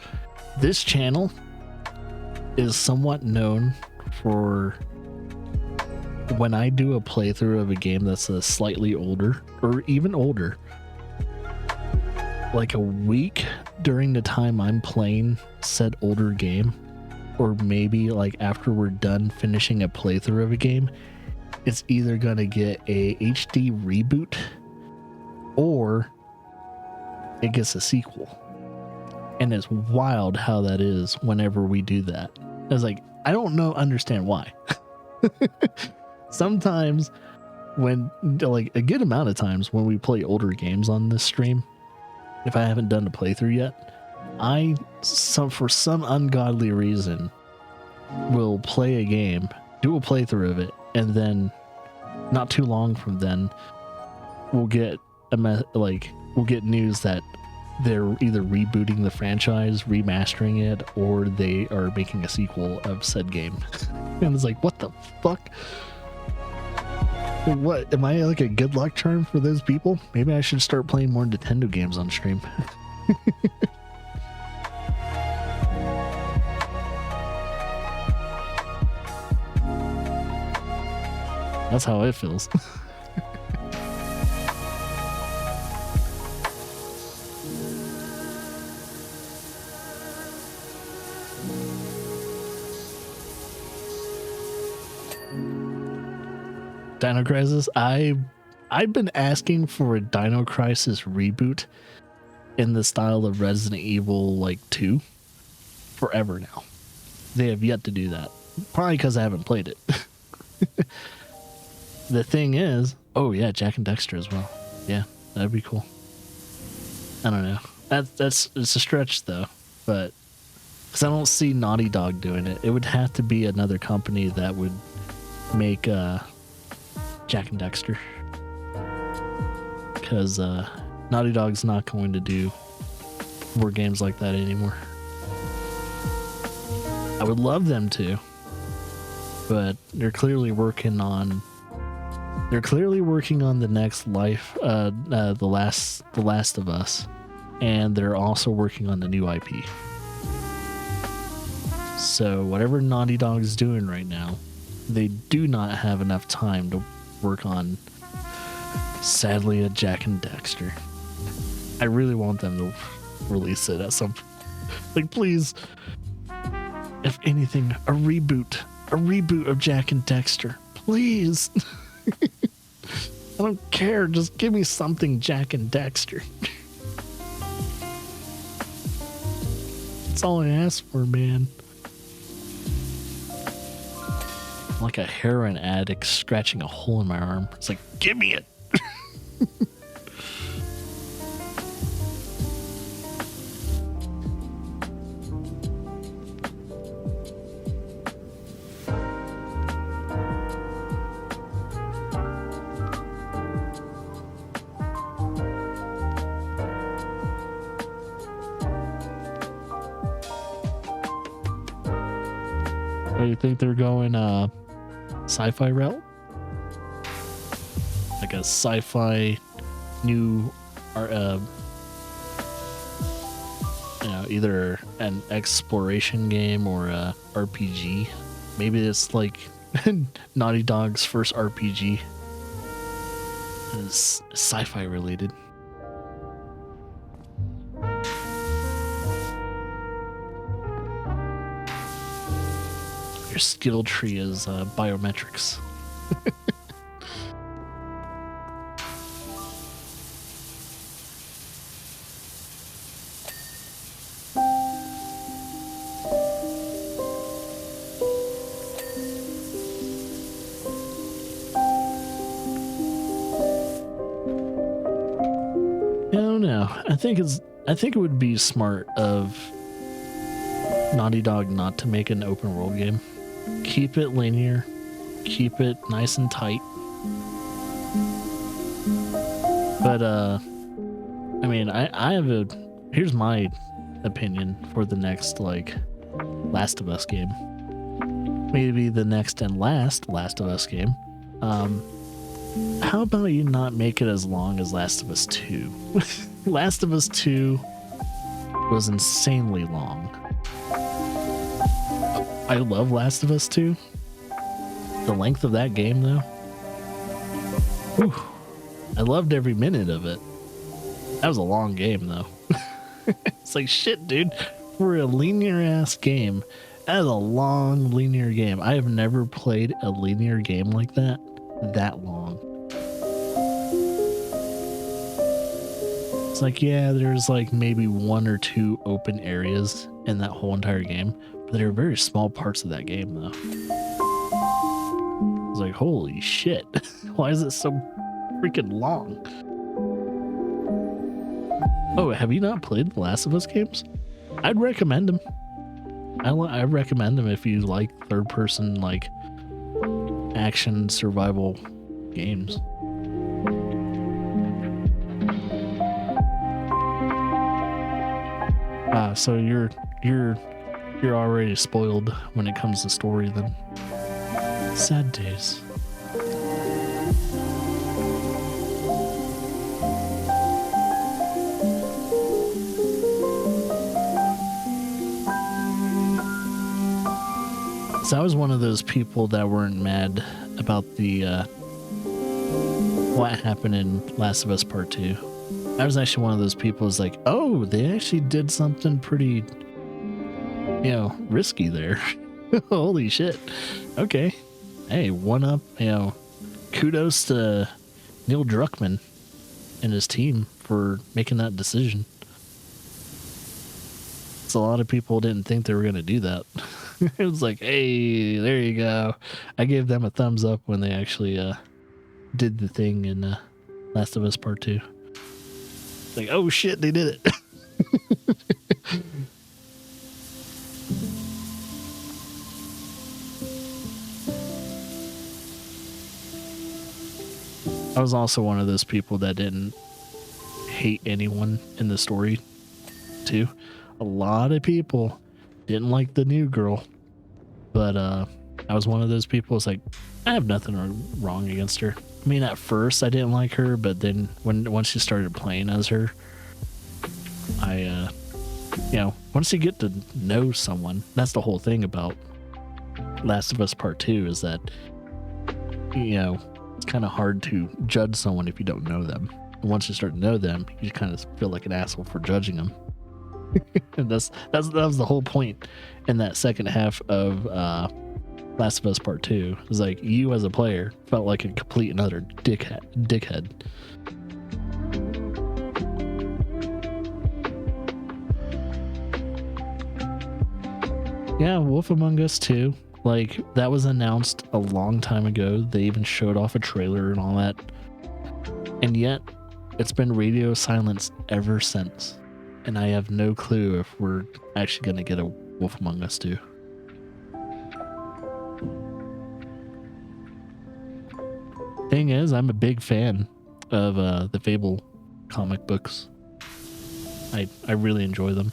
this channel is somewhat known for when I do a playthrough of a game that's a slightly older, or even older, like a week during the time I'm playing said older game, or maybe like after we're done finishing a playthrough of a game, it's either gonna get a HD reboot or it gets a sequel. And it's wild how that is whenever we do that. It's like, I don't understand why. Sometimes when, like a good amount of times when we play older games on this stream, if I haven't done a playthrough yet, for some ungodly reason, will play a game, do a playthrough of it, and then not too long from then we'll get we'll get news that they're either rebooting the franchise, remastering it, or they are making a sequel of said game. And it's like, what the fuck? What, am I like a good luck charm for those people? Maybe I should start playing more Nintendo games on stream. That's how it feels. Dino Crisis. I've been asking for a Dino Crisis reboot in the style of Resident Evil like 2 forever now. They have yet to do that. Probably because I haven't played it. The thing is, oh yeah, Jack and Dexter as well. Yeah, that'd be cool. I don't know. It's a stretch though, but because I don't see Naughty Dog doing it. It would have to be another company that would make Jack and Dexter. Because Naughty Dog's not going to do more games like that anymore. I would love them to, but they're clearly working on the next life, the Last of Us, and they're also working on the new IP. So whatever Naughty Dog's doing right now, they do not have enough time to work on, sadly, a Jack and Dexter. I really want them to release it at some, like, please, if anything, a reboot of Jack and Dexter, please. I don't care, just give me something Jack and Dexter. That's all I ask for, man. I'm like a heroin addict scratching a hole in my arm. It's like, give me it. Oh, you think they're going sci-fi route? Like a sci-fi new either an exploration game or a RPG. Maybe it's like Naughty Dog's first RPG is sci-fi related. Your skill tree is biometrics. I don't know. I think it would be smart of Naughty Dog not to make an open world game. Keep it linear, keep it nice and tight. But I mean, I have here's my opinion for the next like Last of Us game. Maybe the next and last of Us game. How about you not make it as long as Last of Us 2? Last of Us 2 was insanely long. I love Last of Us 2. The length of that game, though. Whew, I loved every minute of it. That was a long game, though. It's like, shit, dude. For a linear-ass game, that is a long, linear game. I have never played a linear game like that long. It's like, yeah, there's like maybe 1 or 2 open areas in that whole entire game. But there are very small parts of that game, though. It's like, holy shit. Why is it so freaking long? Oh, have you not played the Last of Us games? I'd recommend them. I recommend them if you like third-person, like, action survival games. So you're already spoiled when it comes to story, then. Sad days. So I was one of those people that weren't mad about the what happened in Last of Us Part 2. I was actually one of those people who's like, oh, they actually did something pretty, risky there. Holy shit. Okay. hey, one up, kudos to Neil Druckmann and his team for making that decision. So a lot of people didn't think they were going to do that. It was like, hey, there you go. I gave them a thumbs up when they actually did the thing in Last of Us Part 2. Like, oh shit, they did it. I was also one of those people that didn't hate anyone in the story, too. A lot of people didn't like the new girl, but I was one of those people. It's like, I have nothing wrong against her. I mean, at first I didn't like her, but then once you started playing as her, I once you get to know someone, that's the whole thing about Last of Us Part 2 is that, it's kind of hard to judge someone if you don't know them. And once you start to know them, you kind of feel like an asshole for judging them. And that was the whole point in that second half of Last of Us Part 2. It was like, you as a player felt like a complete and utter dickhead. Yeah, Wolf Among Us 2. Like, that was announced a long time ago. They even showed off a trailer and all that. And yet, it's been radio silence ever since. And I have no clue if we're actually going to get a Wolf Among Us 2. Thing is, I'm a big fan of the Fable comic books. I really enjoy them.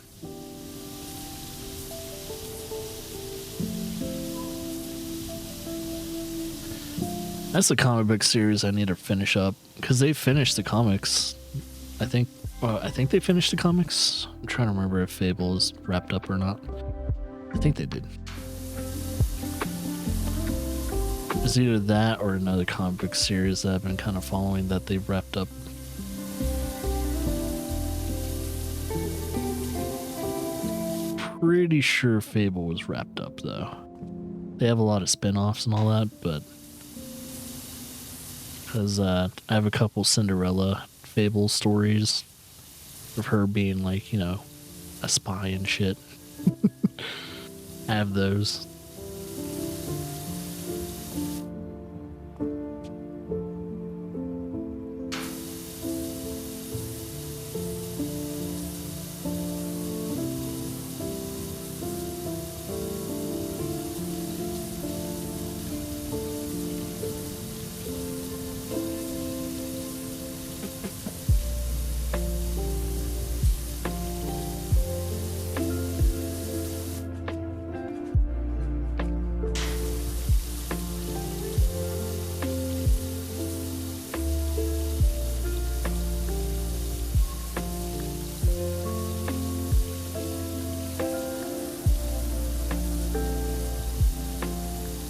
That's the comic book series I need to finish up, because they finished the comics. I think they finished the comics. I'm trying to remember if Fable is wrapped up or not. I think they did. It's either that or another comic book series that I've been kind of following that they've wrapped up. Pretty sure Fable was wrapped up though. They have a lot of spin-offs and all that, but because I have a couple Cinderella Fable stories of her being like, a spy and shit. I have those.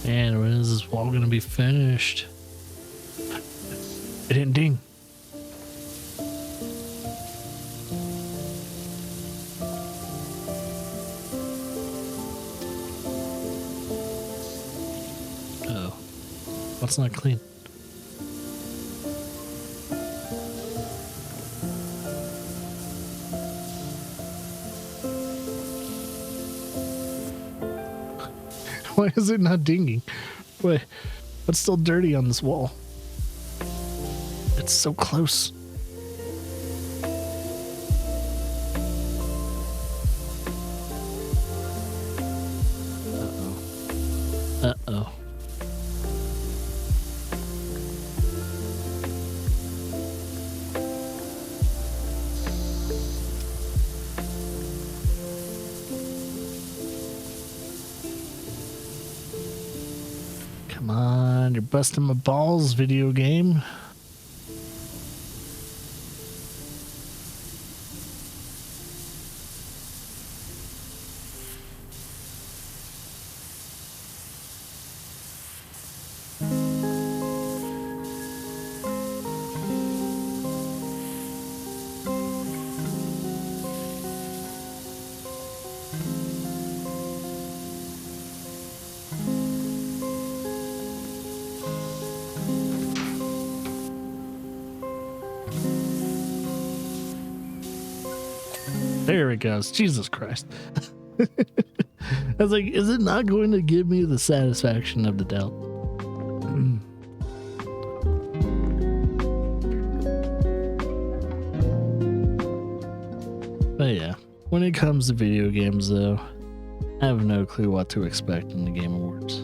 Man, when is this wall gonna be finished? It didn't ding. Oh, what's not clean? Why is it not dinging? Wait, what's still dirty on this wall? It's so close. Uh-oh. Uh-oh. Come on, you're busting my balls, video game. There it goes. Jesus Christ. I was like, is it not going to give me the satisfaction of the doubt? But yeah, when it comes to video games though, I have no clue what to expect in the Game Awards.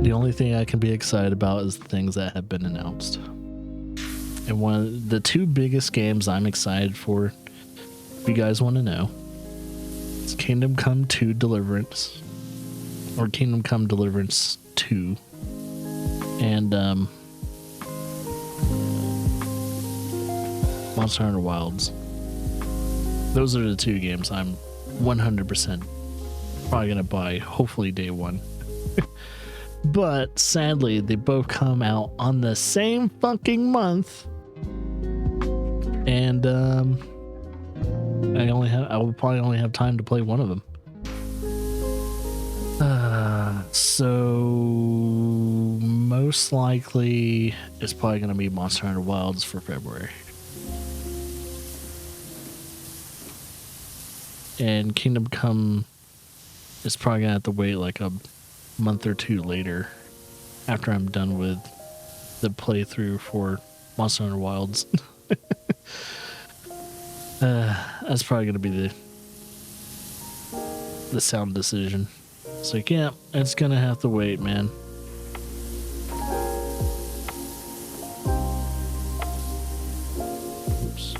The only thing I can be excited about is the things that have been announced. And one of the two biggest games I'm excited for, if you guys want to know, is Kingdom Come 2 Deliverance, or Kingdom Come Deliverance 2, and Monster Hunter Wilds. Those are the two games I'm 100% probably going to buy, hopefully day one. But sadly, they both come out on the same fucking month. And I will probably only have time to play one of them. So most likely it's probably going to be Monster Hunter Wilds for February. And Kingdom Come is probably going to have to wait like a month or two later after I'm done with the playthrough for Monster Hunter Wilds. That's probably going to be the sound decision. It's like, yeah, it's going to have to wait, man. Oops.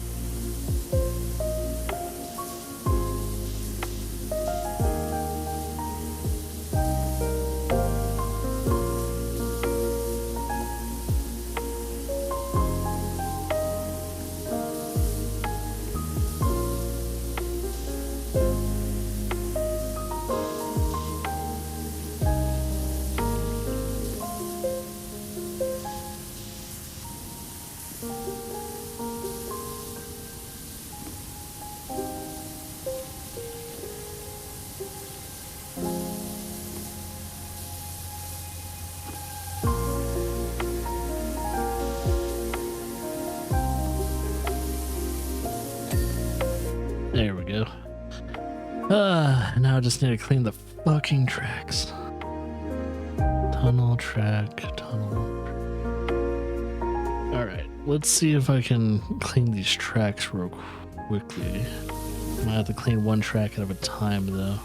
There we go. Now I just need to clean the fucking tracks. Tunnel. Alright, let's see if I can clean these tracks real quickly. I might have to clean one track at a time though.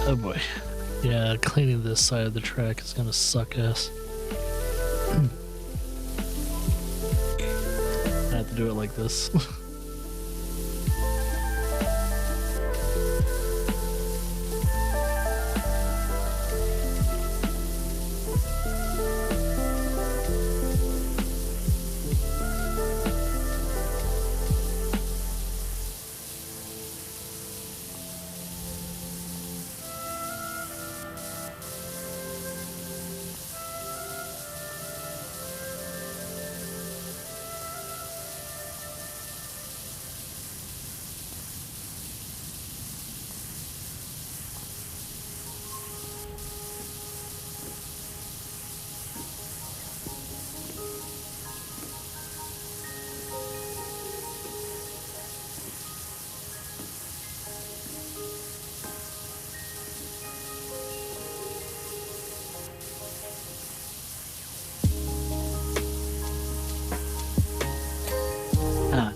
Oh boy. Yeah, cleaning this side of the track is gonna suck ass. I have to do it like this.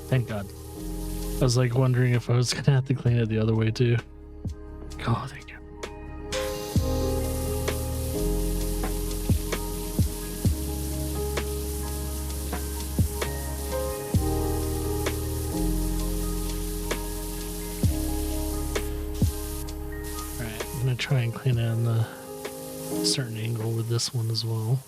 Thank God. I was like wondering if I was gonna have to clean it the other way too. Oh, thank you. Alright, I'm gonna try and clean it on a certain angle with this one as well.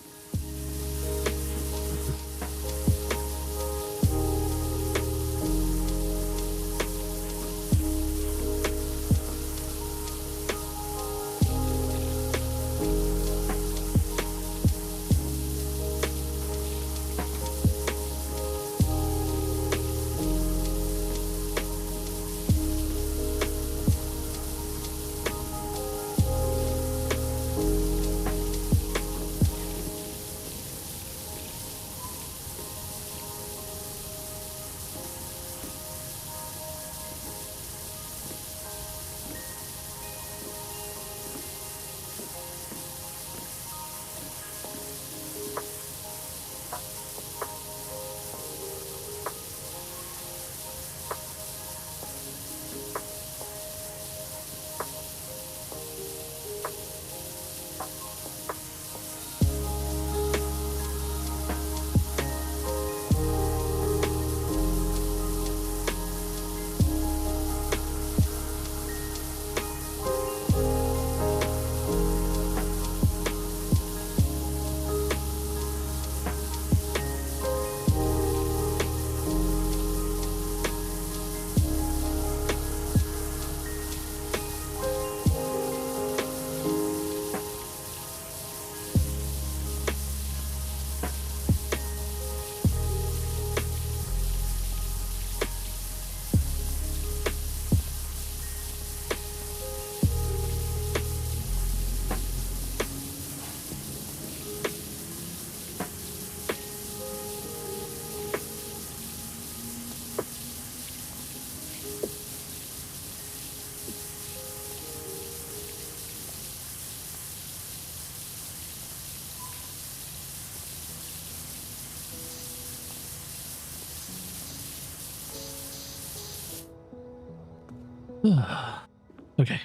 Okay.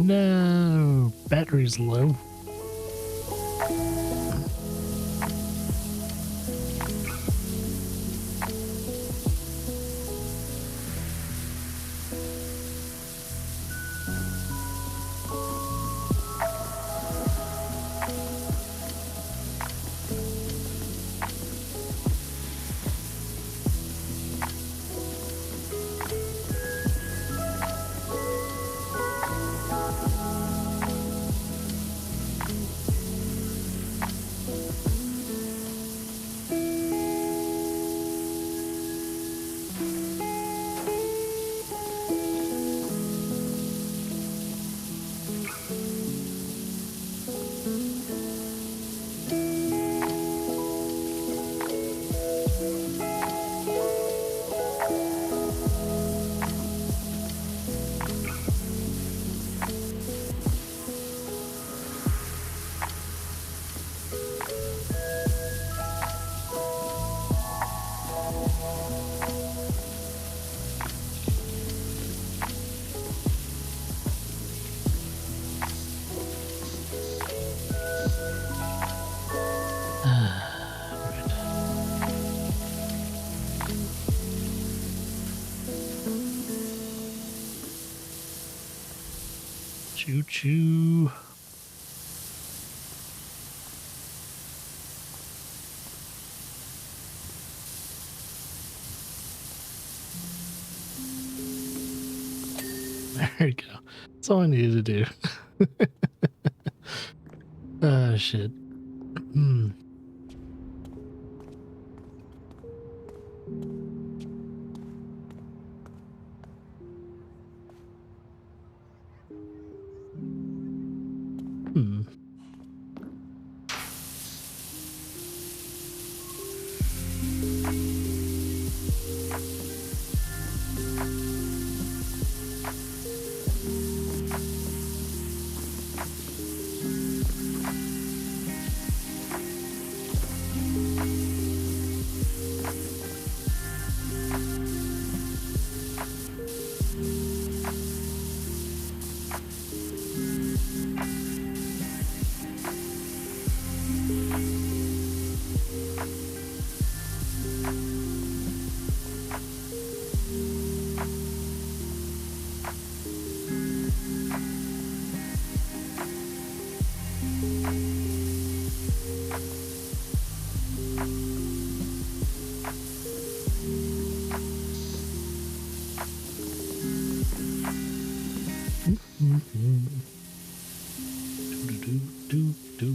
No, battery's low. Choo choo. There you go. That's all I needed to do. Ah, shit. Hmm. Hmm. Do.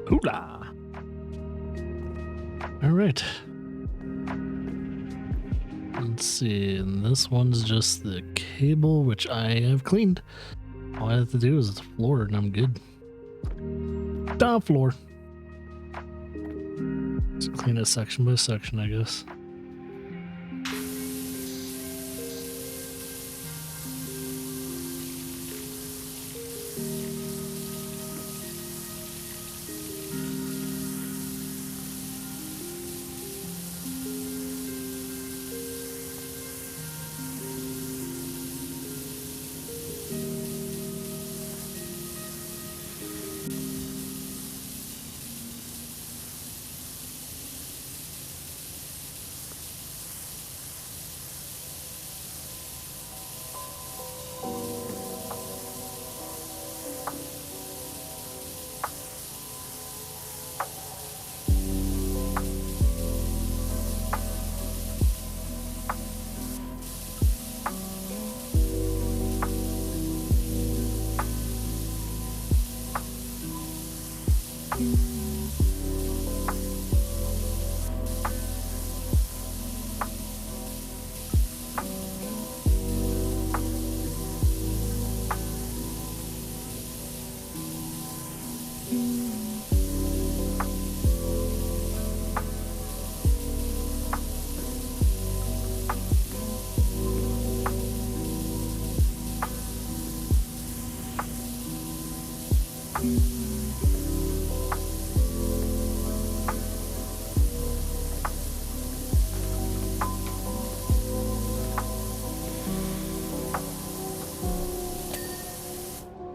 Hoopla! All right. Let's see. And this one's just the cable, which I have cleaned. All I have to do is the floor, and I'm good. Down floor. Just clean it section by section, I guess.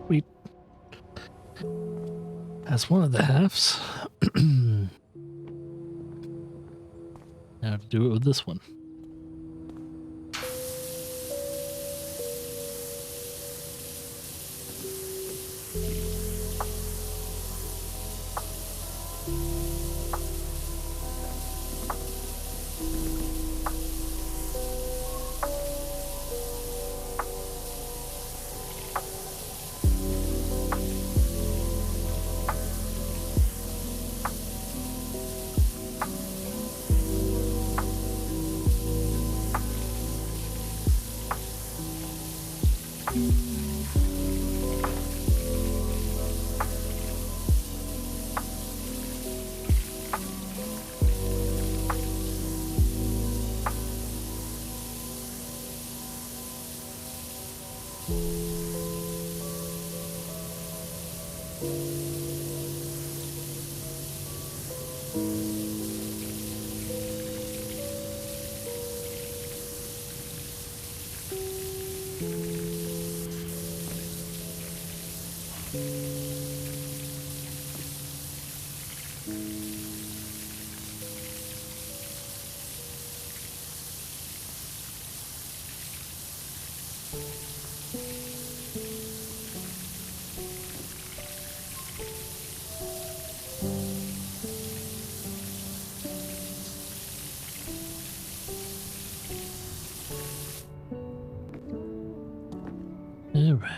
Sweet. That's one of the halves. Now to do it with this one. All right.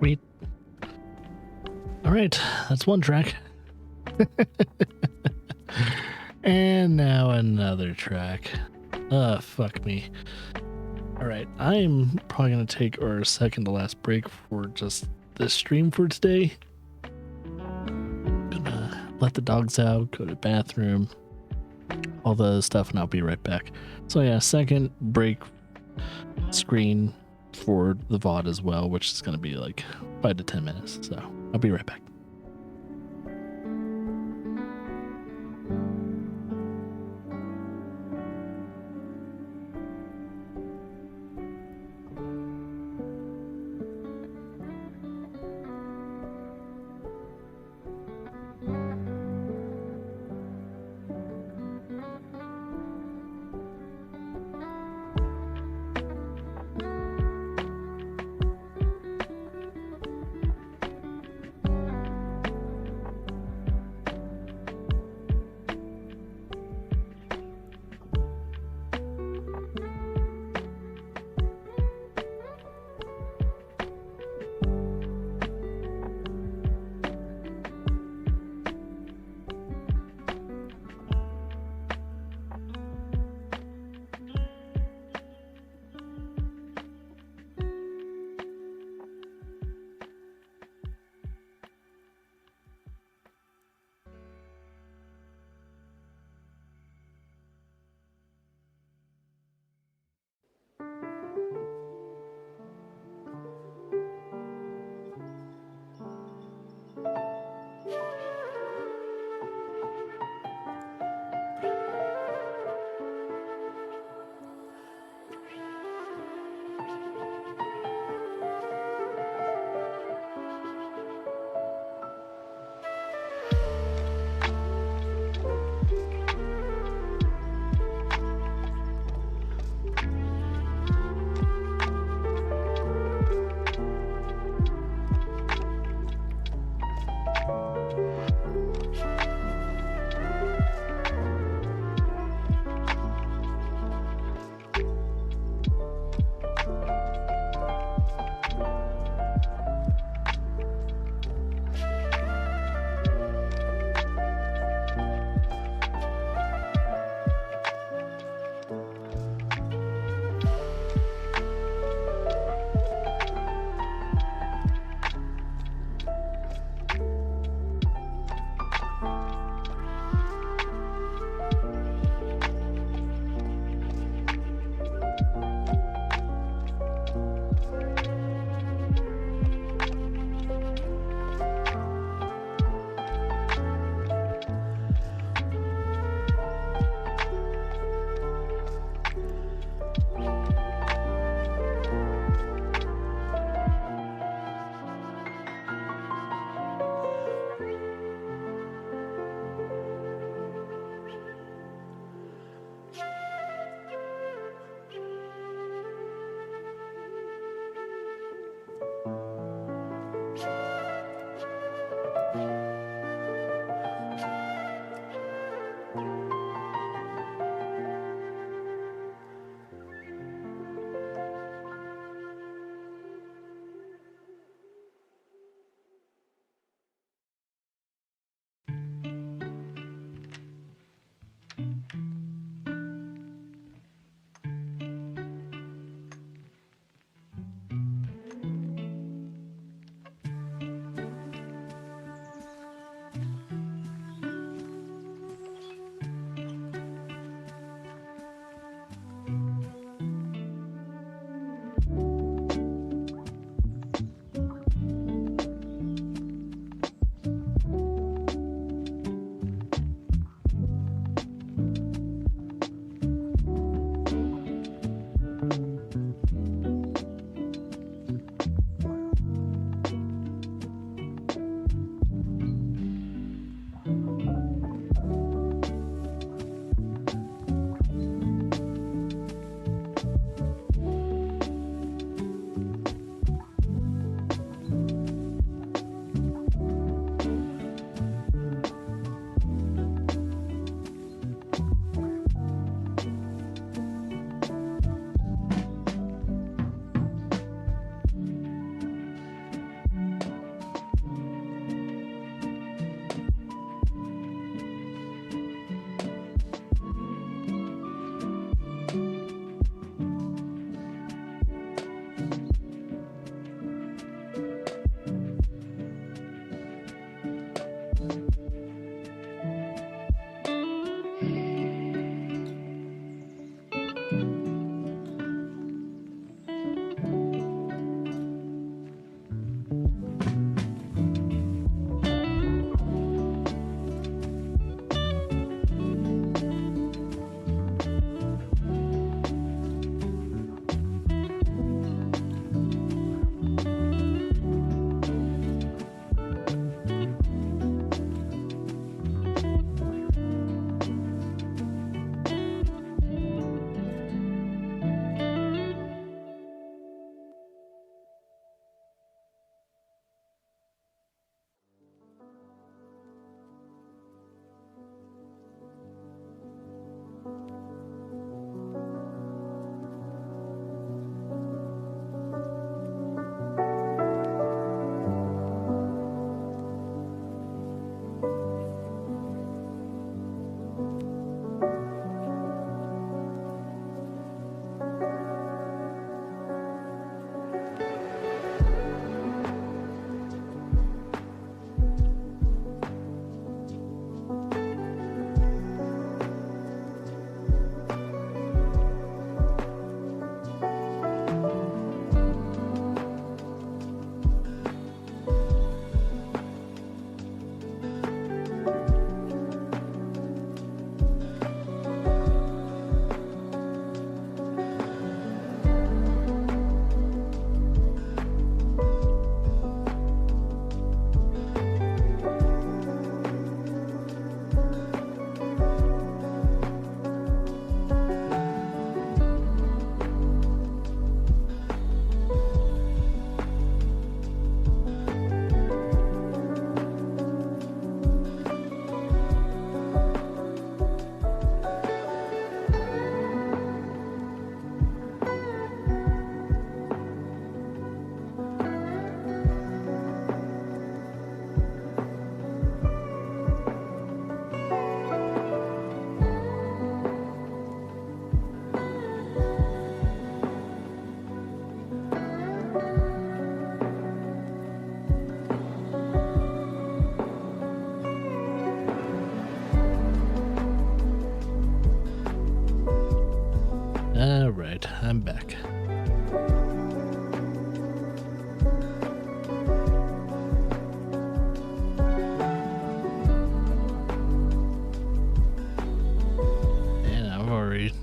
Sweet. All right, that's one track. And now another track. Fuck me. All right, I'm probably gonna take our second to last break for just this stream for today. Gonna let the dogs out, go to the bathroom, all the other stuff, and I'll be right back. So yeah, second break screen for the VOD as well, which is gonna be like 5 to 10 minutes. So I'll be right back.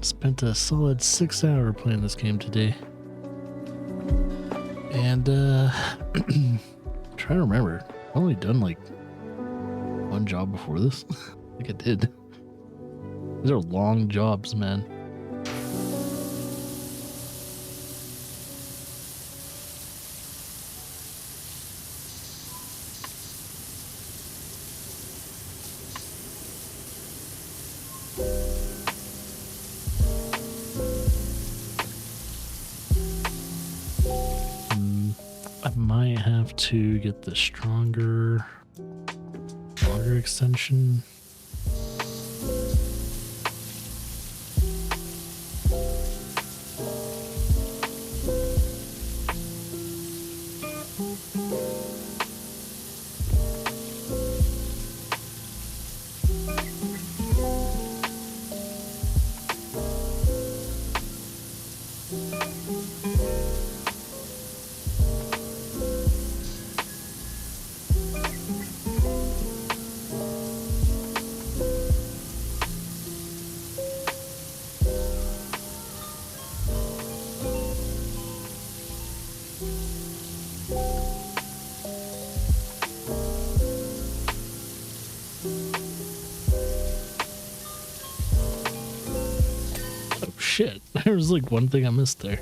Spent a solid 6 hours playing this game today. And trying to remember, I've only done like one job before this. I think I did. These are long jobs, man. I might have to get the stronger extension. Oh shit, there was like one thing I missed there.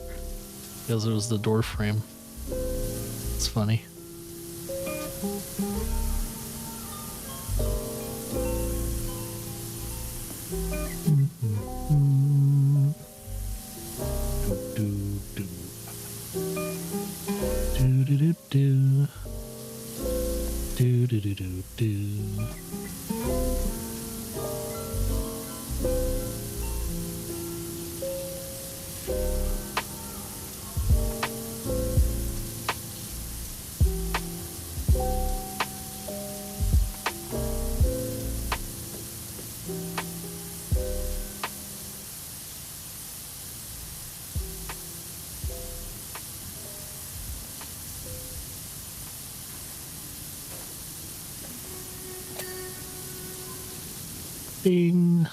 Because it was the door frame. It's funny. Ding.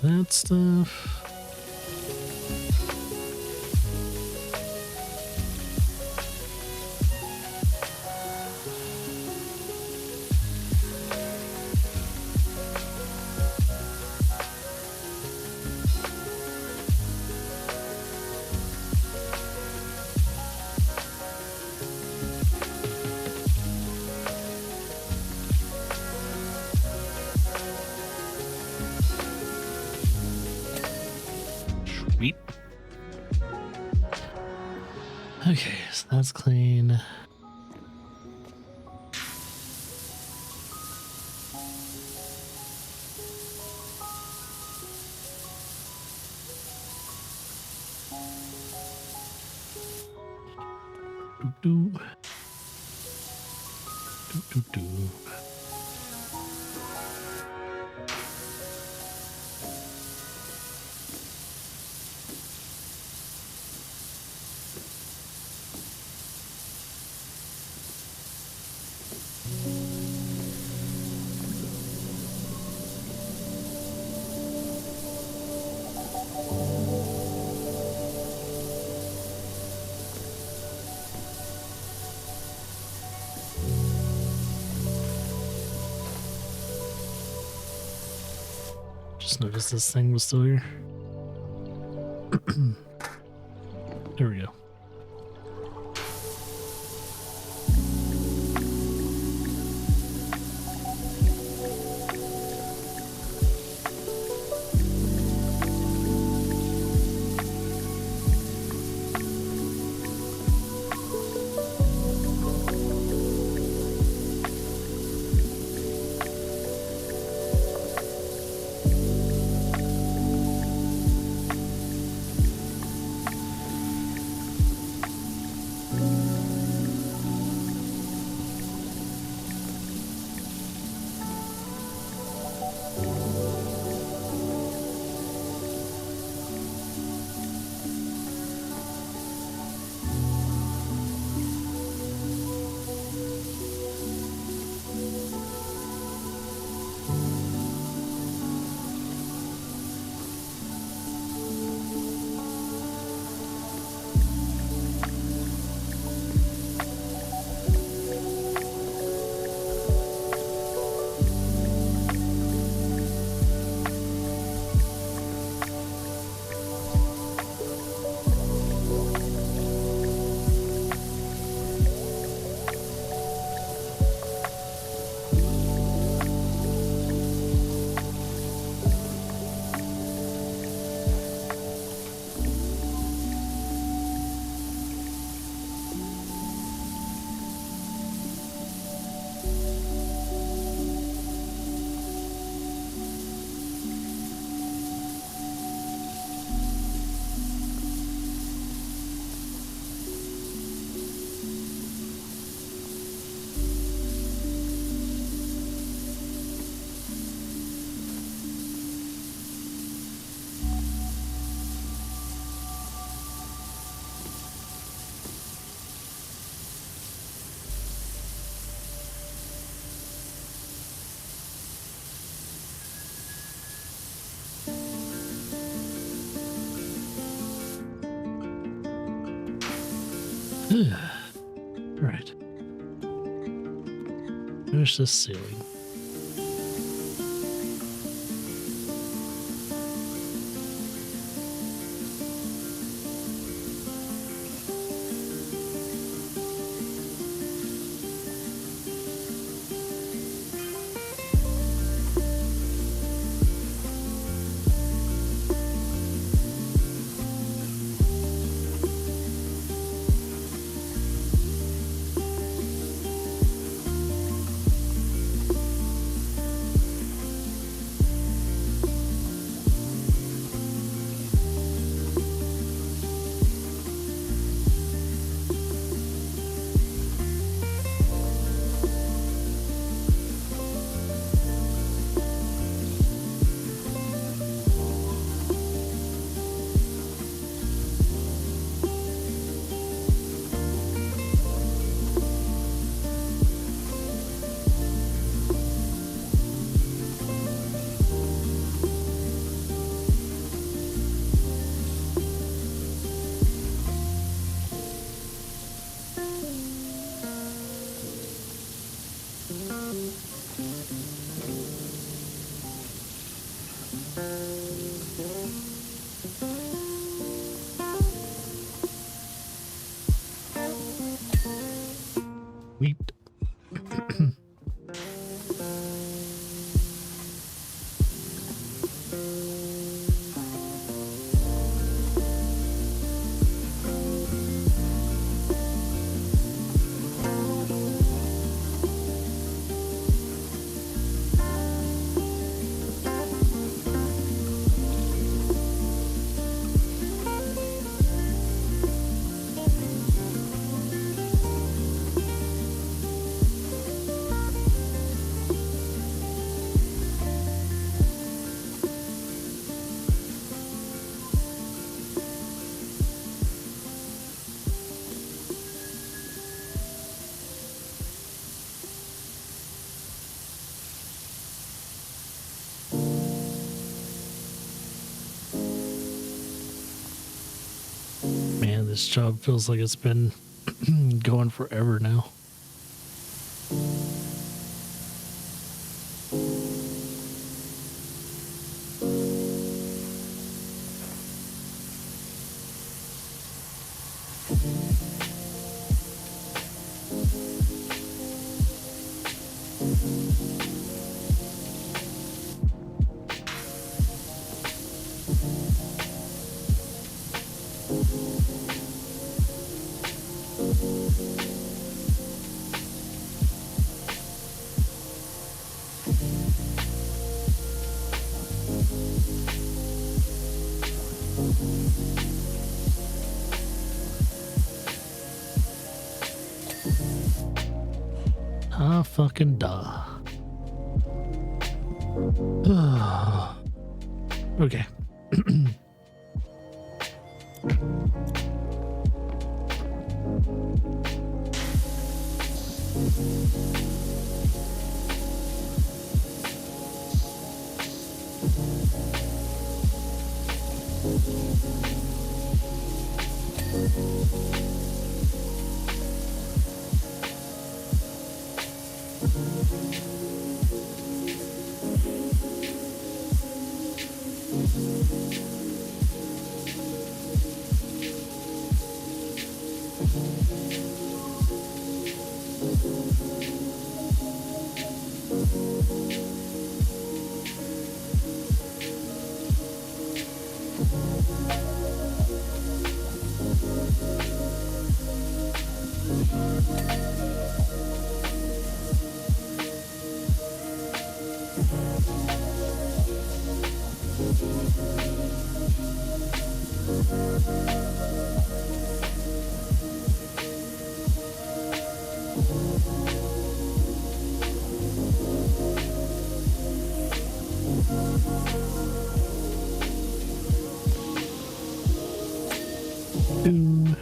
That stuff. Sweet. Okay, so that's clean. do. Do, do, do. Just noticed this thing was still here. There we go. Right. Finish this ceiling. Sweet. this job feels like it's been going forever now. Ah, fucking duh. Okay. Ooh.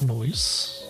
Noise.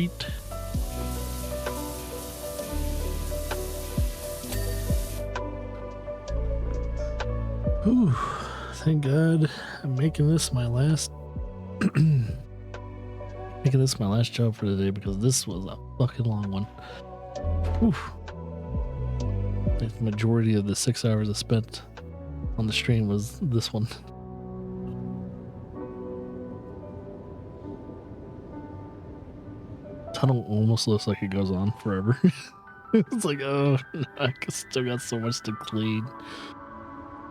Sweet. Whew, thank God I'm making this my last job for the day, because this was a fucking long one. Whew. The majority of the 6 hours I spent on the stream was this one. Tunnel almost looks like it goes on forever. It's like, oh, I still got so much to clean.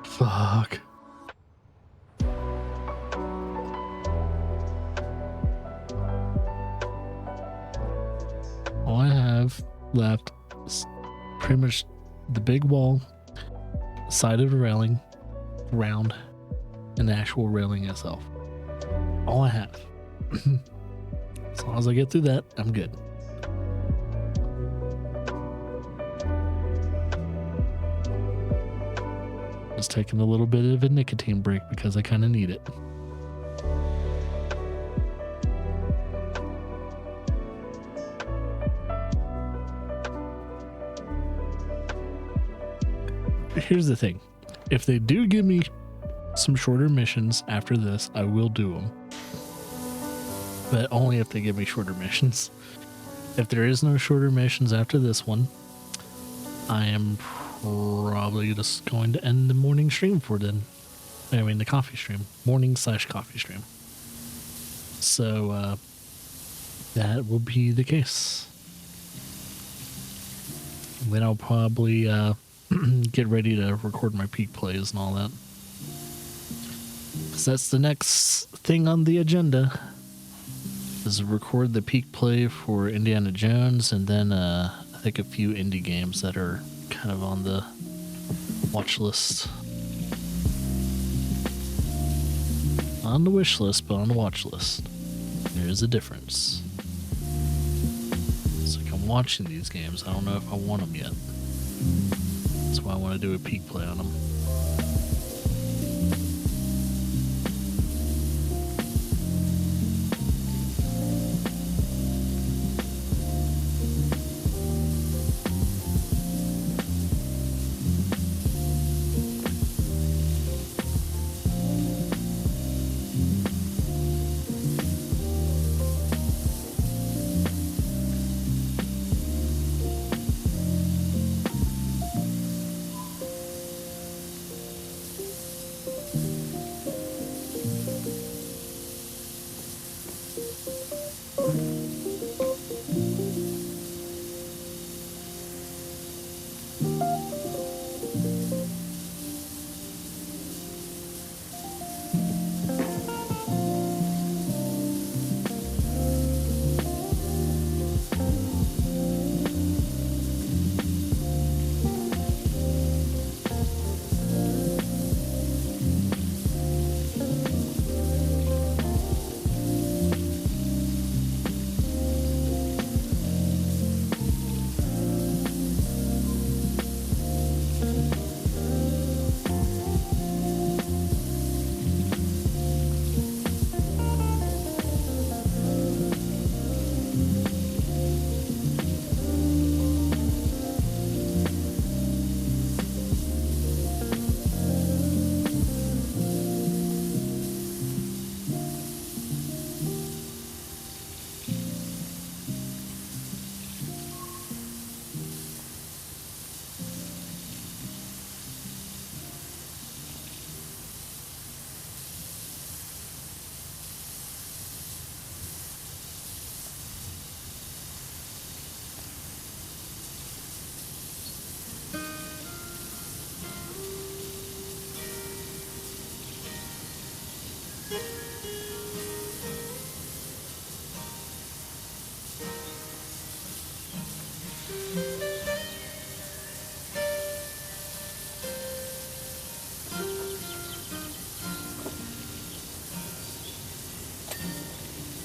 Fuck. All I have left is pretty much the big wall, side of the railing, ground, and the actual railing itself. All I have. As long as I get through that, I'm good. Just taking a little bit of a nicotine break because I kind of need it. Here's the thing. If they do give me some shorter missions after this, I will do them. But only if they give me shorter missions. If there is no shorter missions after this one, I am probably just going to end the morning stream for then. I mean the coffee stream. Morning/coffee stream. So that will be the case. Then I'll probably get ready to record my peak plays and all that. So that's the next thing on the agenda. Is record the peak play for Indiana Jones, and then I think a few indie games that are kind of on the watch list. On the wish list, but on the watch list. There is a difference. It's like I'm watching these games. I don't know if I want them yet. That's why I want to do a peak play on them.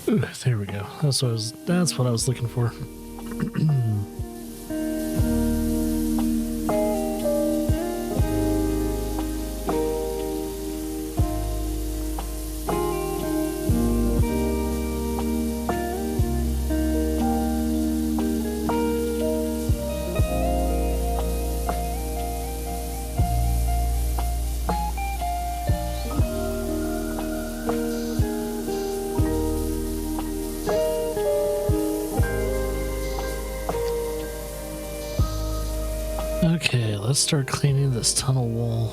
Ooh, there we go. That's what I was looking for. Okay, let's start cleaning this tunnel wall.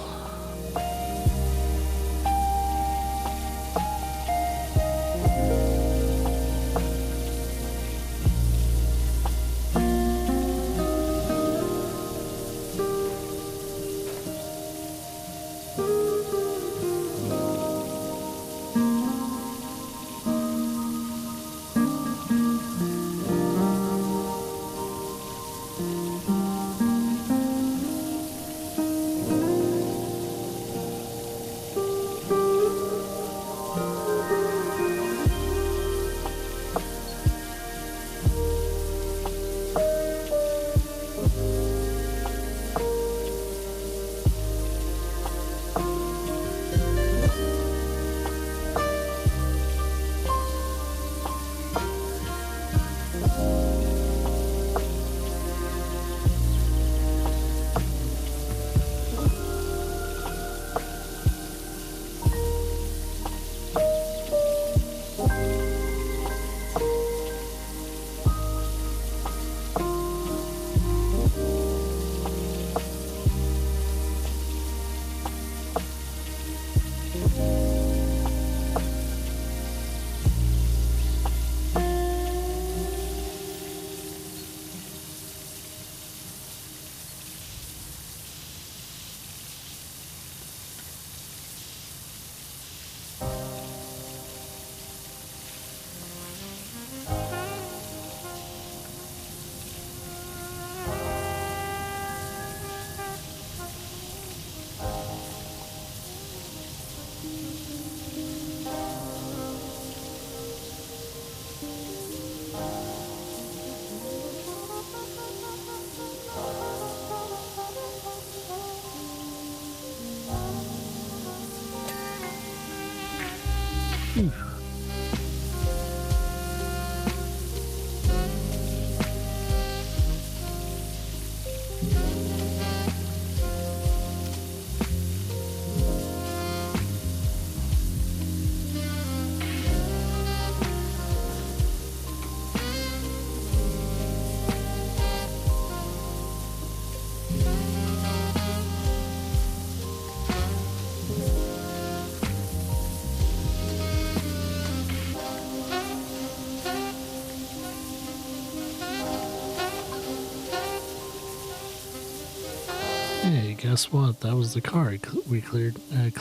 Hey, guess what? That was the car we cleaned. It's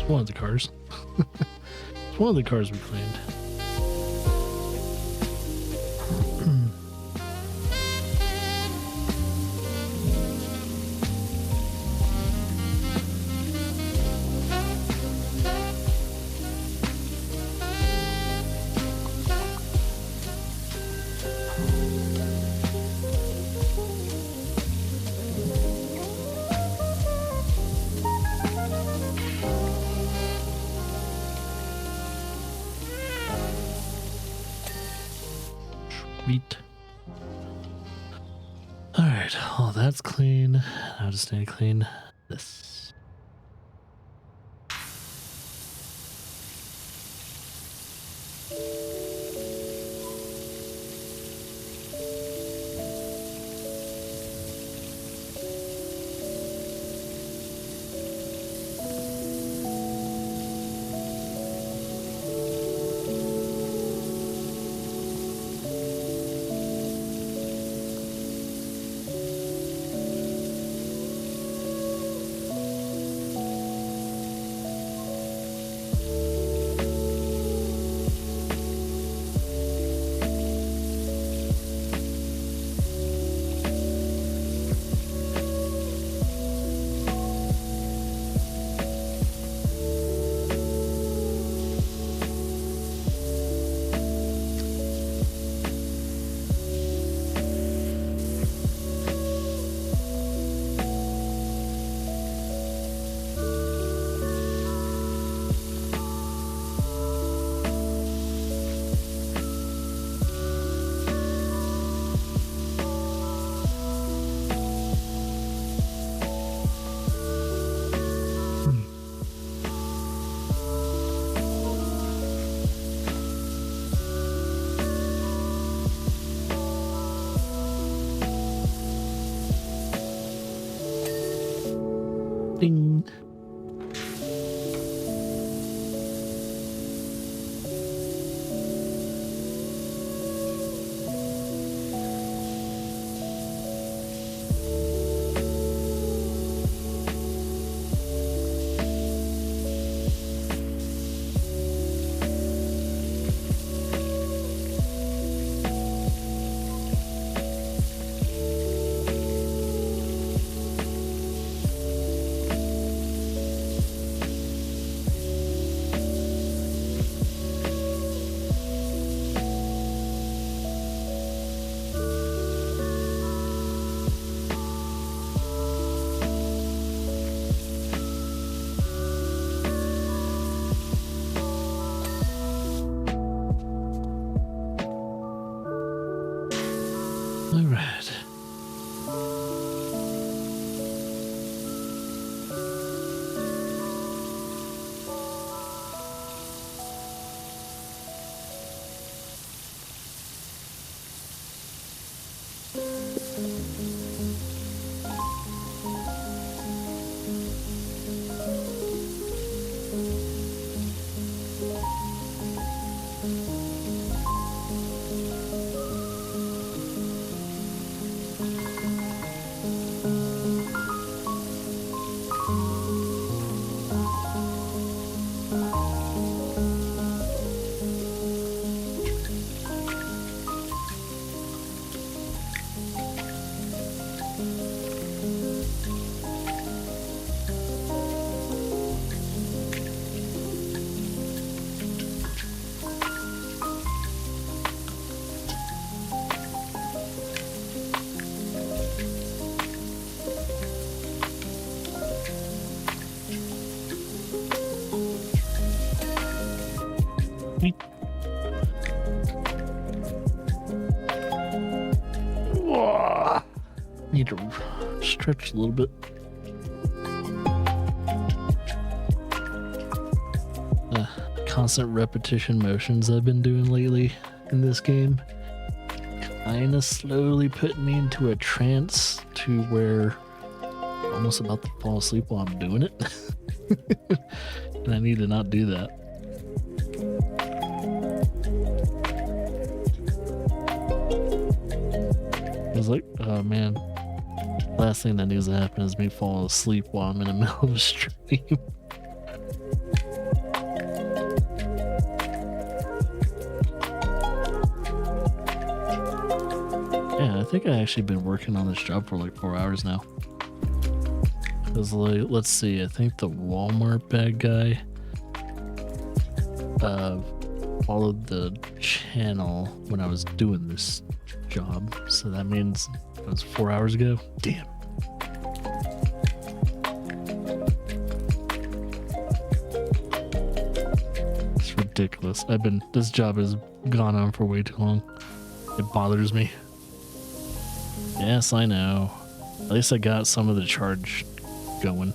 one of the cars. It's one of the cars we cleaned. Sweet. Alright, oh, that's clean. Now just need to clean this. Ding. All right. Whoa. Need to stretch a little bit. Constant repetition motions I've been doing lately in this game kind of slowly putting me into a trance to where I'm almost about to fall asleep while I'm doing it. And I need to not do that. I was like, oh man, last thing that needs to happen is me falling asleep while I'm in the middle of a stream. Yeah, I think I actually been working on this job for like 4 hours now. Cause like, let's see, I think the Walmart bad guy followed the channel when I was doing this job, so that means it was 4 hours ago. Damn. It's ridiculous. This job has gone on for way too long. It bothers me. Yes, I know. At least I got some of the charge going.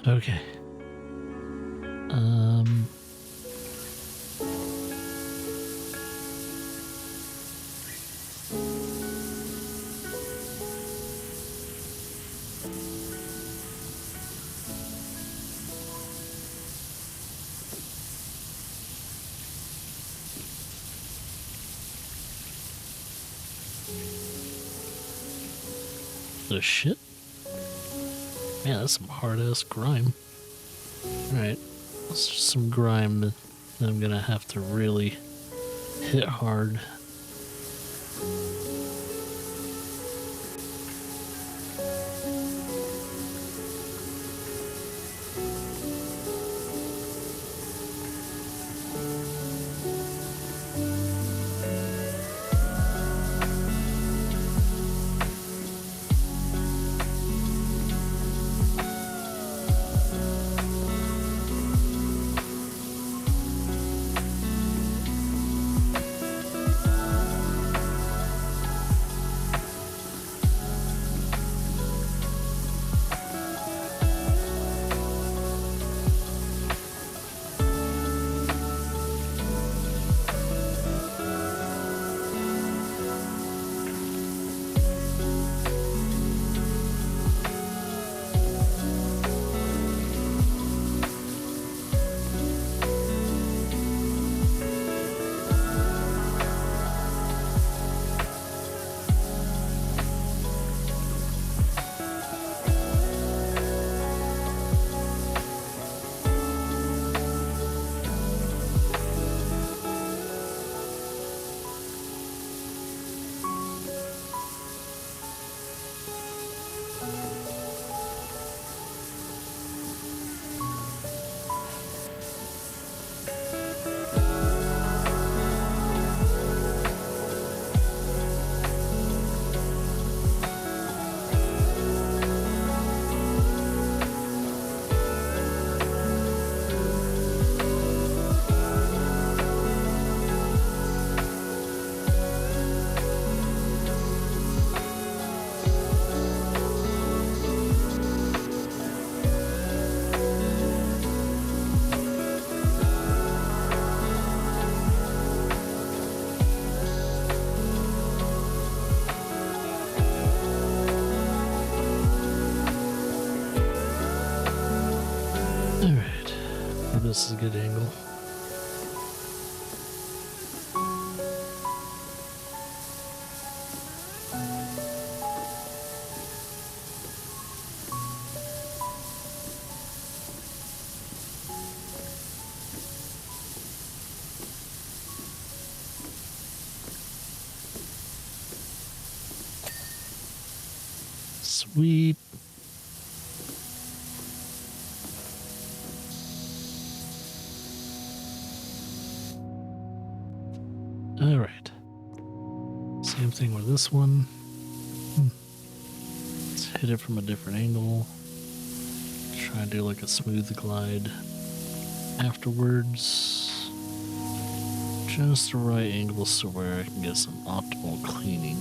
Okay. The shit? Man, that's some hard-ass grime. Alright, that's just some grime that I'm gonna have to really hit hard. Alright, this is a good angle. Sweet. All right. Same thing with this one. Let's hit it from a different angle. Try and do like a smooth glide afterwards. Just the right angle so where I can get some optimal cleaning.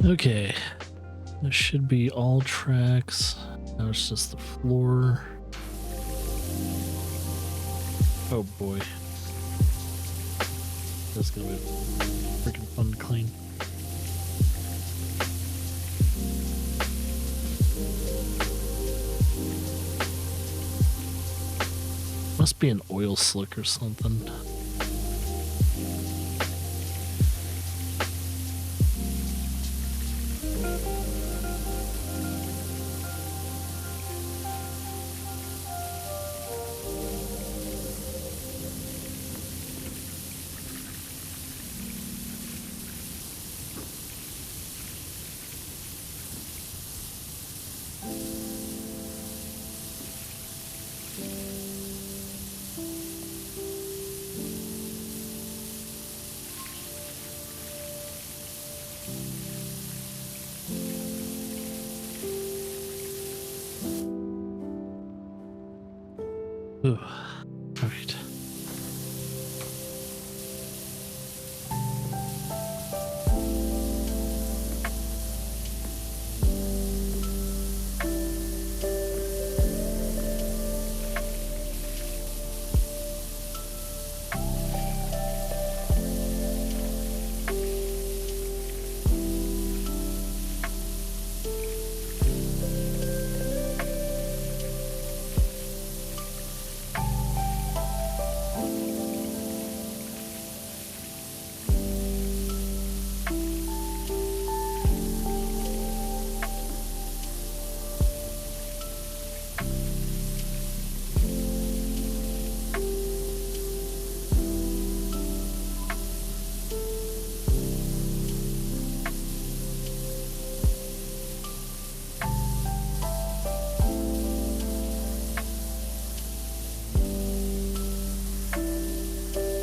Okay, this should be all tracks. Now it's just the floor. Oh boy. That's gonna be freaking fun to clean. Must be an oil slick or something. Ooh. All right.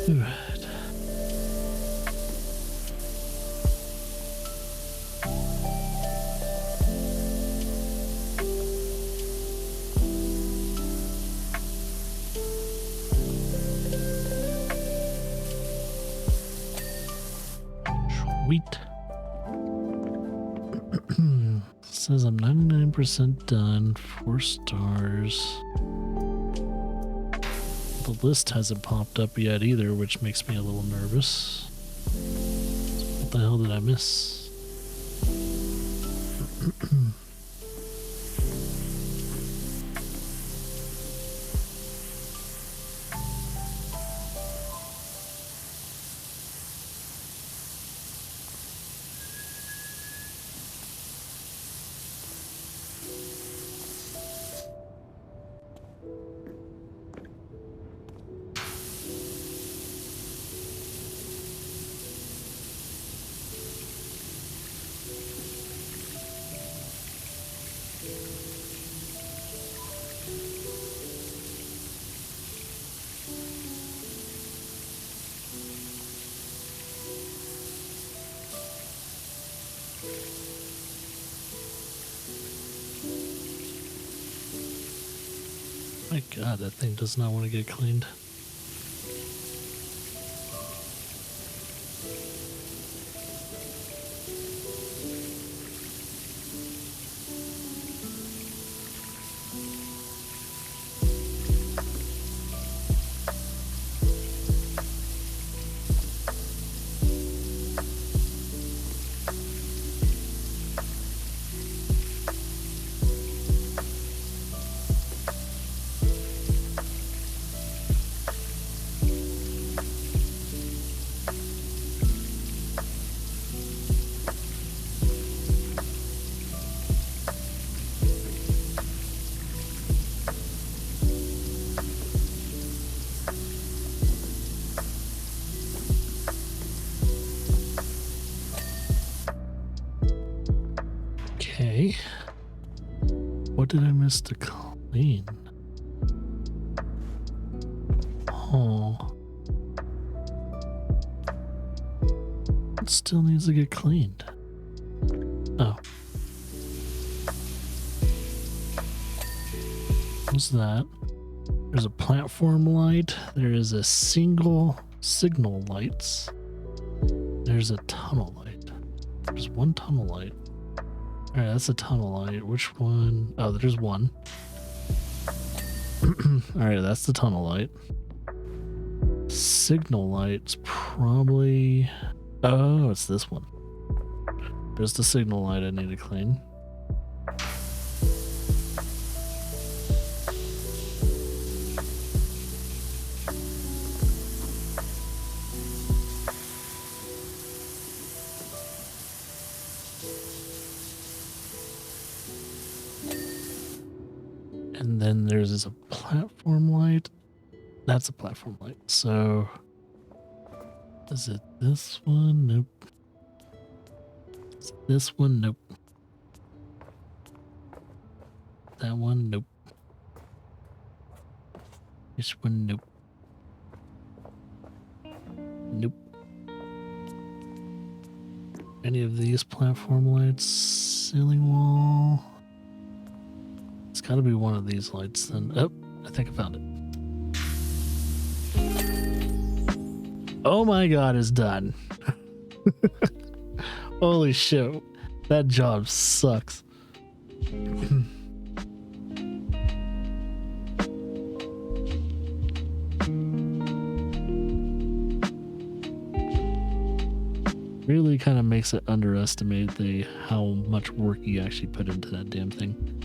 Alright. Sweet. Says I'm 99% done. 4 stars. The list hasn't popped up yet either, which makes me a little nervous. What the hell did I miss? My god, that thing does not want to get cleaned. Okay. What did I miss to clean? Oh. It still needs to get cleaned. Oh. What's that? There's a platform light. There is a single signal lights. There's a tunnel light. There's one tunnel light. All right, that's a tunnel light. Which one? Oh, there's one. All right, that's the tunnel light. Signal light's probably... Oh, it's this one. There's the signal light I need to clean. And then there's a platform light. That's a platform light. So is it this one? Nope. Is it this one? Nope. That one? Nope. This one? Nope. Nope. Any of these platform lights? Ceiling wall? It's got to be one of these lights then. Oh, I think I found it. Oh my god, it's done. Holy shit. That job sucks. Really kind of makes it underestimate how much work you actually put into that damn thing.